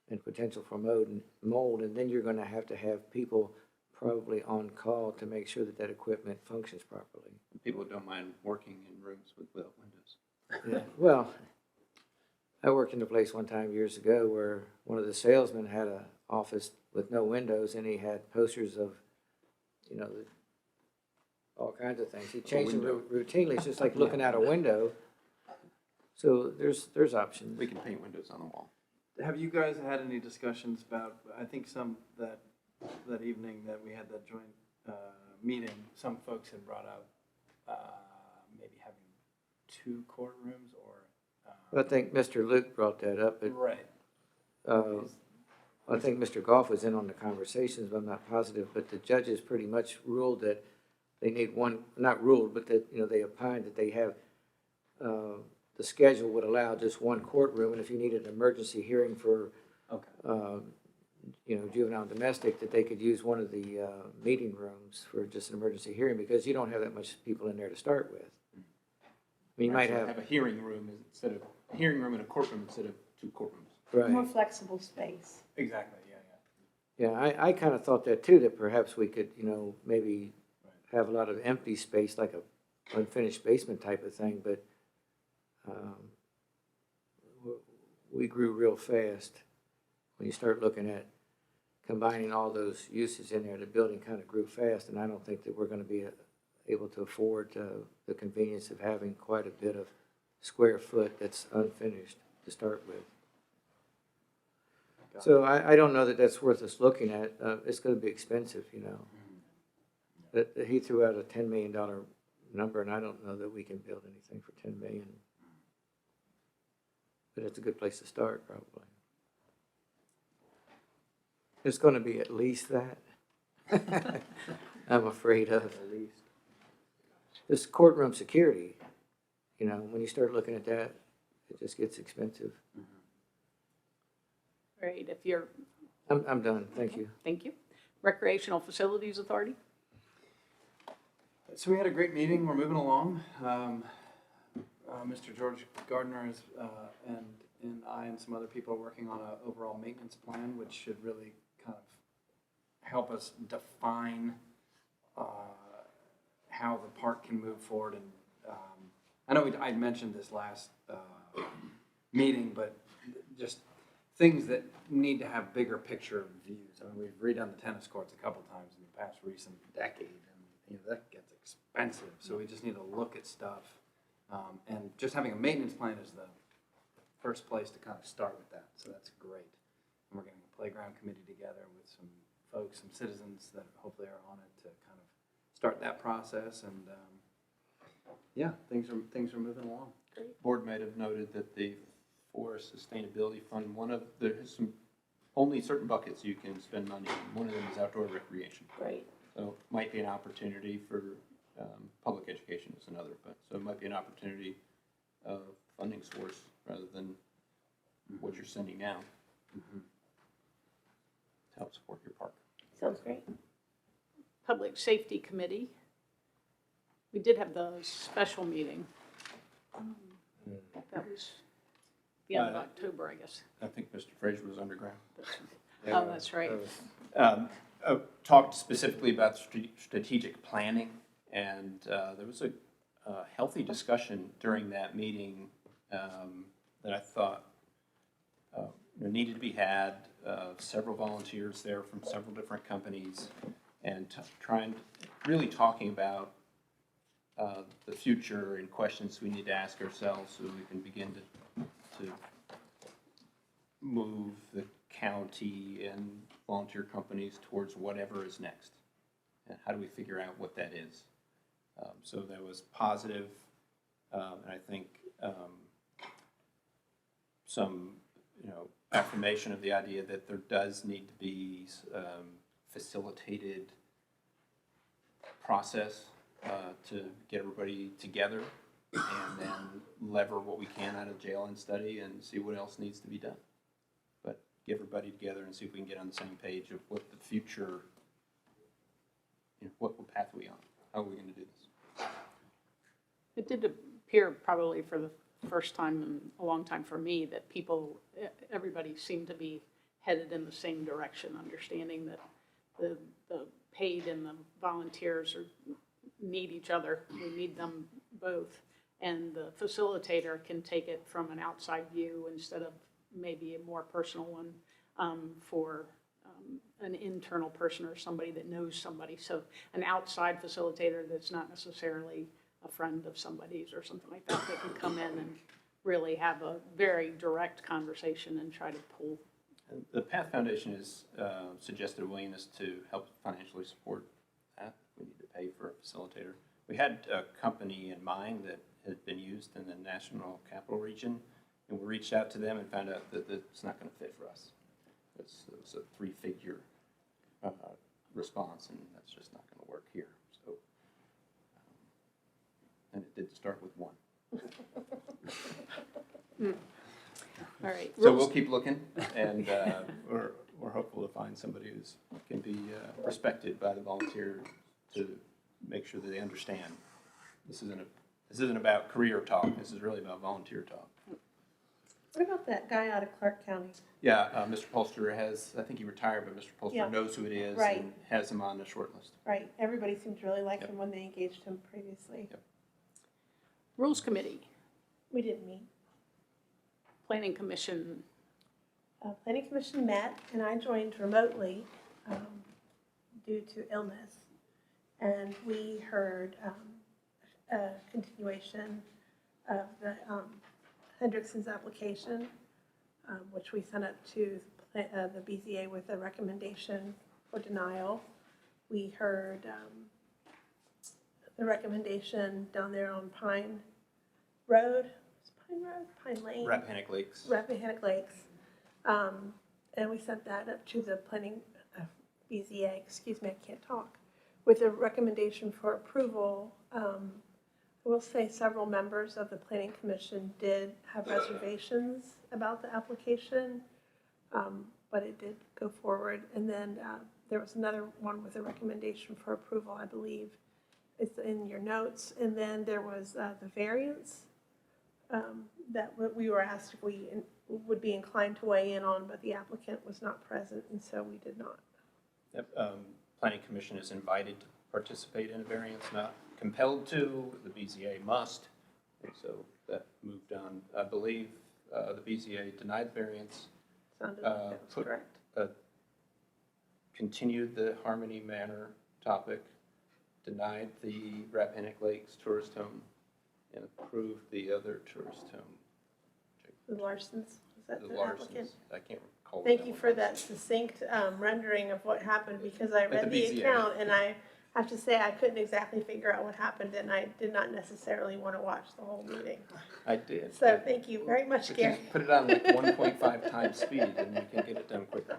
and potential for mold, and then you're going to have people probably on call to make sure that that equipment functions properly. People don't mind working in rooms without windows. Yeah, well, I worked in a place one time years ago where one of the salesmen had an office with no windows, and he had posters of, you know, all kinds of things. He changed them routinely. It's just like looking out a window. So there's options. We can paint windows on the wall. Have you guys had any discussions about, I think that evening that we had that joint meeting, some folks had brought up maybe having 2 courtrooms or. I think Mr. Luke brought that up, but Right. I think Mr. Goff was in on the conversations, but I'm not positive. But the judges pretty much ruled that they need one, not ruled, but that, you know, they opined that they have, the schedule would allow just one courtroom, and if you needed an emergency hearing for, Okay. you know, juvenile and domestic, that they could use one of the meeting rooms for just an emergency hearing, because you don't have that much people in there to start with. I mean, you might Have have, a hearing room and a courtroom instead of 2 courtrooms. More right. flexible space. Exactly, yeah. Yeah, I kind of thought that too, that perhaps we could, you know, maybe have a lot of empty space, like a unfinished basement type of thing, but we grew real fast. When you start looking at combining all those uses in there, the building kind of grew fast, and I don't think that we're going to be able to afford the convenience of having quite a bit of square foot that's unfinished to start with. So I don't know that that's worth us looking at. It's going to be expensive, you know. That he threw out a $10 million number, and I don't know that we can build anything for $10 million. But it's a good place to start, probably. It's going to be at least that. I'm afraid of. At least. This courtroom security, you know, when you start looking at that, it just gets expensive. Great, if you're, I'm done, thank you. thank you. Recreational Facilities Authority? So we had a great meeting. We're moving along. Mr. George Gardner is, and I and some other people are working on an overall maintenance plan, which should really kind of help us define how the park can move forward. And I know I mentioned this last meeting, but just things that need to have bigger picture views. I mean, we've redone the tennis courts a couple times in the past recent decade, and you know, that gets expensive. So we just need to look at stuff, and just having a maintenance plan is the first place to kind of start with that. So that's great. And we're getting a playground committee together with some folks, some citizens that hopefully are on it to kind of start that process. And yeah, things are moving along. Great. Board might have noted that the Forest Sustainability Fund, there's some only certain buckets you can spend money on. One of them is outdoor recreation. Great. So it might be an opportunity for public education is another, but so it might be an opportunity of funding source rather than what you're sending now to help support your park. Sounds great. Public Safety Committee. We did have the special meeting. That was the end of October, I guess. I think Mr. Fraser was underground. Oh, that's right. Talked specifically about strategic planning, and there was a healthy discussion during that meeting that I thought needed to be had. Several volunteers there from several different companies, and really talking about the future and questions we need to ask ourselves so we can begin to move the county and volunteer companies towards whatever is next. And how do we figure out what that is? So that was positive, and I think some, affirmation of the idea that there does need to be facilitated process to get everybody together and then lever what we can out of jail and study and see what else needs to be done. But get everybody together and see if we can get on the same page of what the future, what path are we on? How are we going to do this? It did appear probably for the first time in a long time for me that everybody seemed to be headed in the same direction, understanding that the paid and the volunteers need each other. We need them both. And the facilitator can take it from an outside view instead of maybe a more personal one for an internal person or somebody that knows somebody. So an outside facilitator that's not necessarily a friend of somebody's or something like that, that can come in and really have a very direct conversation and try to pull. And the Path Foundation has suggested a willingness to help financially support that. We need to pay for a facilitator. We had a company in mind that had been used in the National Capital Region, and we reached out to them and found out that it's not going to fit for us. It was a 3-figure response, and that's just not going to work here. So, and it did start with 1. All right. So we'll keep looking, and we're hopeful to find somebody who can be respected by the volunteer to make sure that they understand. This isn't about career talk. This is really about volunteer talk. What about that guy out of Clark County? Yeah, Mr. Polster I think he retired, but Mr. Polster Yeah. knows who it is Right. and has him on the short list. Right, everybody seemed to really like Yep. him when they engaged him previously. Yep. Rules Committee, We didn't meet. Planning Commission. Planning Commission met, and I joined remotely due to illness. And we heard a continuation of the Hendrickson's application, which we sent up to the BZA with a recommendation for denial. We heard the recommendation down there on Pine Road, Pine Lane? Rappahannock Lakes. Rappahannock Lakes. And we sent that up to the planning, BZA, excuse me, I can't talk, with a recommendation for approval. I will say several members of the planning commission did have reservations about the application, but it did go forward. And then there was another one with a recommendation for approval, I believe. It's in your notes. And then there was the variance that we were asked if we would be inclined to weigh in on, but the applicant was not present, and so we did not. Yep, Planning Commission is invited to participate in a variance, not compelled to. The BZA must, and so that moved on. I believe the BZA denied the variance. Sounded like that was correct. Continued the Harmony Manor topic, denied the Rappahannock Lakes tourist home, and approved the other tourist home. The Larsons, was that The the applicant? Larsons, I can't recall. Thank you for that succinct rendering of what happened, because I read the BZA. account, and I have to say I couldn't exactly figure out what happened, and I did not necessarily want to watch the whole meeting. I did. So thank you very much, But Gary. just put it on like 1.5 times speed, and you can get it done quicker.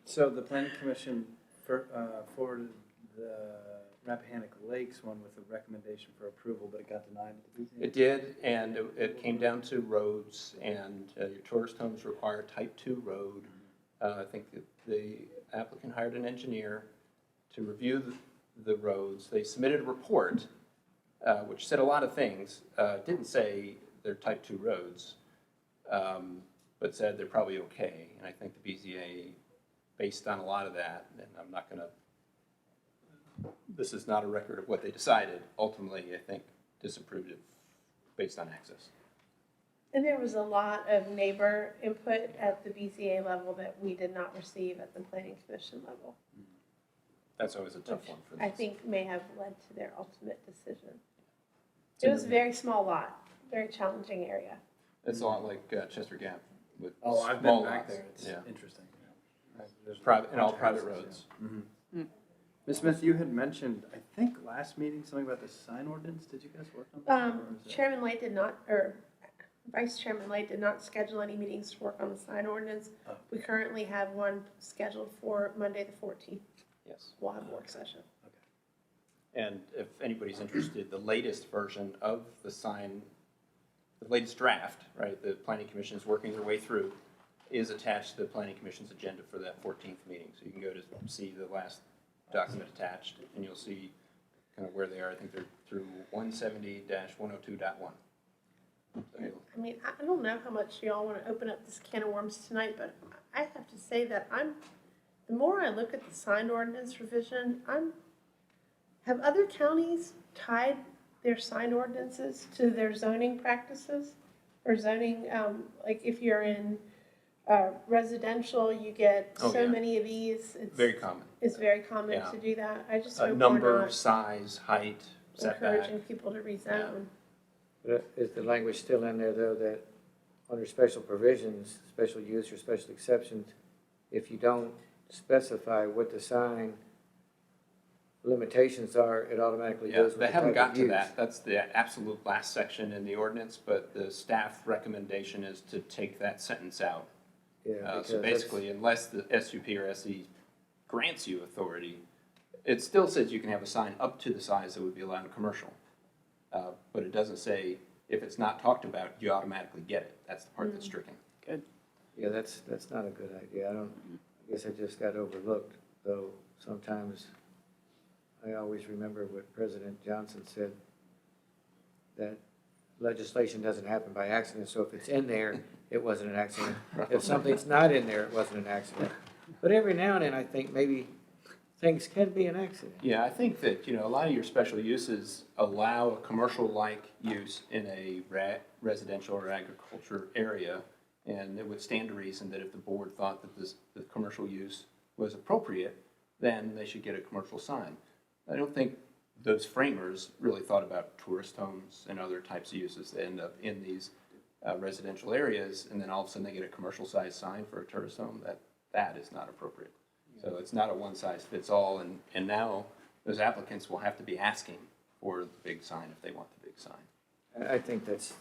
So the planning commission forwarded the Rappahannock Lakes one with a recommendation for approval, but it got denied at the BZA? It did, and it came down to roads, and your tourist homes require type 2 road. I think that the applicant hired an engineer to review the roads. They submitted a report, which said a lot of things. Didn't say they're type 2 roads, but said they're probably okay. And I think the BZA, based on a lot of that, and I'm not going to, this is not a record of what they decided, ultimately, I think, disapproved it based on access. And there was a lot of neighbor input at the BZA level that we did not receive at the planning commission level. That's always a tough which one for I this. think may have led to their ultimate decision. It was a very small lot, very challenging area. It's a lot like Chester Gap with Oh, I've small been back lots. there, it's Yeah. interesting. There's Private, a and all bunch of private houses, roads. yeah. Mhm. Ms. Smith, you had mentioned, I think last meeting, something about the sign ordinance. Did you guys work on that? or is it- Chairman Lay did not, or Vice Chairman Lay did not schedule any meetings to work on the sign ordinance. Oh. We currently have one scheduled for Monday, the 14th. Yes. We'll have a work session. And if anybody's interested, the latest version of the sign, the latest draft, right, the planning commission is working their way through, is attached to the planning commission's agenda for that 14th meeting. So you can go to see the last document attached, and you'll see kind of where they are. I think they're through 170-102.1. I mean, I don't know how much y'all want to open up this can of worms tonight, but I have to say that I'm the more I look at the sign ordinance revision, have other counties tied their sign ordinances to their zoning practices? Or zoning, like if you're in residential, you get Oh, so yeah. many of these. Very common. It's very common Yeah. to do that. I just hope we're Number, not size, height, setback. encouraging people to rezone. Is the language still in there, though, that under special provisions, special use or special exceptions, if you don't specify what the sign limitations are, it automatically Yeah, goes with they the haven't type of gotten to use? that. That's the absolute last section in the ordinance, but the staff recommendation is to take that sentence out. Yeah, So because basically, unless the SUP or SE grants you authority, it still says you can have a sign up to the size that would be allowed in commercial. But it doesn't say, if it's not talked about, you automatically get it. That's the part that's stricken. Yeah, that's not a good idea. I guess it just got overlooked, though sometimes I always remember what President Johnson said, that legislation doesn't happen by accident, so if it's in there, it wasn't an accident. If something's not in there, it wasn't an accident. But every now and then, I think maybe things can be an accident. Yeah, I think that, a lot of your special uses allow a commercial-like use in a residential or agriculture area, and it would stand to reason that if the board thought that the commercial use was appropriate, then they should get a commercial sign. I don't think those framers really thought about tourist homes and other types of uses that end up in these residential areas, and then all of a sudden they get a commercial-sized sign for a tourist home. That is not appropriate. So it's not a one-size-fits-all, and now those applicants will have to be asking for the big sign if they want the big sign. I think that's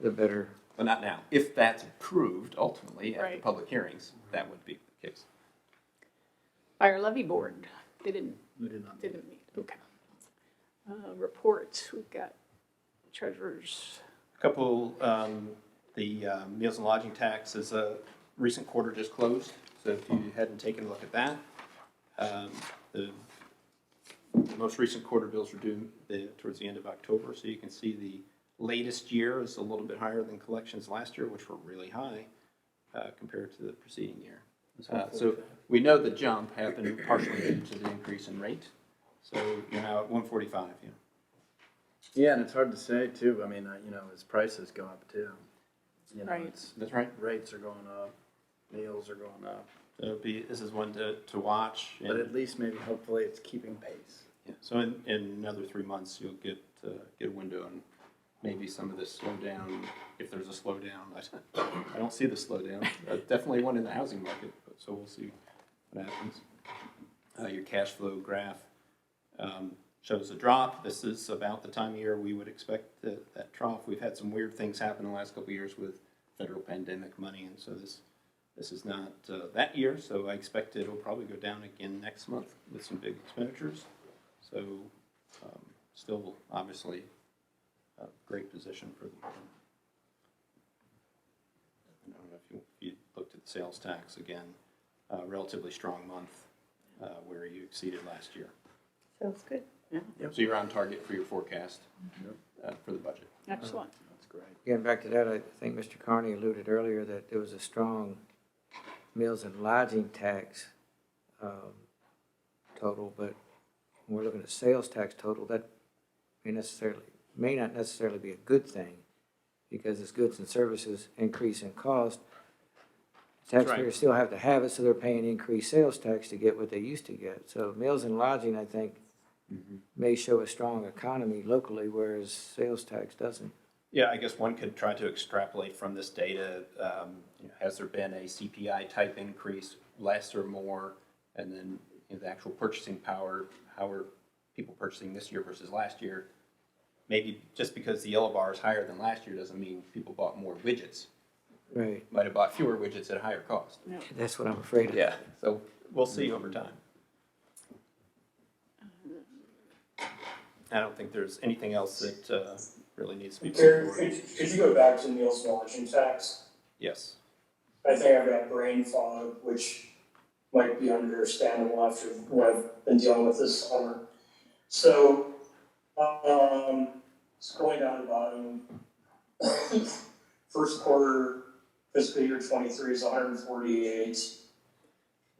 the better. But not now. If that's approved ultimately at the Right. public hearings, that would be the case. Fire levy board, they didn't meet, okay. Reports, we've got treasurer's. A couple, the meals and lodging tax is a recent quarter just closed, so if you hadn't taken a look at that, the most recent quarter bills are due towards the end of October, so you can see the latest year is a little bit higher than collections last year, which were really high compared to the preceding year. So we know the jump happened partially due to the increase in rate, so you're now at 145, yeah. Yeah, and it's hard to say too. I mean, as prices go up too. Right. That's right. Rates are going up, meals are going up. So this is one to watch. But at least maybe hopefully it's keeping pace. Yeah, so in another 3 months, you'll get a window and maybe some of this slowdown, if there's a slowdown. I don't see the slowdown. Definitely one in the housing market, so we'll see what happens. Your cash flow graph shows a drop. This is about the time of year we would expect that trough. We've had some weird things happen in the last couple of years with federal pandemic money, and so this is not that year, so I expect it'll probably go down again next month with some big expenditures. So still, obviously, a great position for the year. I don't know if you looked at the sales tax again, relatively strong month where you exceeded last year. Sounds good. So you're on target for your forecast for the budget. Excellent. That's great. Getting back to that, I think Mr. Carney alluded earlier that there was a strong meals and lodging tax total, but when we're looking at sales tax total, that may not necessarily be a good thing, because as goods and services increase in cost, taxpayers still have to have it, so they're paying increased sales tax to get what they used to get. So meals and lodging, I think, may show a strong economy locally, whereas sales tax doesn't. Yeah, I guess one could try to extrapolate from this data, has there been a CPI type increase, less or more, and then the actual purchasing power, how are people purchasing this year versus last year? Maybe just because the yellow bar is higher than last year doesn't mean people bought more widgets. Right. Might have bought fewer widgets at a higher cost. That's what I'm afraid of. Yeah, so we'll see over time. I don't think there's anything else that really needs to be. Terry, could you go back to meals and lodging tax? Yes. I think I've got brain fog, which might be understandable after what I've been dealing with this summer. So, scrolling down the bottom, first quarter fiscal year 23 is 148.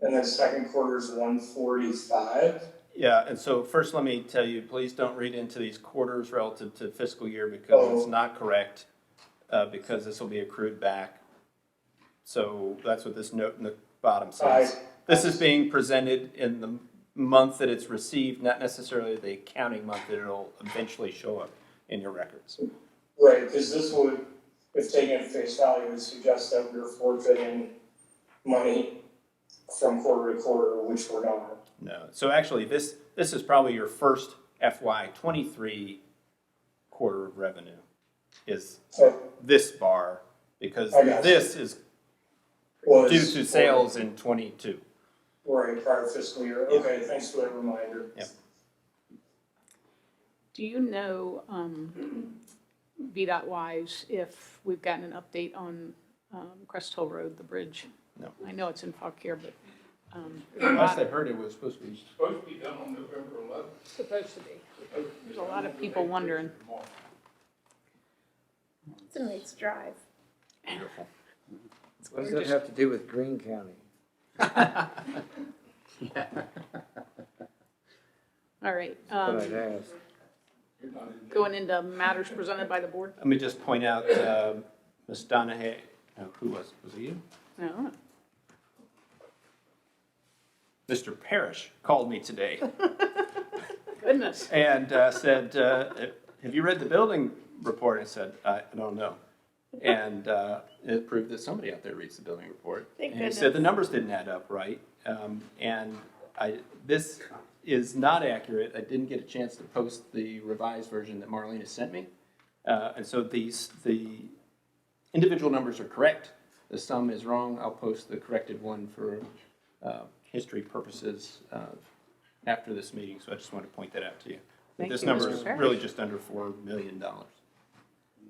and then second quarter is 145. Yeah, and so first let me tell you, please don't read into these quarters relative to fiscal year because it's not correct, because this will be accrued back. So that's what this note in the bottom says. This is being presented in the month that it's received, not necessarily the accounting month that it'll eventually show up in your records. Right, because this would, if taken at face value, would suggest that we're forfeiting money from quarter to quarter, which we're not. No, so actually this is probably your first FY23 quarter of revenue is this bar, because this is due to sales in 22. Right, prior fiscal year. Okay, thanks for that reminder. Yep. Do you know, VDOT-wise, if we've gotten an update on Crest Hill Road, the bridge? No. I know it's in Fauquier, but Last I heard, it was supposed to be. Supposed to be done on November 11th. supposed to be. There's a lot of people wondering. It's a nice drive. Beautiful. What does that have to do with Greene County? All right. What I'd ask. Going into matters presented by the board? Let me just point out, Ms. Donahue, who was it you? No. Mr. Parrish called me today Goodness. and said, have you read the building report? I said, I don't know. And it proved that somebody out there reads the building report. Thank And he said the goodness. numbers didn't add up right. And this is not accurate. I didn't get a chance to post the revised version that Marlene sent me. And so the individual numbers are correct. The sum is wrong. I'll post the corrected one for history purposes after this meeting. So I just wanted to point that out to you. Thank This you, number Mr. is Parrish. really just under $4 million.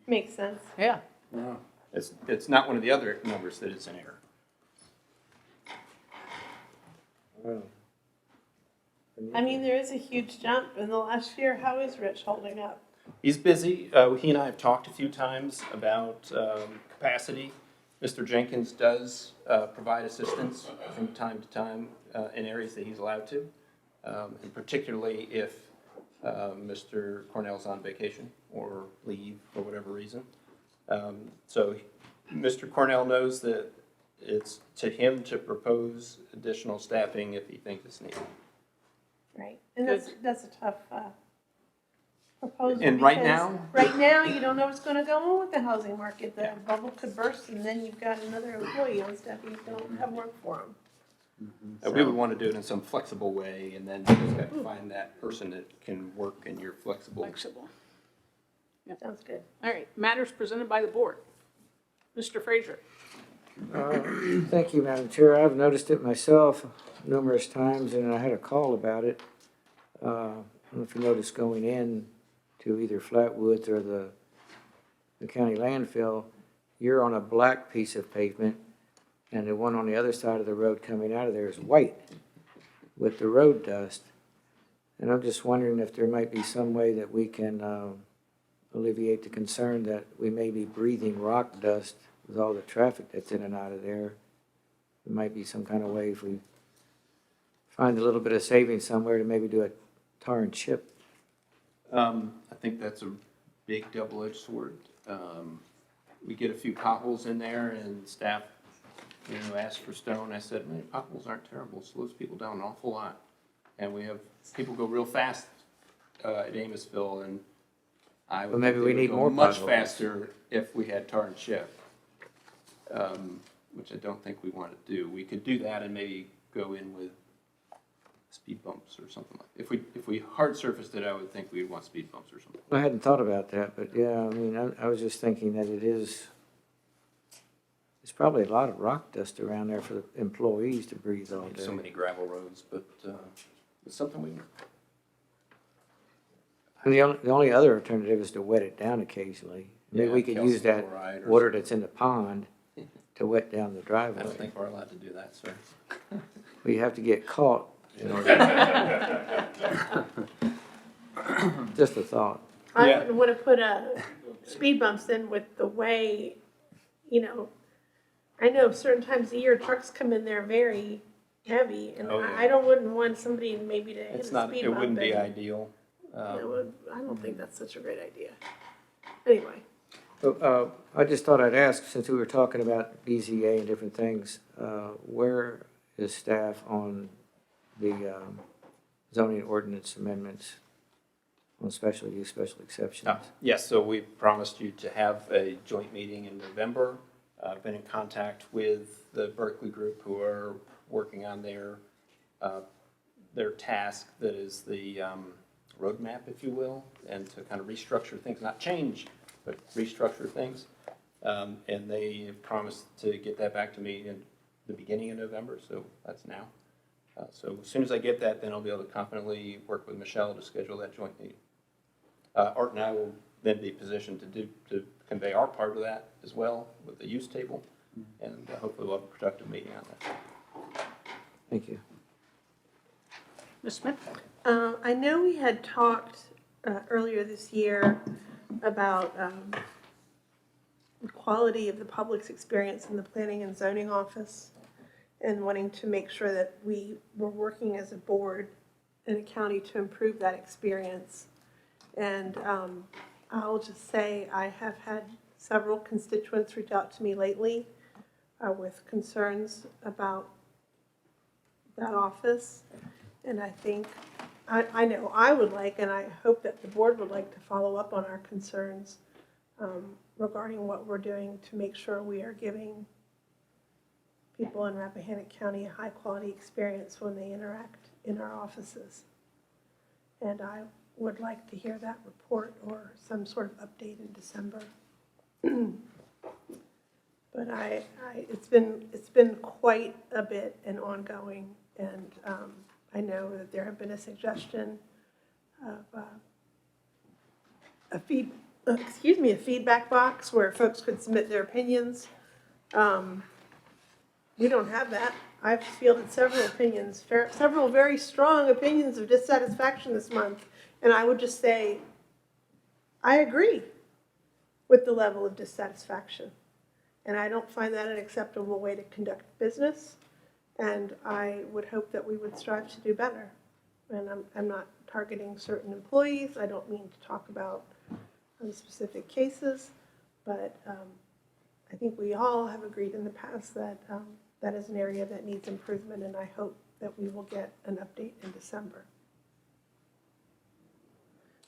Makes sense. Yeah. It's not one of the other numbers that is in error. Well, I mean, there is a huge jump in the last year. How is Rich holding up? He's busy. He and I have talked a few times about capacity. Mr. Jenkins does provide assistance from time to time in areas that he's allowed to, and particularly if Mr. Cornell's on vacation or leave for whatever reason. So Mr. Cornell knows that it's to him to propose additional staffing if he thinks it's needed. Right, and that's a tough proposal. And right because now? Right now, you don't know what's gonna go on with the housing market. The bubble could burst, and then you've got another employee on staff, and you don't have work for them. We would want to do it in some flexible way, and then you just have to find that person that can work in your flexible. Flexible. Sounds good. All right. Matters presented by the board. Mr. Frazier. Thank you, Madam Chair. I've noticed it myself numerous times, and I had a call about it. I don't know if you noticed going in to either Flatwoods or the county landfill, you're on a black piece of pavement, and the one on the other side of the road coming out of there is white with the road dust. And I'm just wondering if there might be some way that we can alleviate the concern that we may be breathing rock dust with all the traffic that's in and out of there. There might be some kind of way if we find a little bit of savings somewhere to maybe do a tar and chip. I think that's a big double-edged sword. We get a few potholes in there, and staff, asked for stone. I said, man, potholes aren't terrible. It slows people down an awful lot. And we have people go real fast at Amosville, and I would Well, maybe think we they would need go more much potholes. faster if we had tar and chip, which I don't think we want to do. We could do that and maybe go in with speed bumps or something like that. If we hard surfaced it, I would think we'd want speed bumps or something. I hadn't thought about that, but yeah, I mean, I was just thinking that there's probably a lot of rock dust around there for the employees to breathe all day. So many gravel roads, but it's something we. And the only other alternative is to wet it down occasionally. Maybe Yeah, we could use calcium that chloride or water that's in the pond to wet down the I driveway. don't think we're allowed to do that, sir. Well, you have to get caught in order. Just a thought. I Yeah. wouldn't wanna put speed bumps in with the way, I know certain times of year trucks come in there very heavy, and Oh, yeah. I don't, wouldn't want somebody maybe to hit a It's speed not, bump. it wouldn't be and- ideal. I don't think that's such a great idea. Anyway, I just thought I'd ask, since we were talking about BZA and different things, where is staff on the zoning ordinance amendments on special use, special exceptions? Yes, so we promised you to have a joint meeting in November. I've been in contact with the Berkeley group who are working on their task that is the roadmap, if you will, and to kind of restructure things, not change, but restructure things. And they have promised to get that back to me in the beginning of November, so that's now. So as soon as I get that, then I'll be able to confidently work with Michelle to schedule that joint meeting. Art and I will then be positioned to convey our part of that as well with the use table, and hopefully we'll have a productive meeting on that. Thank you. Ms. Smith? I know we had talked earlier this year about the quality of the public's experience in the planning and zoning office, and wanting to make sure that we were working as a board in a county to improve that experience. And I'll just say I have had several constituents reach out to me lately with concerns about that office. And I think, I know I would like, and I hope that the board would like to follow up on our concerns regarding what we're doing to make sure we are giving people in Rappahannock County a high-quality experience when they interact in our offices. And I would like to hear that report or some sort of update in December. But it's been quite a bit and ongoing, and I know that there have been a suggestion of a feedback box where folks could submit their opinions. We don't have that. I've fielded several opinions, several very strong opinions of dissatisfaction this month, and I would just say, I agree with the level of dissatisfaction. And I don't find that an acceptable way to conduct business, and I would hope that we would strive to do better. And I'm not targeting certain employees. I don't mean to talk about specific cases, but I think we all have agreed in the past that that is an area that needs improvement, and I hope that we will get an update in December.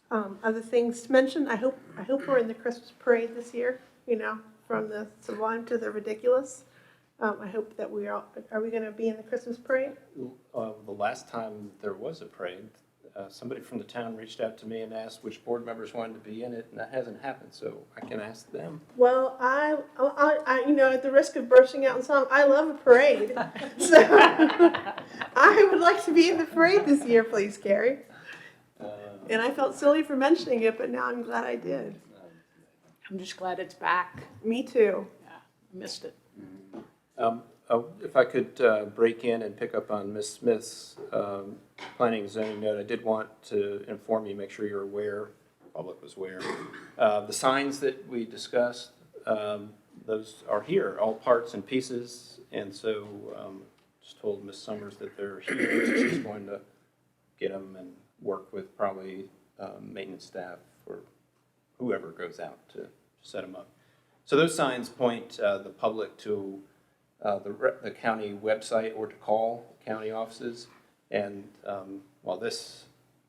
Other things to mention, I hope we're in the Christmas parade this year, from the sublime to the ridiculous. I hope that are we going to be in the Christmas parade? The last time there was a parade, somebody from the town reached out to me and asked which board members wanted to be in it, and that hasn't happened, so I can ask them. Well, I at the risk of bursting out in song, I love a parade. So I would like to be in the parade this year, please, Carrie. And I felt silly for mentioning it, but now I'm glad I did. I'm just glad it's back. Me too. Yeah, missed it. If I could break in and pick up on Ms. Smith's planning and zoning note, I did want to inform you, make sure you're aware, the public was aware. The signs that we discussed, those are here, all parts and pieces, and so just told Ms. Summers that they're here. She's going to get them and work with probably maintenance staff or whoever goes out to set them up. So those signs point the public to the county website or to call county offices. And while this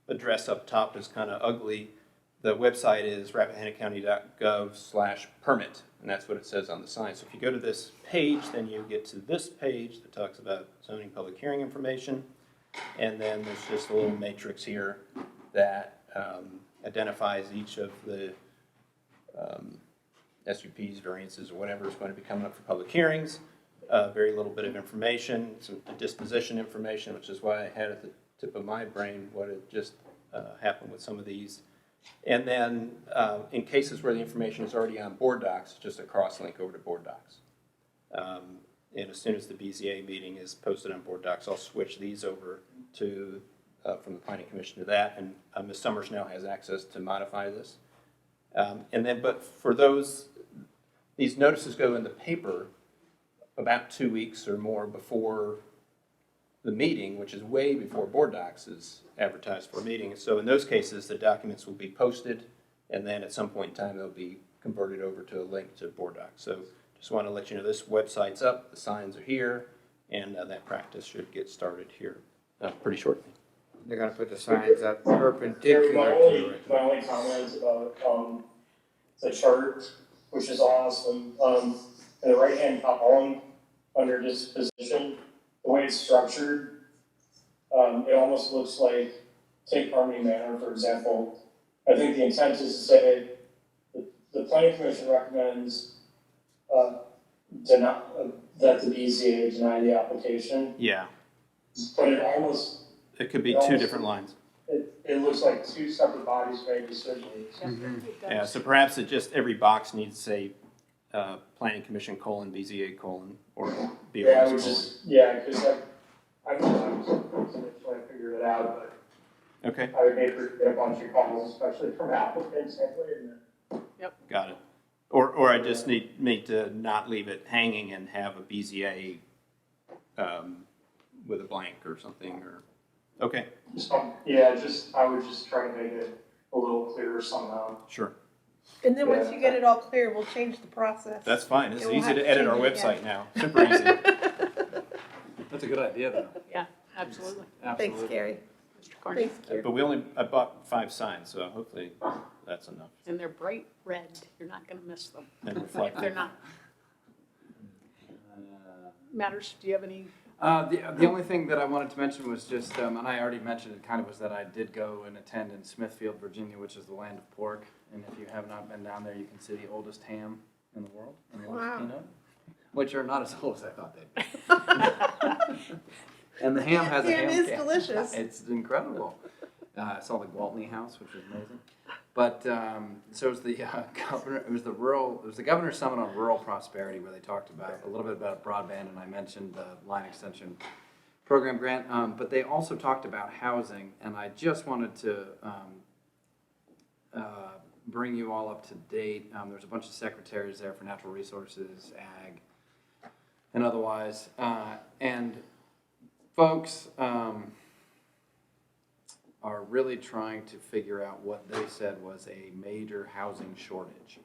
address up top is kind of ugly, the website is rappahannockcounty.gov/permit, and that's what it says on the sign. So if you go to this page, then you get to this page that talks about zoning public hearing information. And then there's just a little matrix here that identifies each of the SUPs, variances, or whatever is going to be coming up for public hearings. Very little bit of information, some disposition information, which is why I had at the tip of my brain what had just happened with some of these. And then in cases where the information is already on board docs, just a cross-link over to board docs. And as soon as the BZA meeting is posted on board docs, I'll switch these over to from the Planning Commission to that, and Ms. Summers now has access to modify this. And then, but for these notices go in the paper about 2 weeks or more before the meeting, which is way before board docs is advertised for a meeting. So in those cases, the documents will be posted, and then at some point in time, they'll be converted over to a link to board docs. So just want to let you know this website's up, the signs are here, and that practice should get started here pretty shortly. They're gonna put the signs up perpendicular Gary, to it. my only comment about, the chart, which is awesome, in the right-hand column, under disposition, the way it's structured, it almost looks like, take Harmony Manor, for example. I think the intent is to say, the planning commission recommends, that the BZA deny the application, Yeah, but it almost, it could be It two almost- different lines. it looks like two separate bodies made decisions. Yeah, so perhaps it just, every box needs to say, planning commission : BZA : or Yeah, I would BOS : just, yeah, because I'm I figured it out, but Okay, I would hate for get a bunch of calls, especially from applicants, saying, wait a minute. got it. Or I just need to not leave it hanging and have a BZA with a blank or something, or, okay, Yeah, I would just try to make it a little clearer somehow. sure. And then once you get it all clear, we'll change the process. That's fine. It's And we'll easy have to to edit our change it website again. now. Super easy. That's a good idea, though. Yeah, absolutely. Thanks, Gary. Mr. Carney. Thanks, Gary. But I bought 5 signs, so hopefully that's enough. And they're bright red. You're not going to miss them And if reflective. they're not. Matters, do you have any? The only thing that I wanted to mention was just, and I already mentioned it kind of, was that I did go and attend in Smithfield, Virginia, which is the land of pork. And if you have not been down there, you can see the oldest ham in the world, and the oldest Wow. peanut, which are not as old as I thought they'd be. And the ham has a ham. Ham is cake. delicious. It's incredible. I saw the Gwaltney House, which was amazing. But so it was the governor. It was the governor's summit on rural prosperity, where they talked about a little bit about broadband, and I mentioned the line extension program grant. But they also talked about housing, and I just wanted to bring you all up to date. There's a bunch of secretaries there for natural resources, ag, and otherwise, and folks are really trying to figure out what they said was a major housing shortage.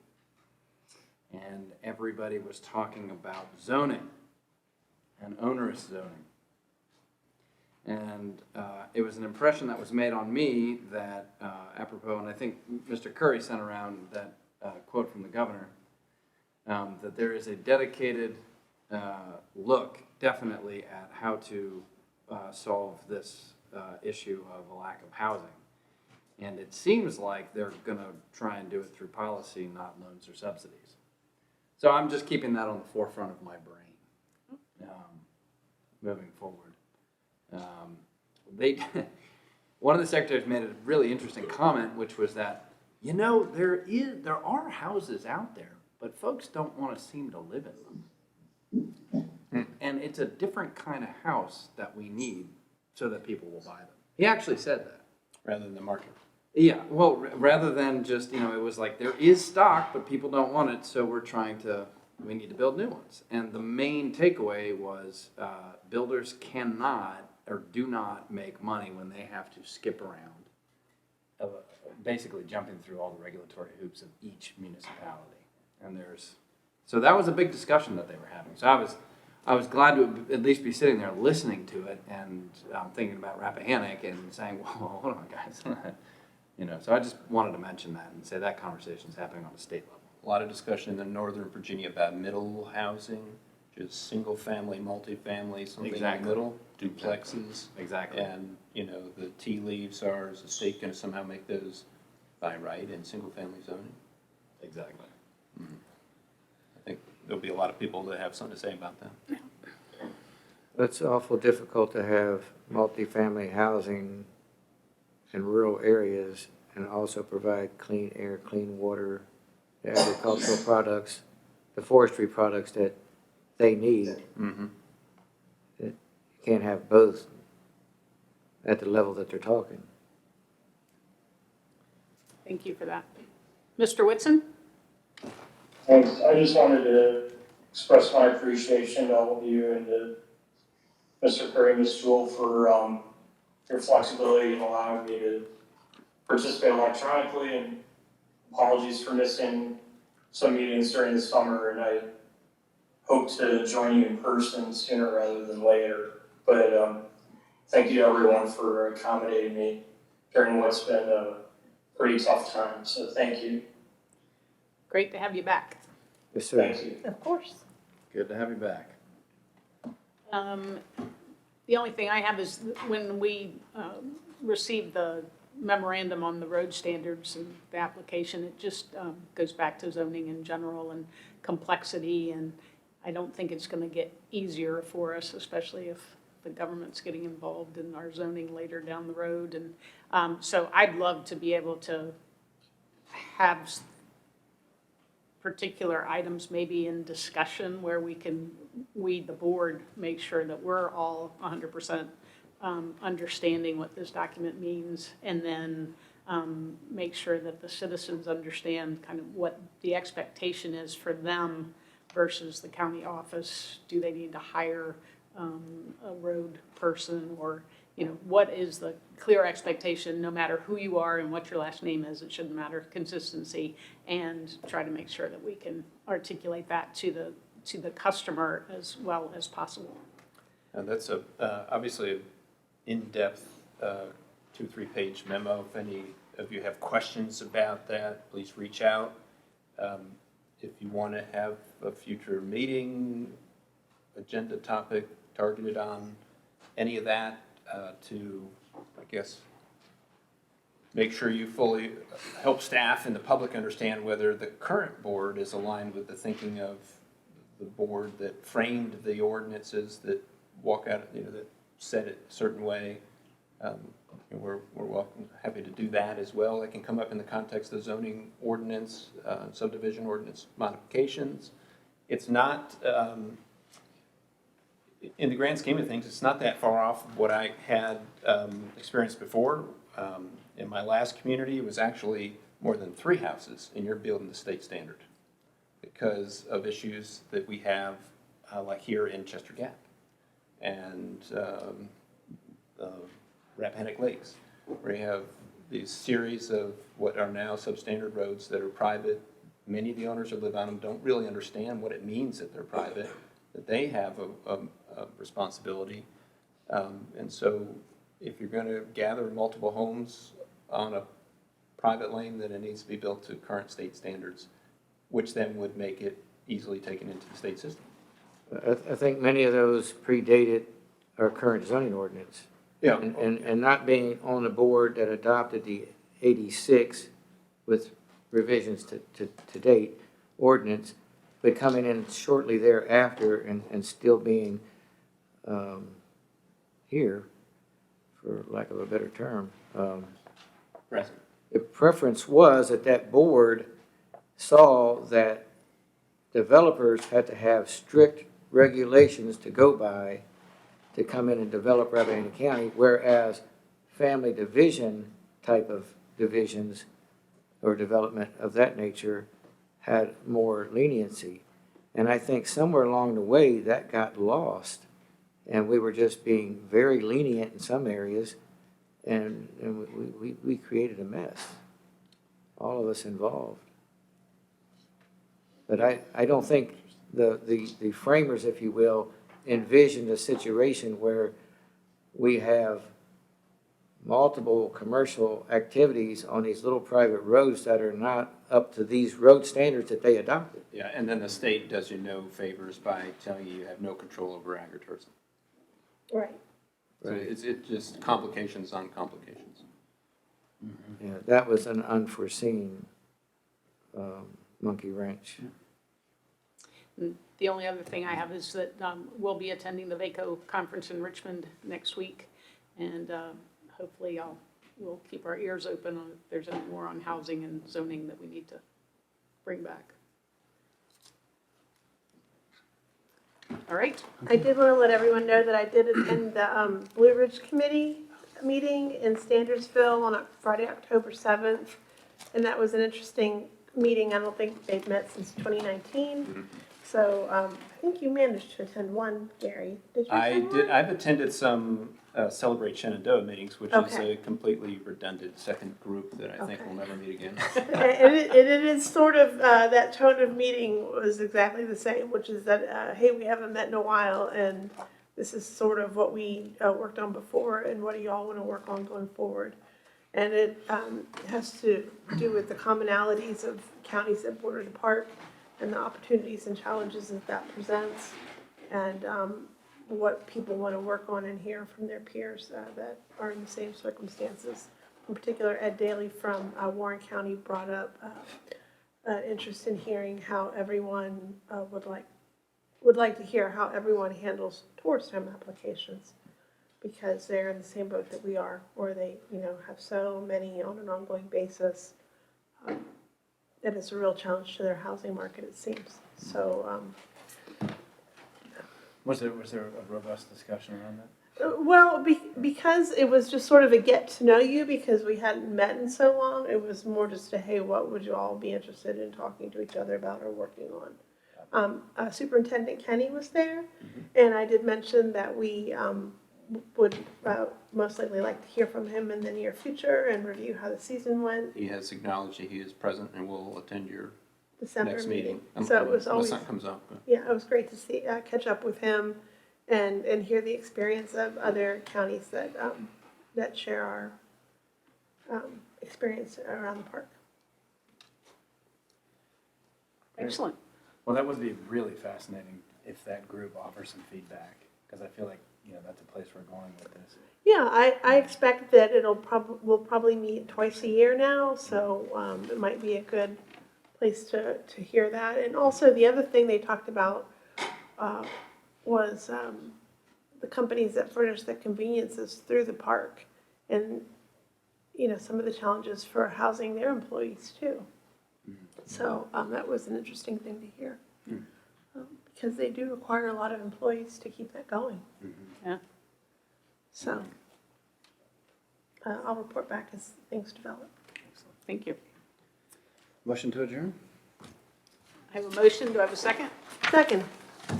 And everybody was talking about zoning and onerous zoning. And it was an impression that was made on me that, apropos, and I think Mr. Curry sent around that quote from the governor, that there is a dedicated look, definitely, at how to solve this issue of a lack of housing. And it seems like they're going to try and do it through policy, not loans or subsidies. So I'm just keeping that on the forefront of my brain moving forward. One of the secretaries made a really interesting comment, which was that, there are houses out there, but folks don't want to seem to live in them. And it's a different kind of house that we need so that people will buy them. He actually said that. Rather than the market. Yeah, well, rather than just, it was like, there is stock, but people don't want it, so we need to build new ones. And the main takeaway was builders cannot or do not make money when they have to skip around, basically jumping through all the regulatory hoops of each municipality. And so that was a big discussion that they were having. So I was glad to at least be sitting there listening to it and thinking about Rappahannock and saying, well, hold on, guys. So I just wanted to mention that and say that conversation is happening on a state level. A lot of discussion in Northern Virginia about middle housing, just single family, multifamily, something in Exactly. the middle, duplexes. Exactly. And, the tea leaves are, is the state going to somehow make those by right in single family zoning? Exactly. I think there'll be a lot of people that have something to say about that. It's awful difficult to have multifamily housing in rural areas and also provide clean air, clean water, the agricultural products, the forestry products that they need. Mm-hmm. You can't have both at the level that they're talking. Thank you for that. Mr. Whitson? Thanks. I just wanted to express my appreciation to all of you and to Mr. Curry, Ms. Jewell, for your flexibility in allowing me to participate electronically, and apologies for missing some meetings during the summer, and I hope to join you in person sooner rather than later. But thank you to everyone for accommodating me during what's been a pretty tough time, so thank you. Great to have you back. Yes, sir. Thank you. Of course. Good to have you back. The only thing I have is when we received the memorandum on the road standards and the application, it just goes back to zoning in general and complexity, and I don't think it's going to get easier for us, especially if the government's getting involved in our zoning later down the road. And so I'd love to be able to have particular items maybe in discussion where we, the board, make sure that we're all 100% understanding what this document means, and then make sure that the citizens understand kind of what the expectation is for them versus the county office. Do they need to hire a road person, or what is the clear expectation, no matter who you are and what your last name is, it shouldn't matter, consistency, and try to make sure that we can articulate that to the customer as well as possible. And that's obviously an in-depth 2-3 page memo. If any of you have questions about that, please reach out. If you want to have a future meeting, agenda topic targeted on any of that, to, I guess, make sure you fully help staff and the public understand whether the current board is aligned with the thinking of the board that framed the ordinances that walk out, that said it a certain way. We're welcome, happy to do that as well. It can come up in the context of zoning ordinance, subdivision ordinance modifications. It's not, in the grand scheme of things, it's not that far off of what I had experienced before. In my last community, it was actually more than 3 houses, and you're building the state standard because of issues that we have, like here in Chester Gap and Rappahannock Lakes, where you have these series of what are now substandard roads that are private. Many of the owners that live on them don't really understand what it means that they're private, that they have a responsibility. And so if you're going to gather multiple homes on a private lane, then it needs to be built to current state standards, which then would make it easily taken into the state system. I think many of those predated our current zoning ordinance. Yeah. And not being on the board that adopted the 86 with revisions to date ordinance, but coming in shortly thereafter and still being here, for lack of a better term. Present. The preference was that board saw that developers had to have strict regulations to go by to come in and develop Rappahannock County, whereas family division type of divisions or development of that nature had more leniency. And I think somewhere along the way that got lost, and we were just being very lenient in some areas, and we created a mess, all of us involved. But I don't think the framers, if you will, envisioned a situation where we have multiple commercial activities on these little private roads that are not up to these road standards that they adopted. Yeah, and then the state does you no favors by telling you you have no control over agritourism. Right. So it's just complications on complications. Mm-hmm. Yeah, that was an unforeseen monkey wrench. The only other thing I have is that we'll be attending the VACO conference in Richmond next week, and hopefully we'll keep our ears open on if there's any more on housing and zoning that we need to bring back. All right. I did want to let everyone know that I did attend the Blue Ridge Committee meeting in Standardsville on Friday, October 7th, and that was an interesting meeting. I don't think they've met since 2019. So I think you managed to attend one, Gary. Did you I attend did, one? I've attended some Celebrate Shenandoah meetings, which is Okay. a completely redundant second group that I think Okay. will never meet again. And it is sort of, that tone of meeting was exactly the same, which is that, hey, we haven't met in a while, and this is sort of what we worked on before, and what do y'all want to work on going forward? And it has to do with the commonalities of counties that border the park, and the opportunities and challenges that that presents, and what people want to work on and hear from their peers that are in the same circumstances. In particular, Ed Daly from Warren County brought up an interest in hearing how everyone would like to hear how everyone handles tourist home applications, because they're in the same boat that we are, where they have so many on an ongoing basis. That it's a real challenge to their housing market, it seems. So. Was there a robust discussion around that? Well, because it was just sort of a get to know you, because we hadn't met in so long, it was more just a, hey, what would you all be interested in talking to each other about or working on? Superintendent Kenny was there, and I did mention that we would most likely like to hear from him in the near future and review how the season went. He has acknowledged that he is present and will attend your December next meeting. So it was Unless always, something comes up. But. yeah, it was great to see, catch up with him and hear the experience of other counties that share our experience around the park. Excellent. Well, that would be really fascinating if that group offers some feedback, because I feel like, that's a place we're going with this. Yeah, I expect that we'll probably meet twice a year now, so it might be a good place to hear that. And also the other thing they talked about was the companies that furnish the conveniences through the park, and some of the challenges for housing their employees too. So that was an interesting thing to hear, because they do require a lot of employees to keep that going. Yeah. So I'll report back as things develop. Thank you. Motion to adjourn? I have a motion. Do I have a second? Second.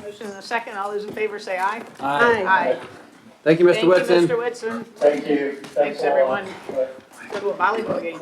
Motion and a second. All those in favor say aye. Aye. Thank you, Mr. Whitson. Thank you, Mr. Whitson. Thank you. Thanks, all. everyone. Bye. Go to a volleyball game.